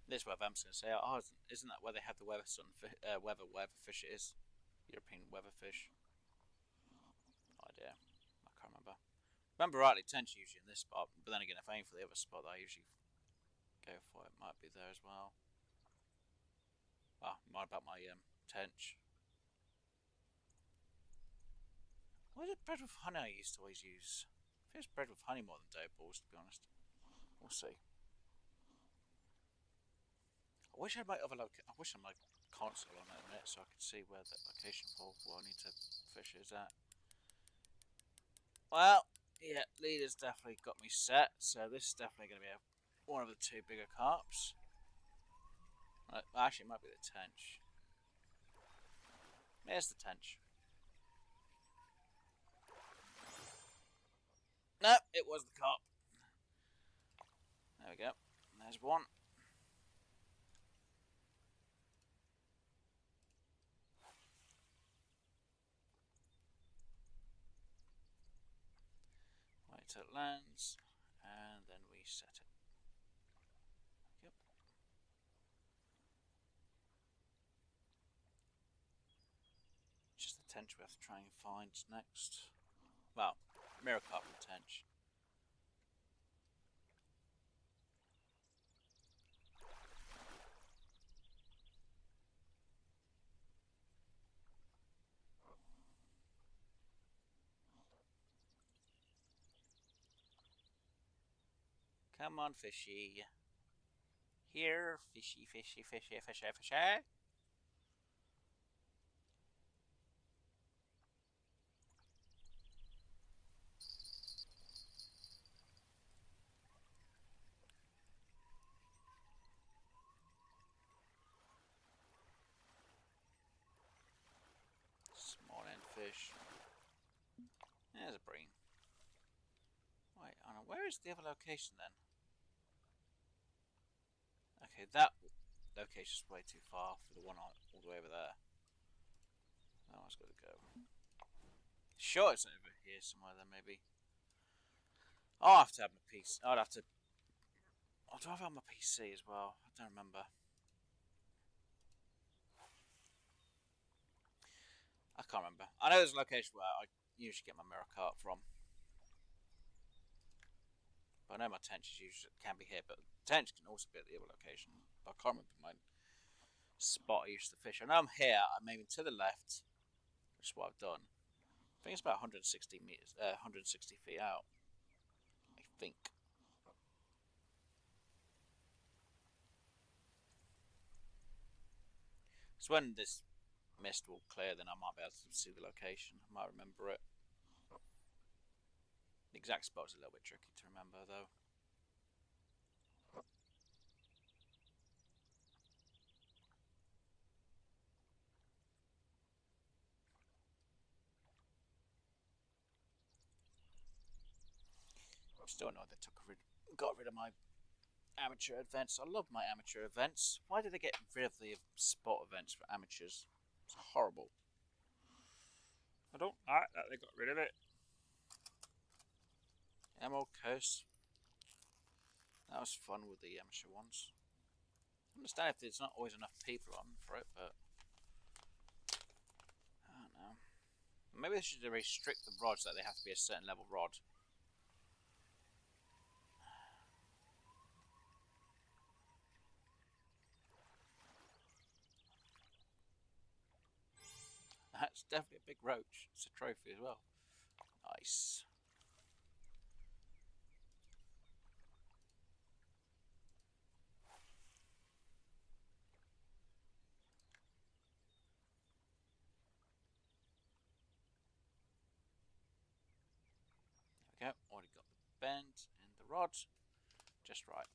This is what I'm going to say. Oh, isn't that where they have the weather fish it is? European weather fish. No idea. I can't remember. Remember rightly, tension usually in this spot, but then again, if I aim for the other spot that I usually go for, it might be there as well. Ah, mind about my tench. What is it bread with honey I used to always use? I think it's bread with honey more than dough balls, to be honest. We'll see. I wish I had my other I wish I had my console on it a minute so I could see where the location for what I need to fish is at. Well, yeah, leader's definitely got me set, so this is definitely going to be one of the two bigger carps. Actually, it might be the tench. There's the tench. No, it was the carp. There we go. There's one. Wait till it lands, and then we set it. Yep. Just the tench we have to try and find next. Well, mirror carp and tench. Come on, fishy. Here, fishy, fishy, fishy, fishy, fishy. Small end fish. There's a brain. Wait, I don't know. Where is the other location then? Okay, that location's way too far for the one all the way over there. That one's got to go. Sure, it's over here somewhere then, maybe. I'll have to have my PC. I'd have to. Oh, do I have my PC as well? I don't remember. I can't remember. I know there's a location where I usually get my mirror cart from. But I know my tench usually can be here, but tench can also be at the other location. But I can't remember my spot I used to fish. I know I'm here. I'm aiming to the left, which is what I've done. I think it's about 160 meters, 160 feet out. I think. So when this mist will clear, then I might be able to see the location. I might remember it. The exact spot's a little bit tricky to remember, though. I'm still annoyed they got rid of my amateur events. I love my amateur events. Why did they get rid of the spot events for amateurs? It's horrible. I don't like that they got rid of it. Emerald Coast. That was fun with the amateur ones. I understand if there's not always enough people on for it, but I don't know. Maybe they should restrict the rods that they have to be a certain level rod. That's definitely a big roach. It's a trophy as well. Nice. we go. Already got the bend in the rod. Just right.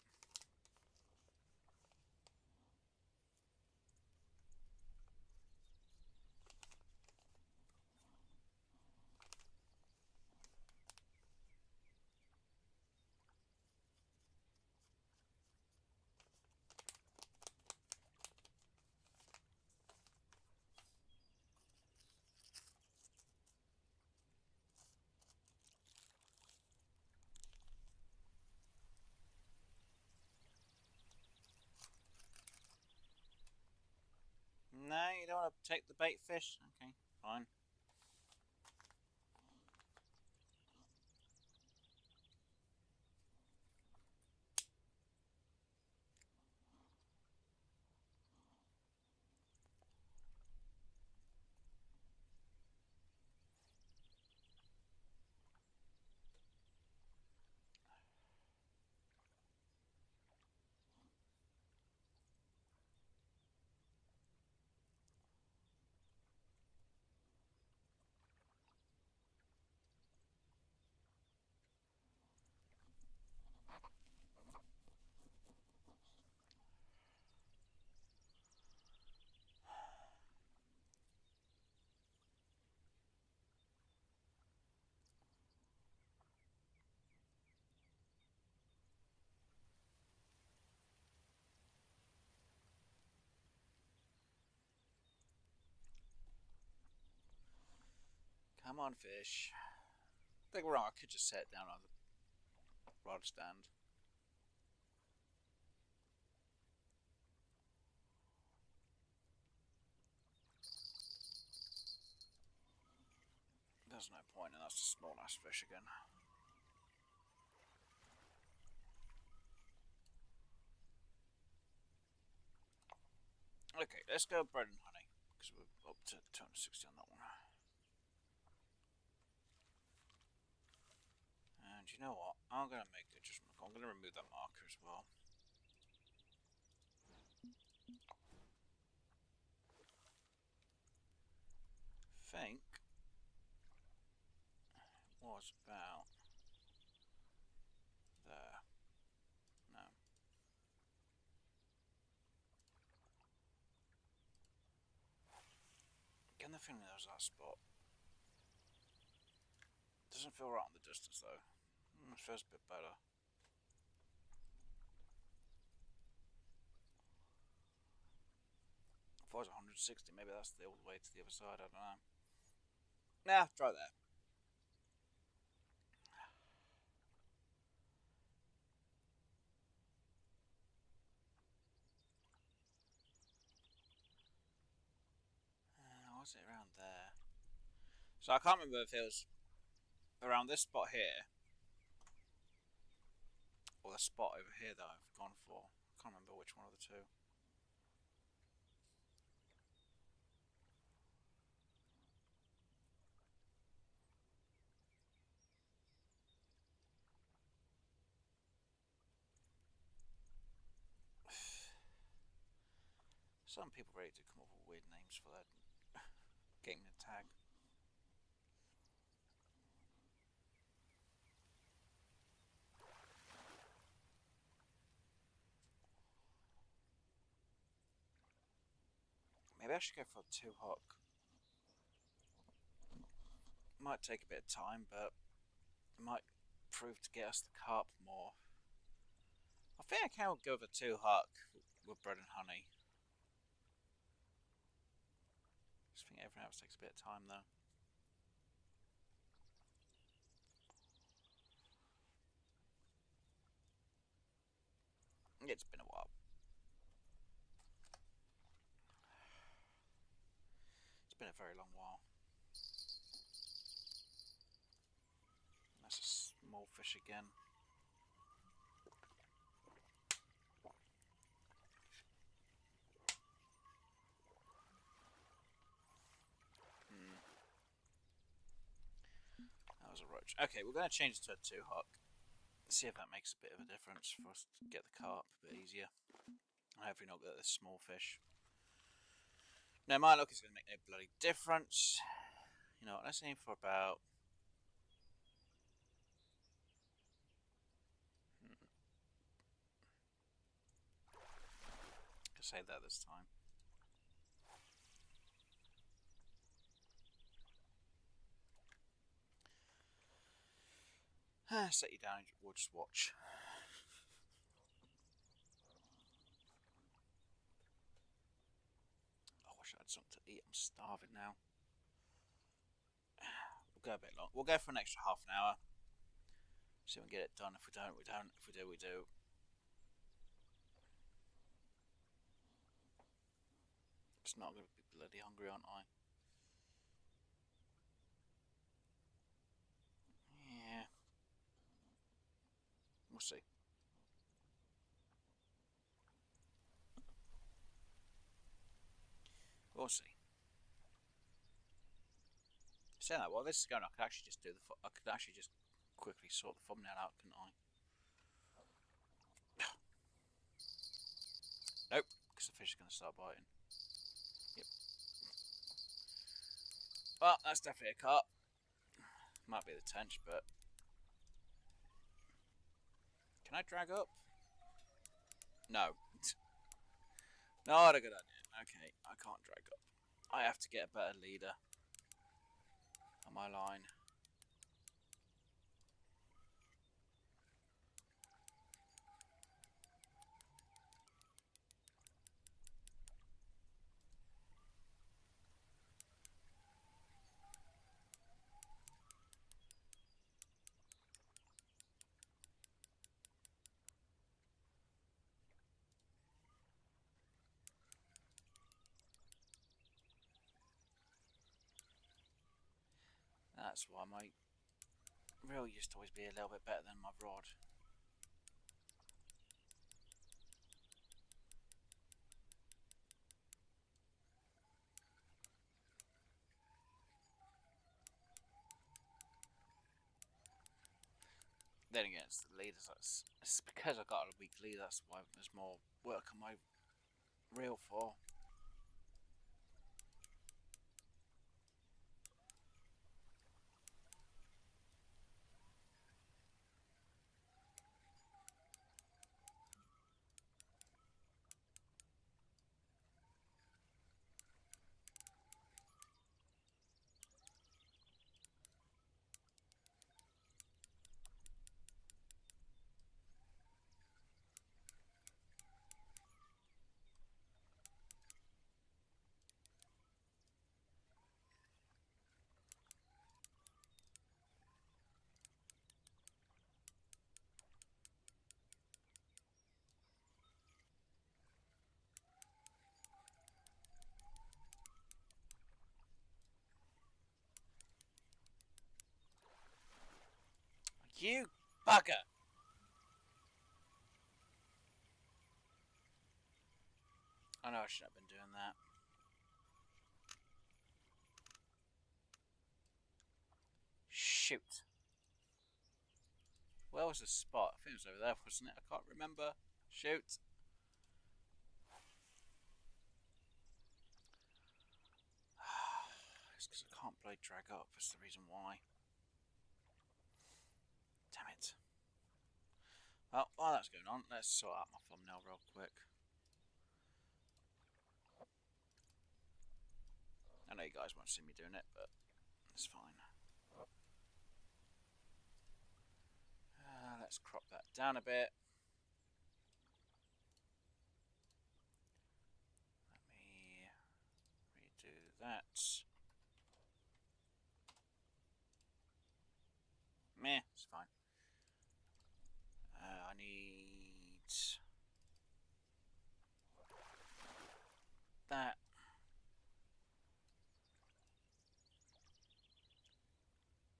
No, you don't want to take the bait fish? Okay, fine. Come on, fish. I think we're wrong. I could just set it down on the rod stand. There's no point, and that's a small ass fish again. Okay, let's go bread and honey, because we're up to 260 on that one. And you know what? I'm going to make the adjustment. I'm going to remove that marker as well. I think it was about there. No. Getting the feeling there was that spot. Doesn't feel right on the distance though. It feels a bit better. If I was 160, maybe that's the all the way to the other side. I don't know. Nah, try there. Was it around there? So I can't remember if it was around this spot here or the spot over here that I've gone for. I can't remember which one of the two. Some people really do come up with weird names for their game and tag. Maybe I should go for a 2-hook. Might take a bit of time, but it might prove to get us the carp more. I think I can go with a 2-hook with bread and honey. Just think everything else takes a bit of time though. It's been a while. It's been a very long while. That's a small fish again. That was a roach. Okay, we're going to change it to a 2-hook. See if that makes a bit of a difference for us to get the carp a bit easier. I hopefully not get this small fish. Now my luck is going to make no bloody difference. You know what, let's aim for about say that this time. Set you down and we'll just watch. I wish I had something to eat. I'm starving now. We'll go a bit long. We'll go for an extra half an hour. See if we can get it done. If we don't, we don't. If we do, we do. It's not going to be bloody hungry, aren't I? Yeah. We'll see. We'll see. Saying that, while this is going, I could actually just do the. I could actually just quickly sort the thumbnail out, couldn't I? Nope, because the fish is going to start biting. Yep. Well, that's definitely a cut. Might be the tench, but can I drag up? No. Not a good idea. Okay, I can't drag up. I have to get a better leader on my line. That's why my reel used to always be a little bit better than my rod. Then again, it's the leaders. It's because I got a weak lead. That's why there's more work on my reel for. You bugger! I know I shouldn't have been doing that. Shoot. Where was the spot? I think it was over there, wasn't it? I can't remember. Shoot. It's because I can't bloody drag up. That's the reason why. Damn it. Well, while that's going on, let's sort out my thumbnail real quick. I know you guys won't see me doing it, but it's fine. Let's crop that down a bit. Let me redo that. Meh, it's fine. I need that.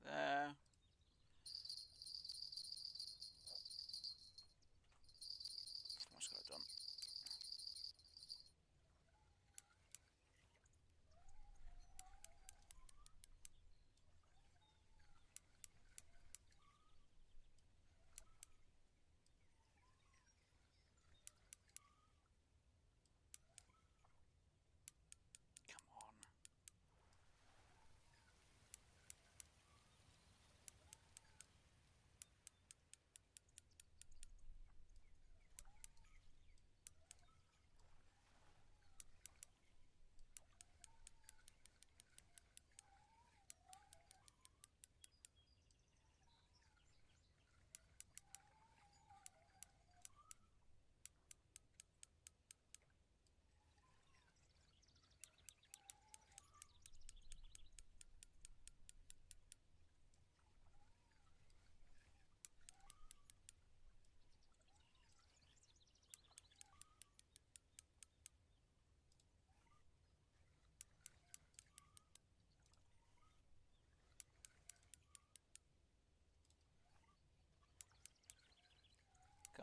There. Almost got it done.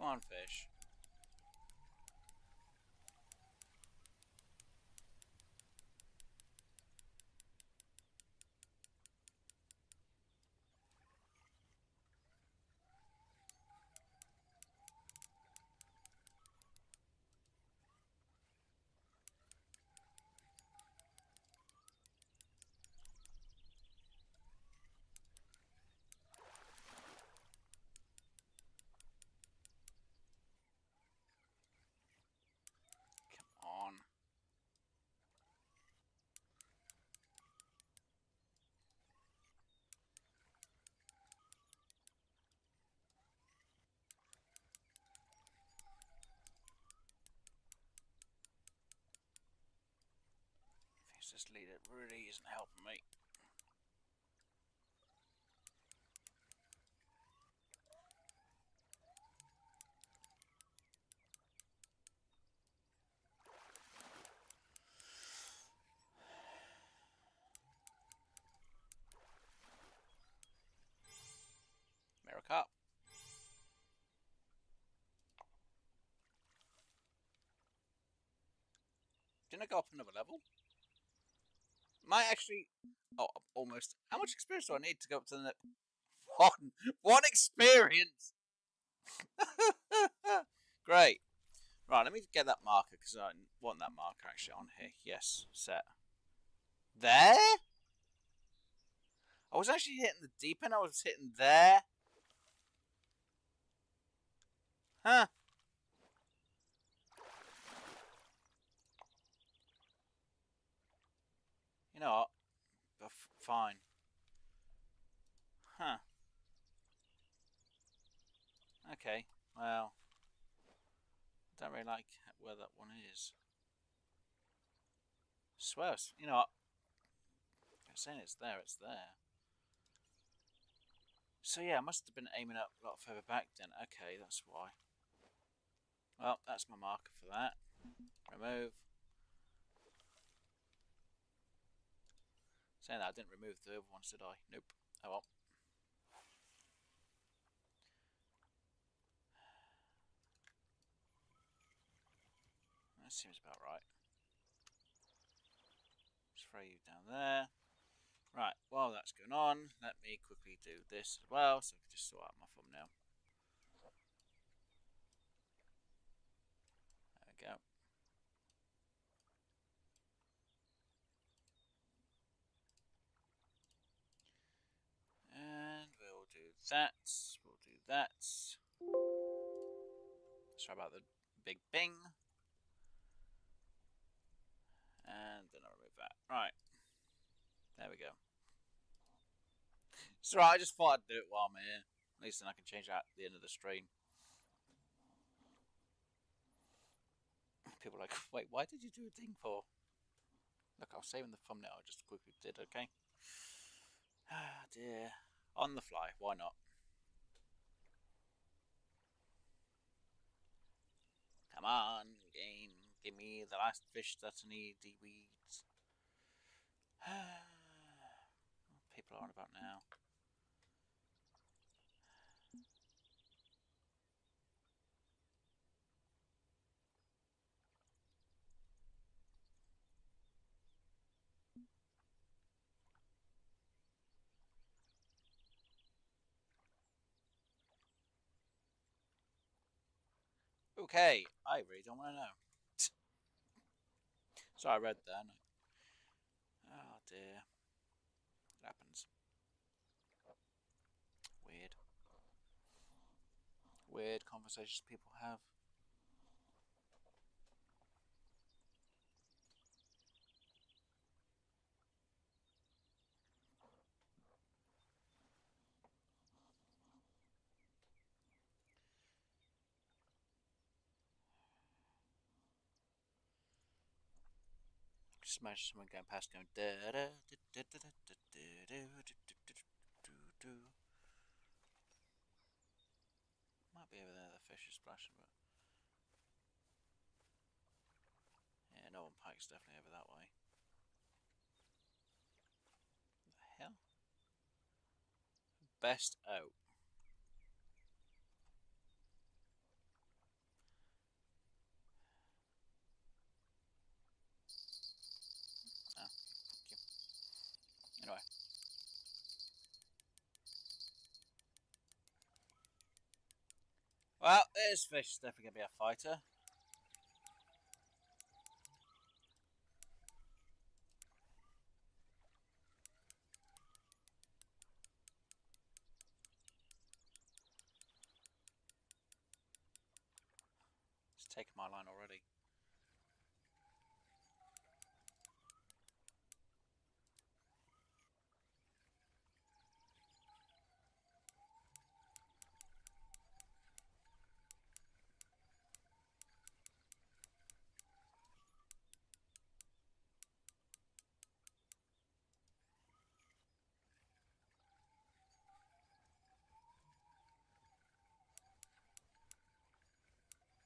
Come on, fish. Come on. This leader really isn't helping me. Mirror cup. Didn't I go up another level? Might actually. Oh, almost. How much experience do I need to go up to the next? One experience. Great. Right, let me get that marker because I want that marker actually on here. Yes, set. There? I was actually hitting the deep end. I was hitting there. Huh. You know what? Fine. Huh. Okay. Well, I don't really like where that one is. Swear, you know what? I'm saying it's there, it's there. So yeah, I must have been aiming up a lot further back then. Okay, that's why. Well, that's my marker for that. Remove. Saying that, I didn't remove the other ones, did I? Nope. Oh well. That seems about right. Just throw you down there. Right, while that's going on, let me quickly do this as well, so I can just sort out my thumbnail. There we go. And we'll do that. We'll do that. Sorry about the big bing. And then I'll remove that. Right. There we go. It's alright, I just thought I'd do it while I'm here. At least then I can change that at the end of the stream. People are like, wait, why did you do a thing for? Look, I was saving the thumbnail, I just quickly did, okay? Ah, dear. On the fly, why not? Come on, game. Give me the last fish that need the weeds. People are on about now. Okay, I really don't want to know. So I read that. Oh dear. It happens. Weird. Weird conversations people have. Just imagine someone going past going da da da da da da da da. Might be over there, the fish is splashing, but yeah, no one pike's definitely over that way. What the hell? Best out. Well, this fish is definitely going to be a fighter. It's taken my line already.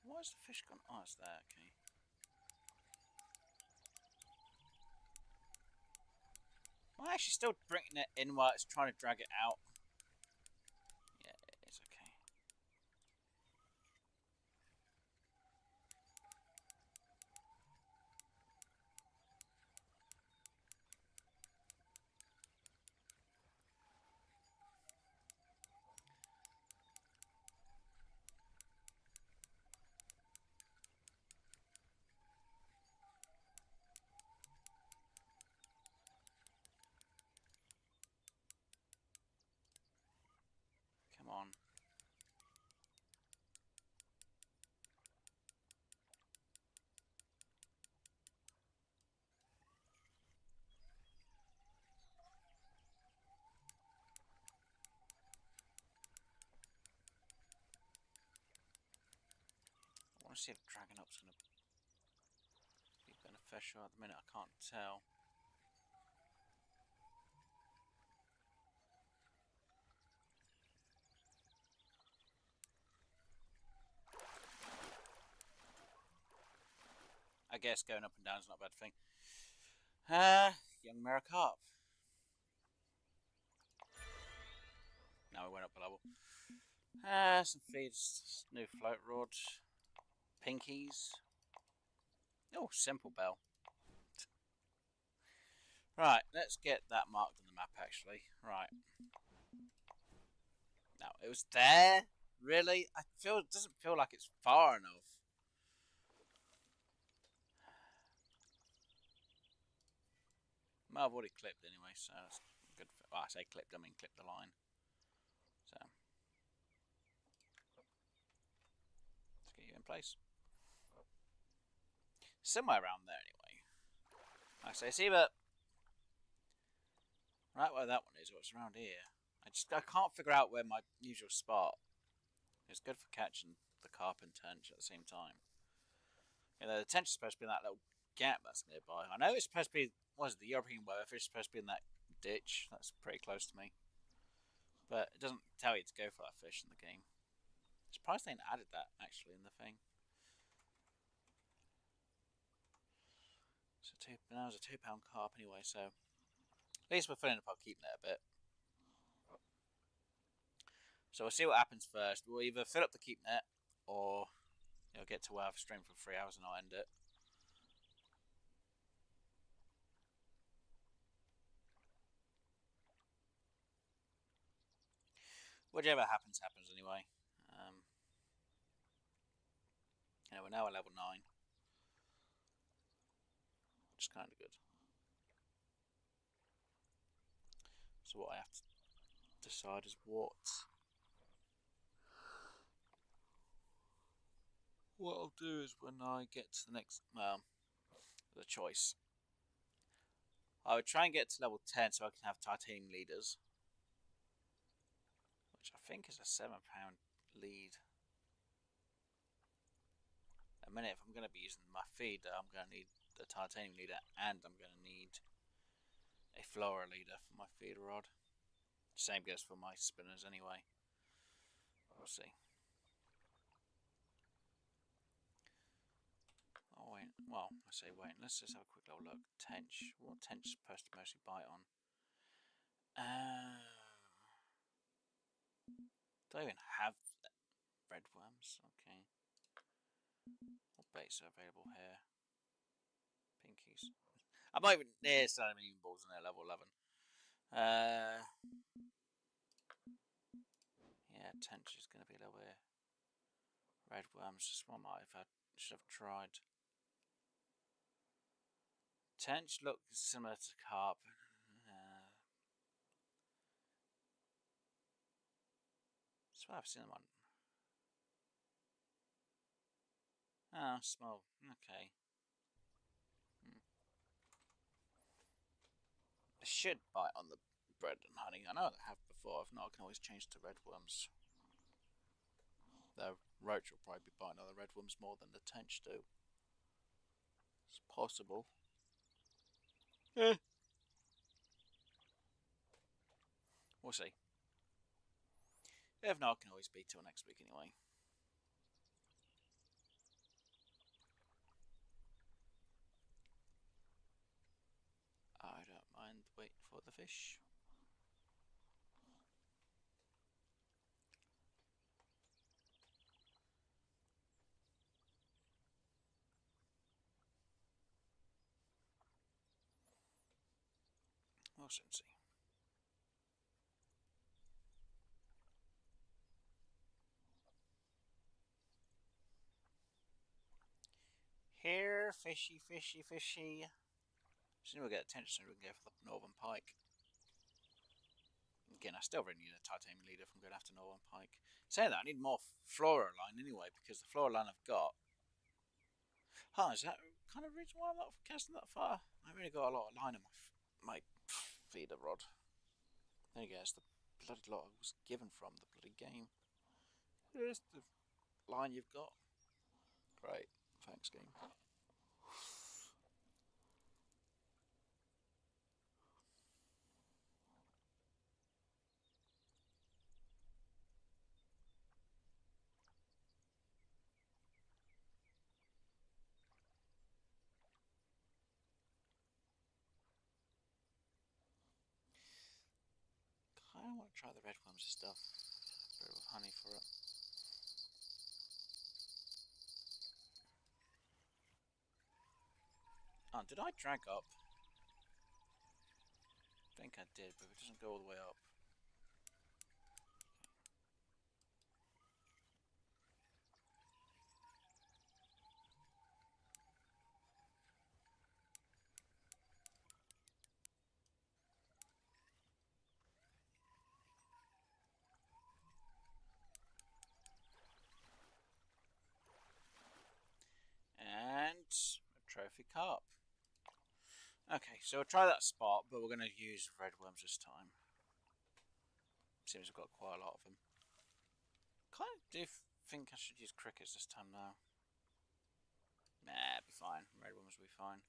Why has the fish gone? Oh, it's there, okay. I'm actually still bringing it in while it's trying to drag it out. Yeah, it's okay. Come on. I want to see if dragging up's going to be beneficial. At the minute, I can't tell. I guess going up and down is not a bad thing. Young Maricarp. Now we went up a level. Some feeds, new float rod, pinkies. Oh, simple bell. Right, let's get that marked on the map actually. Right. Now, it was there? Really? It doesn't feel like it's far enough. Well, I've already clipped anyway, so that's good. Well, I say clipped, I mean clip the line. So, let's get you in place. Somewhere around there anyway. Like I say, it's either right where that one is or it's around here. I can't figure out where my usual spot. It's good for catching the carp and tench at the same time. You know, the tench is supposed to be in that little gap that's nearby. I know it's supposed to be, what is it, the European weatherfish is supposed to be in that ditch. That's pretty close to me. But it doesn't tell you to go for that fish in the game. I'm surprised they ain't added that, actually, in the thing. So that was a £2 carp anyway, so at least we're filling up our keep net a bit. So we'll see what happens first. We'll either fill up the keep net or get to where I've streamed for 3 hours and I'll end it. Whatever happens, happens anyway. We're now at level 9. Which is kind of good. So what I have to decide is what I'll do is when I get to the next, the choice. I would try and get to level 10 so I can have titanium leaders. Which I think is a £7 lead. A minute, if I'm going to be using my feeder, I'm going to need the titanium leader and I'm going to need a flora leader for my feeder rod. Same goes for my spinners anyway. We'll see. Oh wait, well, I say wait, let's just have a quick little look. Tench, what tench is supposed to mostly bite on? Do I even have red worms? Okay. What baits are available here? Pinkies. I'm not even near salmon balls in there, level 11. Yeah, tench is going to be a little bit. Red worms, this one should have tried. Tench look similar to carp. Swear I've seen them on. Oh, small. Okay. I should bite on the bread and honey. I know I have before. If not, I can always change to red worms. The roach will probably be biting on the red worms more than the tench do. It's possible. Eh. We'll see. If not, I can always be till next week anyway. I don't mind waiting for the fish. We'll soon see. Here, fishy, fishy, fishy. Soon we'll get attention, soon we can go for the northern pike. Again, I still really need a titanium leader if I'm going after northern pike. Saying that, I need more flora line anyway, because the flora line I've got. Is that kind of reason why I'm not casting that far? I've really got a lot of line in my feeder rod. There you go, it's the bloody lot I was given from the bloody game. Here's the line you've got. Great, thanks game. I don't want to try the red worms and stuff. Bit of honey for it. Oh, did I drag up? I think I did, but it doesn't go all the way up. And a trophy carp. Okay, so we'll try that spot, but we're going to use red worms this time. Seems we've got quite a lot of them. Kind of do think I should use crickets this time though. Nah, be fine. Red worms will be fine.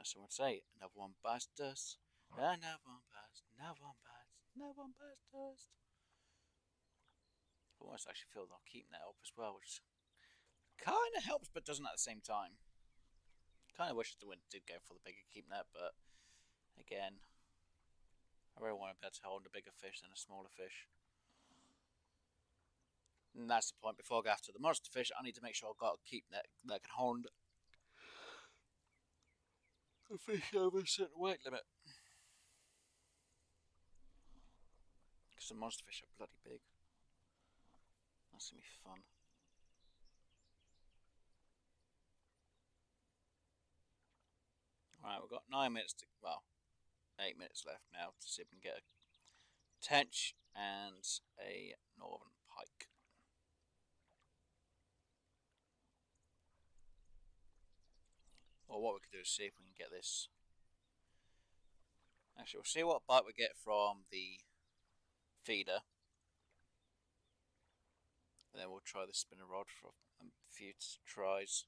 So I'd say another one buzzed us. Another one buzzed. Another one buzzed. Another one buzzed us. I almost actually feel they'll keep that up as well, which kind of helps but doesn't at the same time. Kind of wish the wind did go for the bigger keep net, but again, I really want to be able to hold a bigger fish than a smaller fish. And that's the point. Before I go after the monster fish, I need to make sure I've got a keep net that can hold a fish over a certain weight limit. Because the monster fish are bloody big. That's going to be fun. Alright, we've got 9 minutes to, well, 8 minutes left now to see if we can get a tench and a northern pike. Or what we could do is see if we can get this. Actually, we'll see what bite we get from the feeder. And then we'll try the spinner rod for a few tries.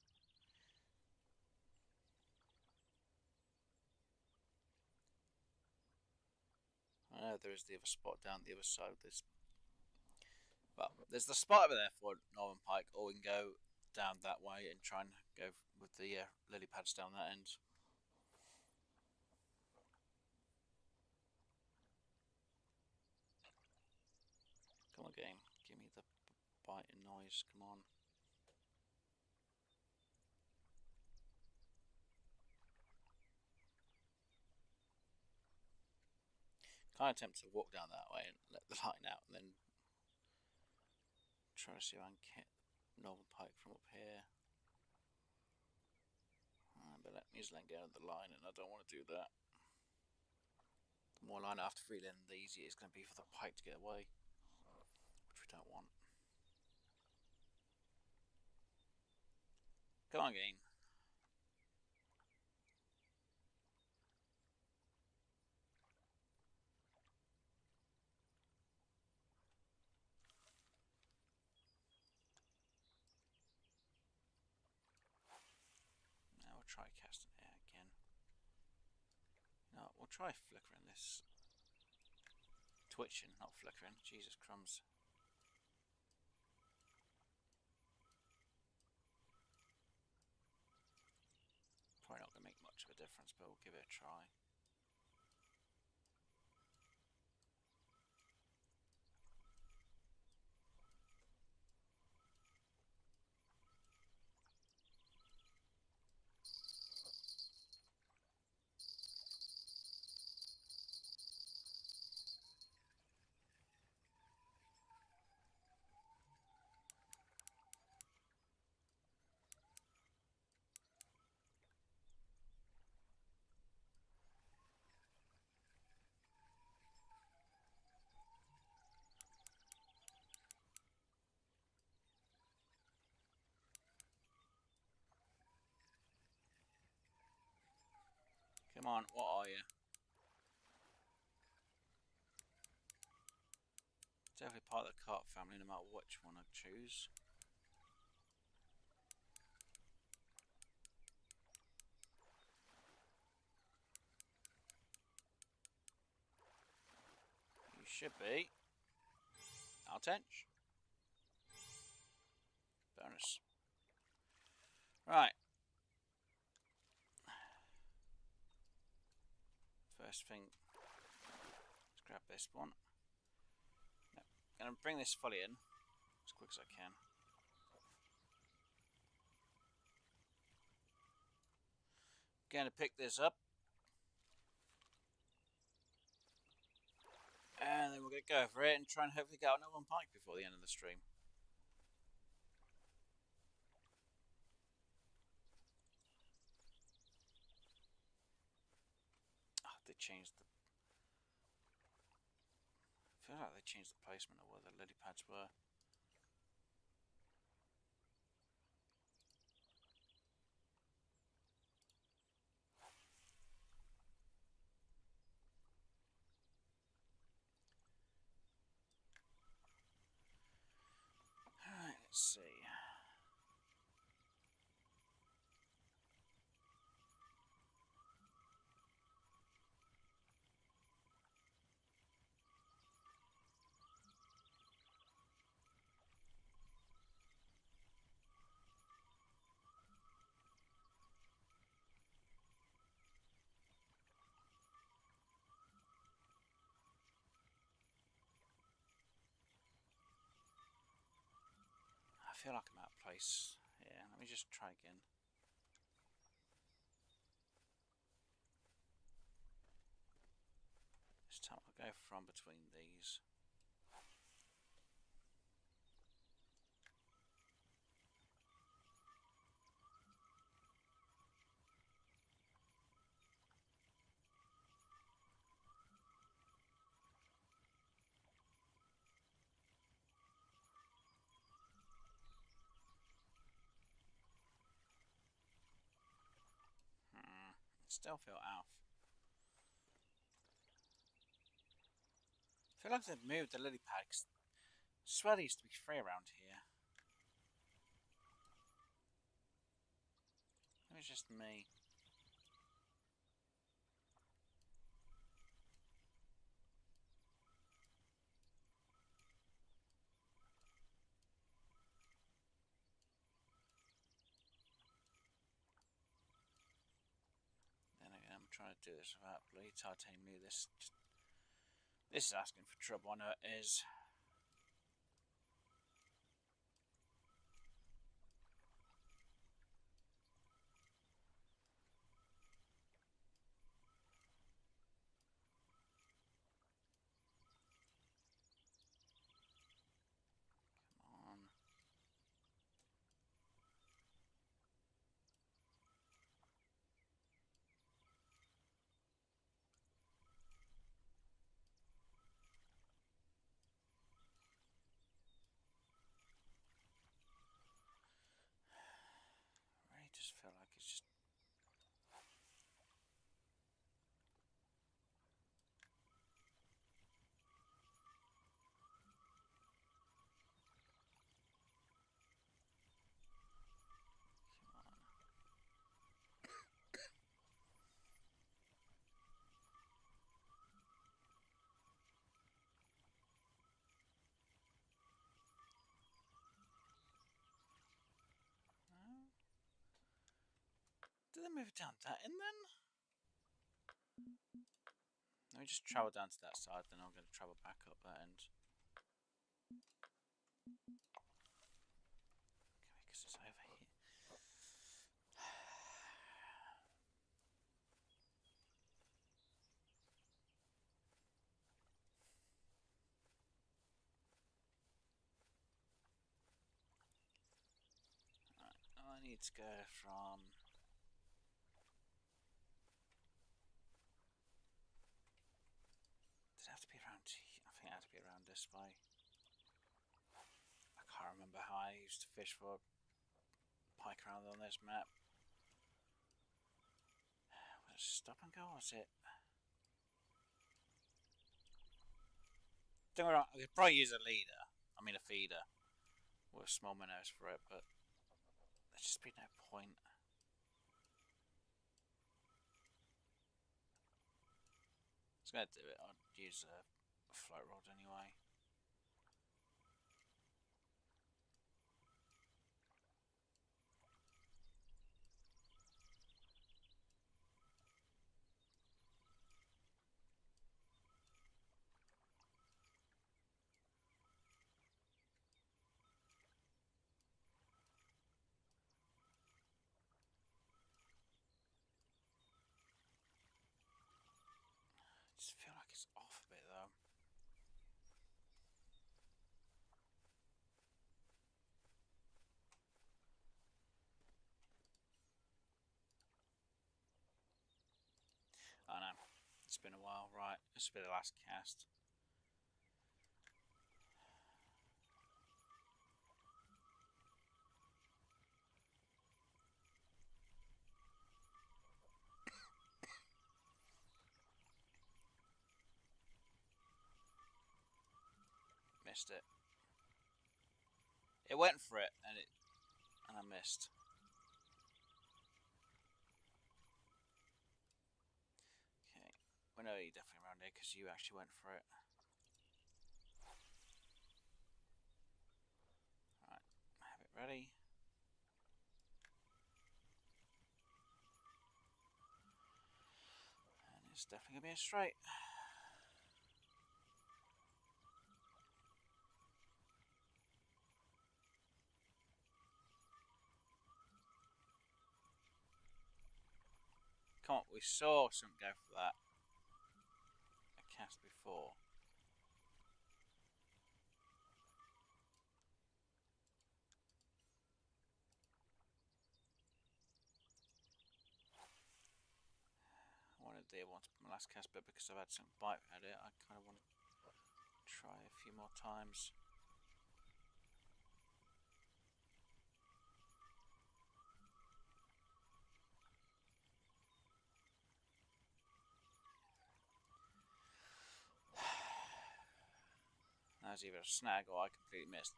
I know there is the other spot down the other side of this. Well, there's the spot over there for northern pike, or we can go down that way and try and go with the lily pads down that end. Come on, game. Give me the biting noise. Come on. Kind of tempted to walk down that way and let the line out, and then try to see if I can get northern pike from up here. But that means letting go of the line, and I don't want to do that. The more line I have to reel in, the easier it's going to be for the pike to get away, which we don't want. Come on, game. Now we'll try casting it again. No, we'll try flickering this. Twitching, not flickering. Jesus crumbs. Probably not going to make much of a difference, but we'll give it a try. Come on, what are you? Definitely part of the carp family, no matter which one I choose. You should be. Altench. Bonus. Right. First thing, let's grab this one. No, I'm going to bring this fully in as quick as I can. Going to pick this up. And then we're going to go for it and try and hopefully get another one pike before the end of the stream. Oh, they changed the... I feel like they changed the placement of where the lily pads were. Alright, let's see. I feel like I'm out of place. Yeah, let me just try again. This time I'll go from between these. Still feel off. I feel like they've moved the lily pads. I swear they used to be free around here. It was just me. Then again, I'm trying to do this without bloody titanium. This is asking for trouble. I know it is. Did they move it down that end then? Let me just travel down to that side, then I'm going to travel back up that end. Okay, because it's over here. Right, I need to go from... Did it have to be around here? I think it had to be around this way. I can't remember how I used to fish for pike around on this map. Was it stop and go, or was it? Don't worry, I could probably use a leader. I mean a feeder. With small minnows for it, but there's just be no point. I was going to do it. I'd use a float rod anyway. I just feel like it's off a bit though. Oh no, it's been a while. Right, this will be the last cast. Missed it. It went for it, and I missed. Okay, we know you're definitely around here because you actually went for it. Right, have it ready. And it's definitely gonna be a straight. Come on, we saw something go for that. A cast before. I wanted the one to my last cast, but because I've had some bite at it, I kind of want to try a few more times. That was either a snag or I completely missed.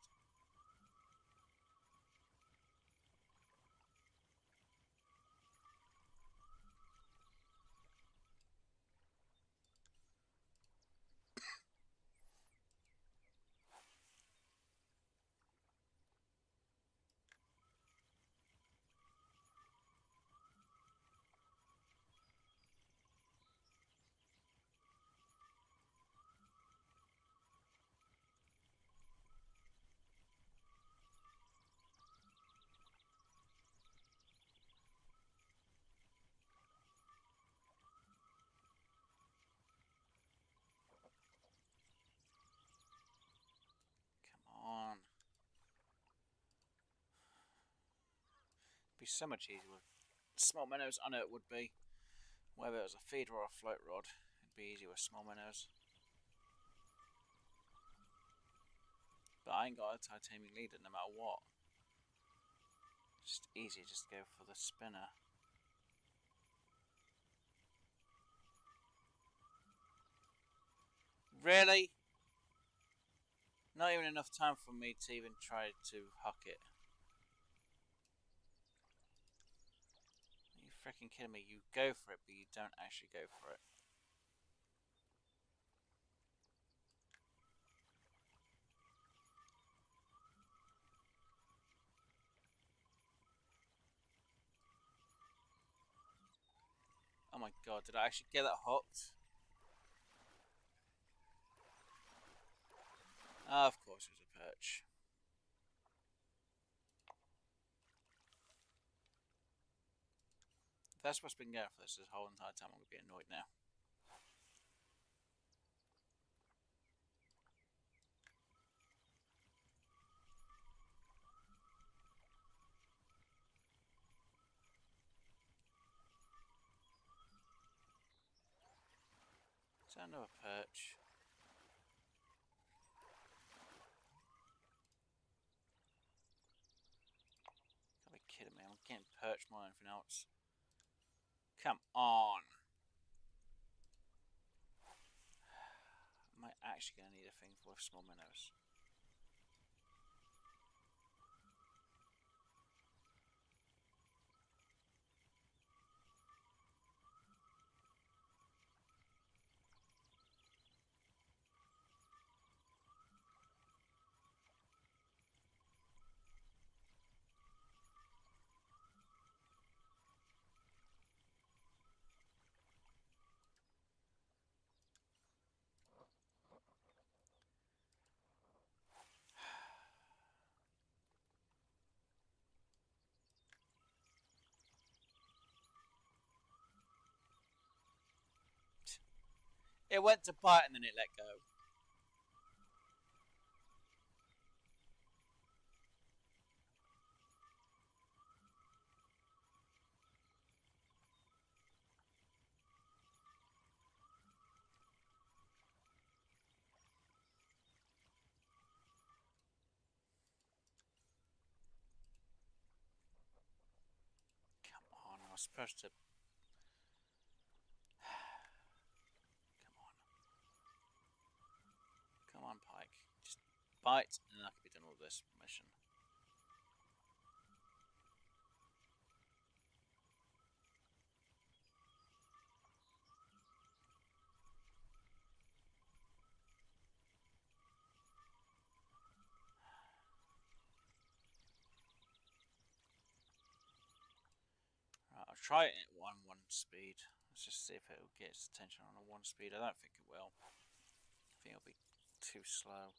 Come on. It'd be so much easier with small minnows. I know it would be. Whether it was a feeder or a float rod, it'd be easier with small minnows. But I ain't got a titanium leader no matter what. It's just easier just to go for the spinner. Really? Not even enough time for me to even try to huck it. Are you freaking kidding me? You go for it, but you don't actually go for it. Oh my god, did I actually get that hooked? Of course it was a perch. If that's what's been going for this whole entire time, I'm going to be annoyed now. Is that another perch? Can't be kidding me, I'm getting perched more than anything else. Come on! Am I actually going to need a thing for small minnows? It went to bite and then it let go. Come on, I was supposed to... Come on. Come on, Pike. Just bite and I could be done with this mission. Right, I'll try it at one speed. Let's just see if it'll get its attention on a 1 speed. I don't think it will. I think it'll be too slow.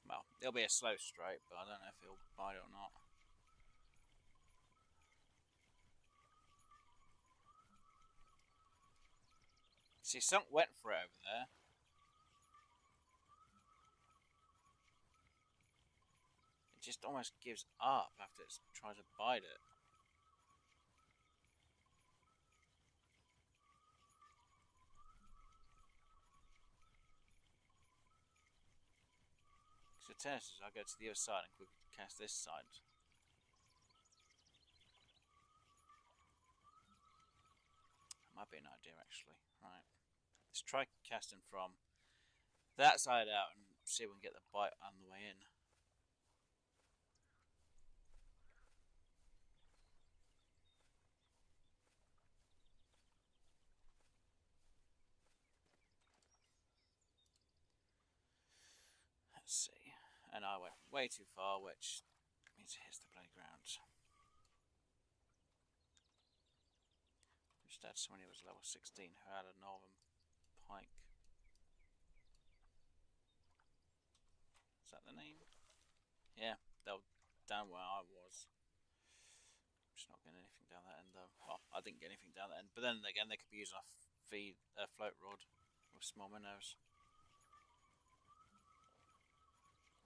Well, it'll be a slow strike, but I don't know if it'll bite or not. See, something went for it over there. It just almost gives up after it tries to bite it. So tennis is I'll go to the other side and quickly cast this side. That might be an idea actually. Right. Let's try casting from that side out and see if we can get the bite on the way in. Let's see. And I went way too far, which means it hits the playground. Just had someone who was level 16 who had a northern pike. Is that the name? Yeah, they'll down where I was. I'm just not getting anything down that end though. Well, I didn't get anything down that end, but then again, they could be using a float rod with small minnows.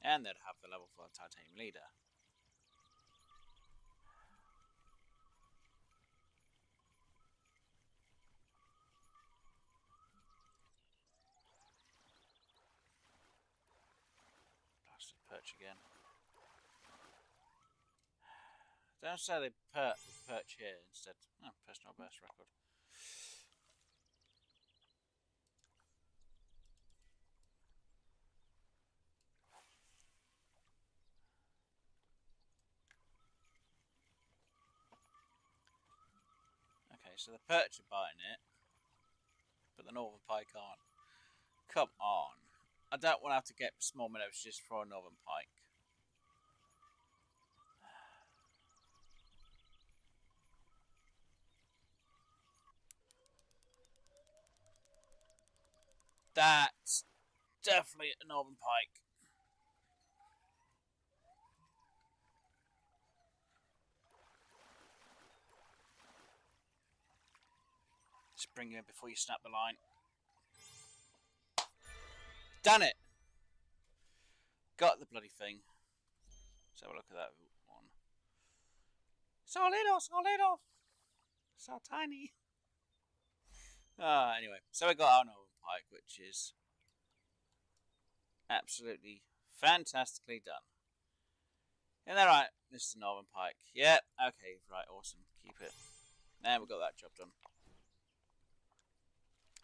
And they'd have the level 4 titanium leader. Blasted perch again. Don't say they perch here instead. Oh, personal best record. Okay, so the perch are biting it, but the northern pike aren't. Come on. I don't want to have to get small minnows just for a northern pike. That's definitely a northern pike. Just bring you in before you snap the line. Done it! Got the bloody thing. Let's have a look at that one. So little. So tiny. Anyway, so we got our northern pike, which is absolutely fantastically done. Isn't that right, Mr. Northern Pike? Yeah, okay, right, awesome. Keep it. And we got that job done.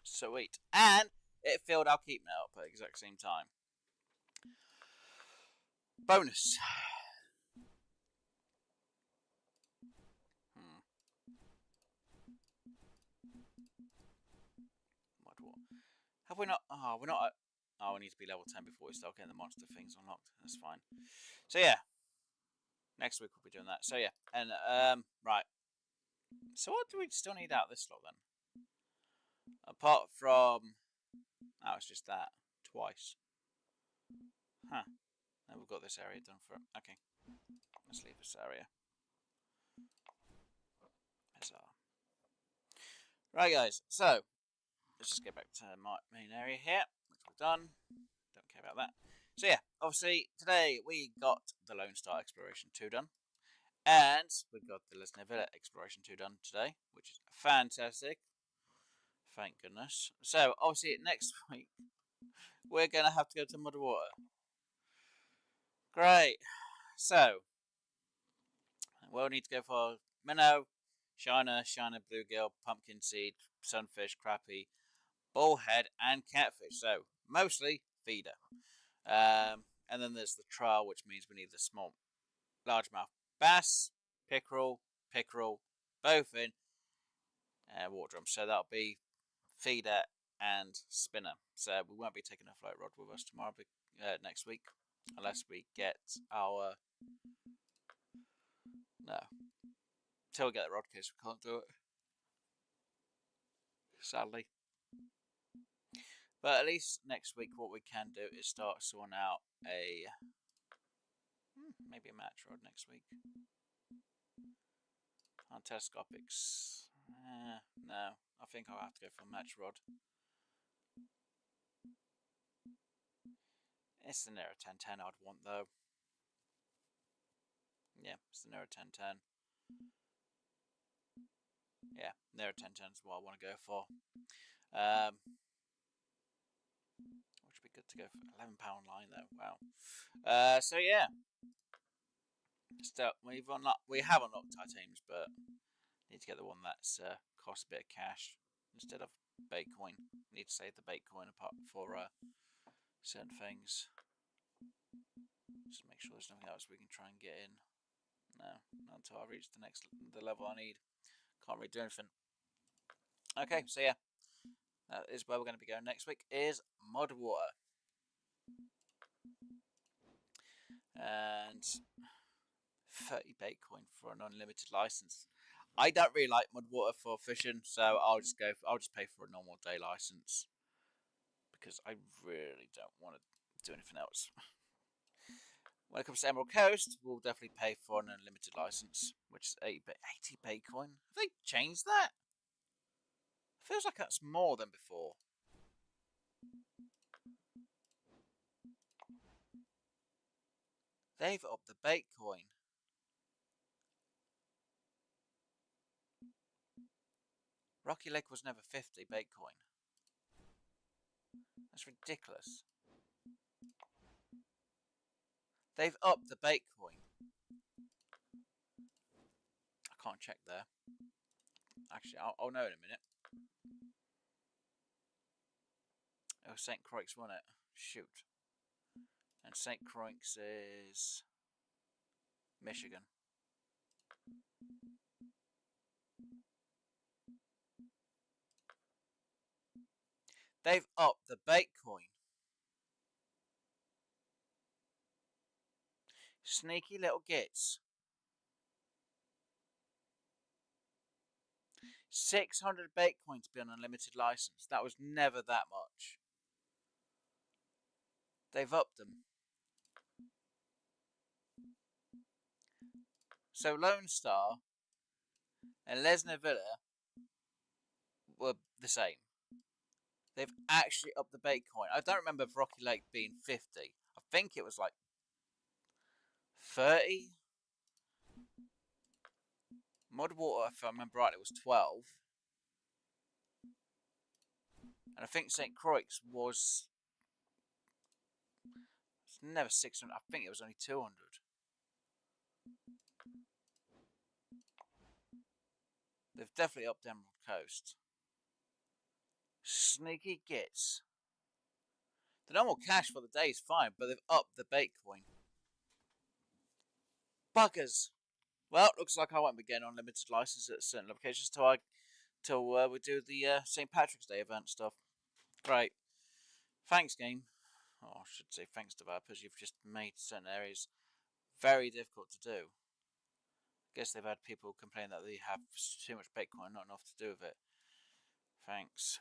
Sweet. And it filled our keep net up at the exact same time. Bonus. What? Have we not? Oh, we're not. Oh, we need to be level 10 before we start getting the monster things unlocked. That's fine. So yeah, next week we'll be doing that. So yeah, and right. So what do we still need out of this slot then? Apart from, oh, it's just that twice. Huh. And we've got this area done for it. Okay, let's leave this area. Bizarre. Right, guys. So let's just get back to my main area here, which we've done. Don't care about that. So yeah, obviously today we got the Lone Star Exploration 2 done. And we got the Lesnar Villa Exploration 2 done today, which is fantastic. Thank goodness. So obviously next week we're going to have to go to Muddy Water. Great. So we'll need to go for minnow, shiner, bluegill, pumpkin seed, sunfish, crappie, bullhead, and catfish. So mostly feeder. And then there's the trial, which means we need the small, largemouth bass, pickerel, both in water drum. So that'll be feeder and spinner. So we won't be taking a float rod with us tomorrow, next week, unless we get our no. Until we get the rod case, we can't do it. Sadly. But at least next week, what we can do is start sorting out a maybe a match rod next week. On telescopics, no, I think I'll have to go for a match rod. It's the Nero 1010 I'd want though. Yeah, it's the Nero 1010. Yeah, Nero 1010 is what I want to go for. Which would be good to go for £11 line though. Wow. So yeah. Still, we have unlocked titaniums, but need to get the one that's costs a bit of cash instead of Baitcoin. Need to save the Baitcoin apart for certain things. Just make sure there's nothing else we can try and get in. No, not until I reach the level I need. Can't really do anything. Okay, so yeah, that is where we're going to be going next week. Is Mud Water, and 30 Baitcoin for an unlimited license. I don't really like mud water for fishing, so I'll just pay for a normal day license because I really don't want to do anything else. When it comes to Emerald Coast, we'll definitely pay for an unlimited license, which is 80 Baitcoin. Have they changed that? Feels like that's more than before. They've upped the Baitcoin. Rocky Lake was never 50 Baitcoin. That's ridiculous. They've upped the Baitcoin. I can't check there. Actually, I'll know in a minute. Oh, St. Croix won it. Shoot. And St. Croix is Michigan. They've upped the Baitcoin. Sneaky little gits. 600 Baitcoin to be on an unlimited license. That was never that much. They've upped them. So Lone Star and Lesnar Villa were the same. They've actually upped the bait coin. I don't remember Rocky Lake being 50. I think it was like 30. Mud Water, if I remember right, it was 12. And I think St. Croix was never 600. I think it was only 200. They've definitely upped Emerald Coast. Sneaky gits. The normal cash for the day is fine, but they've upped the bait coin. Buggers. Well, looks like I won't be getting unlimited license at certain locations till we do the St. Patrick's Day event stuff. Great. Thanks, game. Oh, I should say thanks, developers. You've just made certain areas very difficult to do. I guess they've had people complain that they have too much Bitcoin, not enough to do with it. Thanks.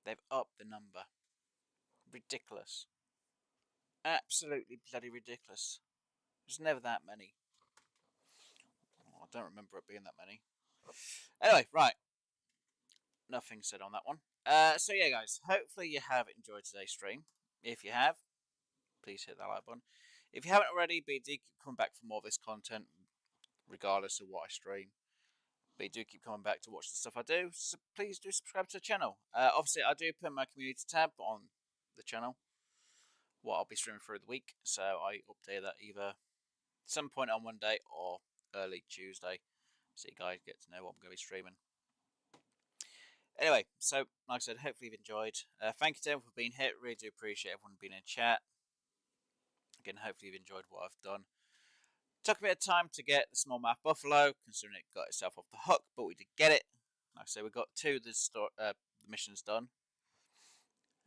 They've upped the number. Ridiculous. Absolutely bloody ridiculous. There's never that many. Oh, I don't remember it being that many. Anyway, right. Nothing said on that one. So yeah, guys. Hopefully you have enjoyed today's stream. If you have, please hit that like button. If you haven't already, BD keep coming back for more of this content, regardless of what I stream. But you do keep coming back to watch the stuff I do, so please do subscribe to the channel. Obviously, I do put my community tab on the channel, what I'll be streaming through the week, so I update that either some point on Monday or early Tuesday, so you guys get to know what I'm going to be streaming. Anyway, so like I said, hopefully you've enjoyed. Thank you to everyone for being here. Really do appreciate everyone being in chat. Again, hopefully you've enjoyed what I've done. Took a bit of time to get the smallmouth buffalo, considering it got itself off the hook, but we did get it. Like I say, we got two of the missions done.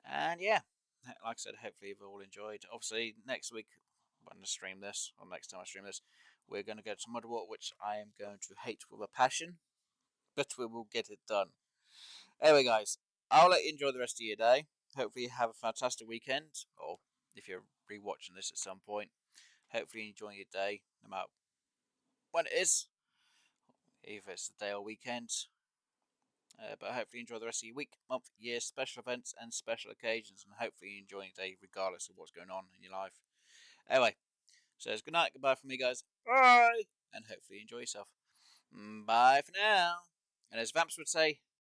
And yeah, like I said, hopefully you've all enjoyed. Obviously, next week, when I stream this, or next time I stream this, we're going to go to Mudwater, which I am going to hate with a passion, but we will get it done. Anyway, guys, I'll let you enjoy the rest of your day. Hopefully you have a fantastic weekend, or if you're rewatching this at some point, hopefully you're enjoying your day, no matter when it is, either it's the day or weekend. But hopefully you enjoy the rest of your week, month, year, special events and special occasions, and hopefully you're enjoying your day regardless of what's going on in your life. Anyway, so it's good night, goodbye from me, guys. Bye! And hopefully you enjoy yourself. Bye for now. And as Vamps would say,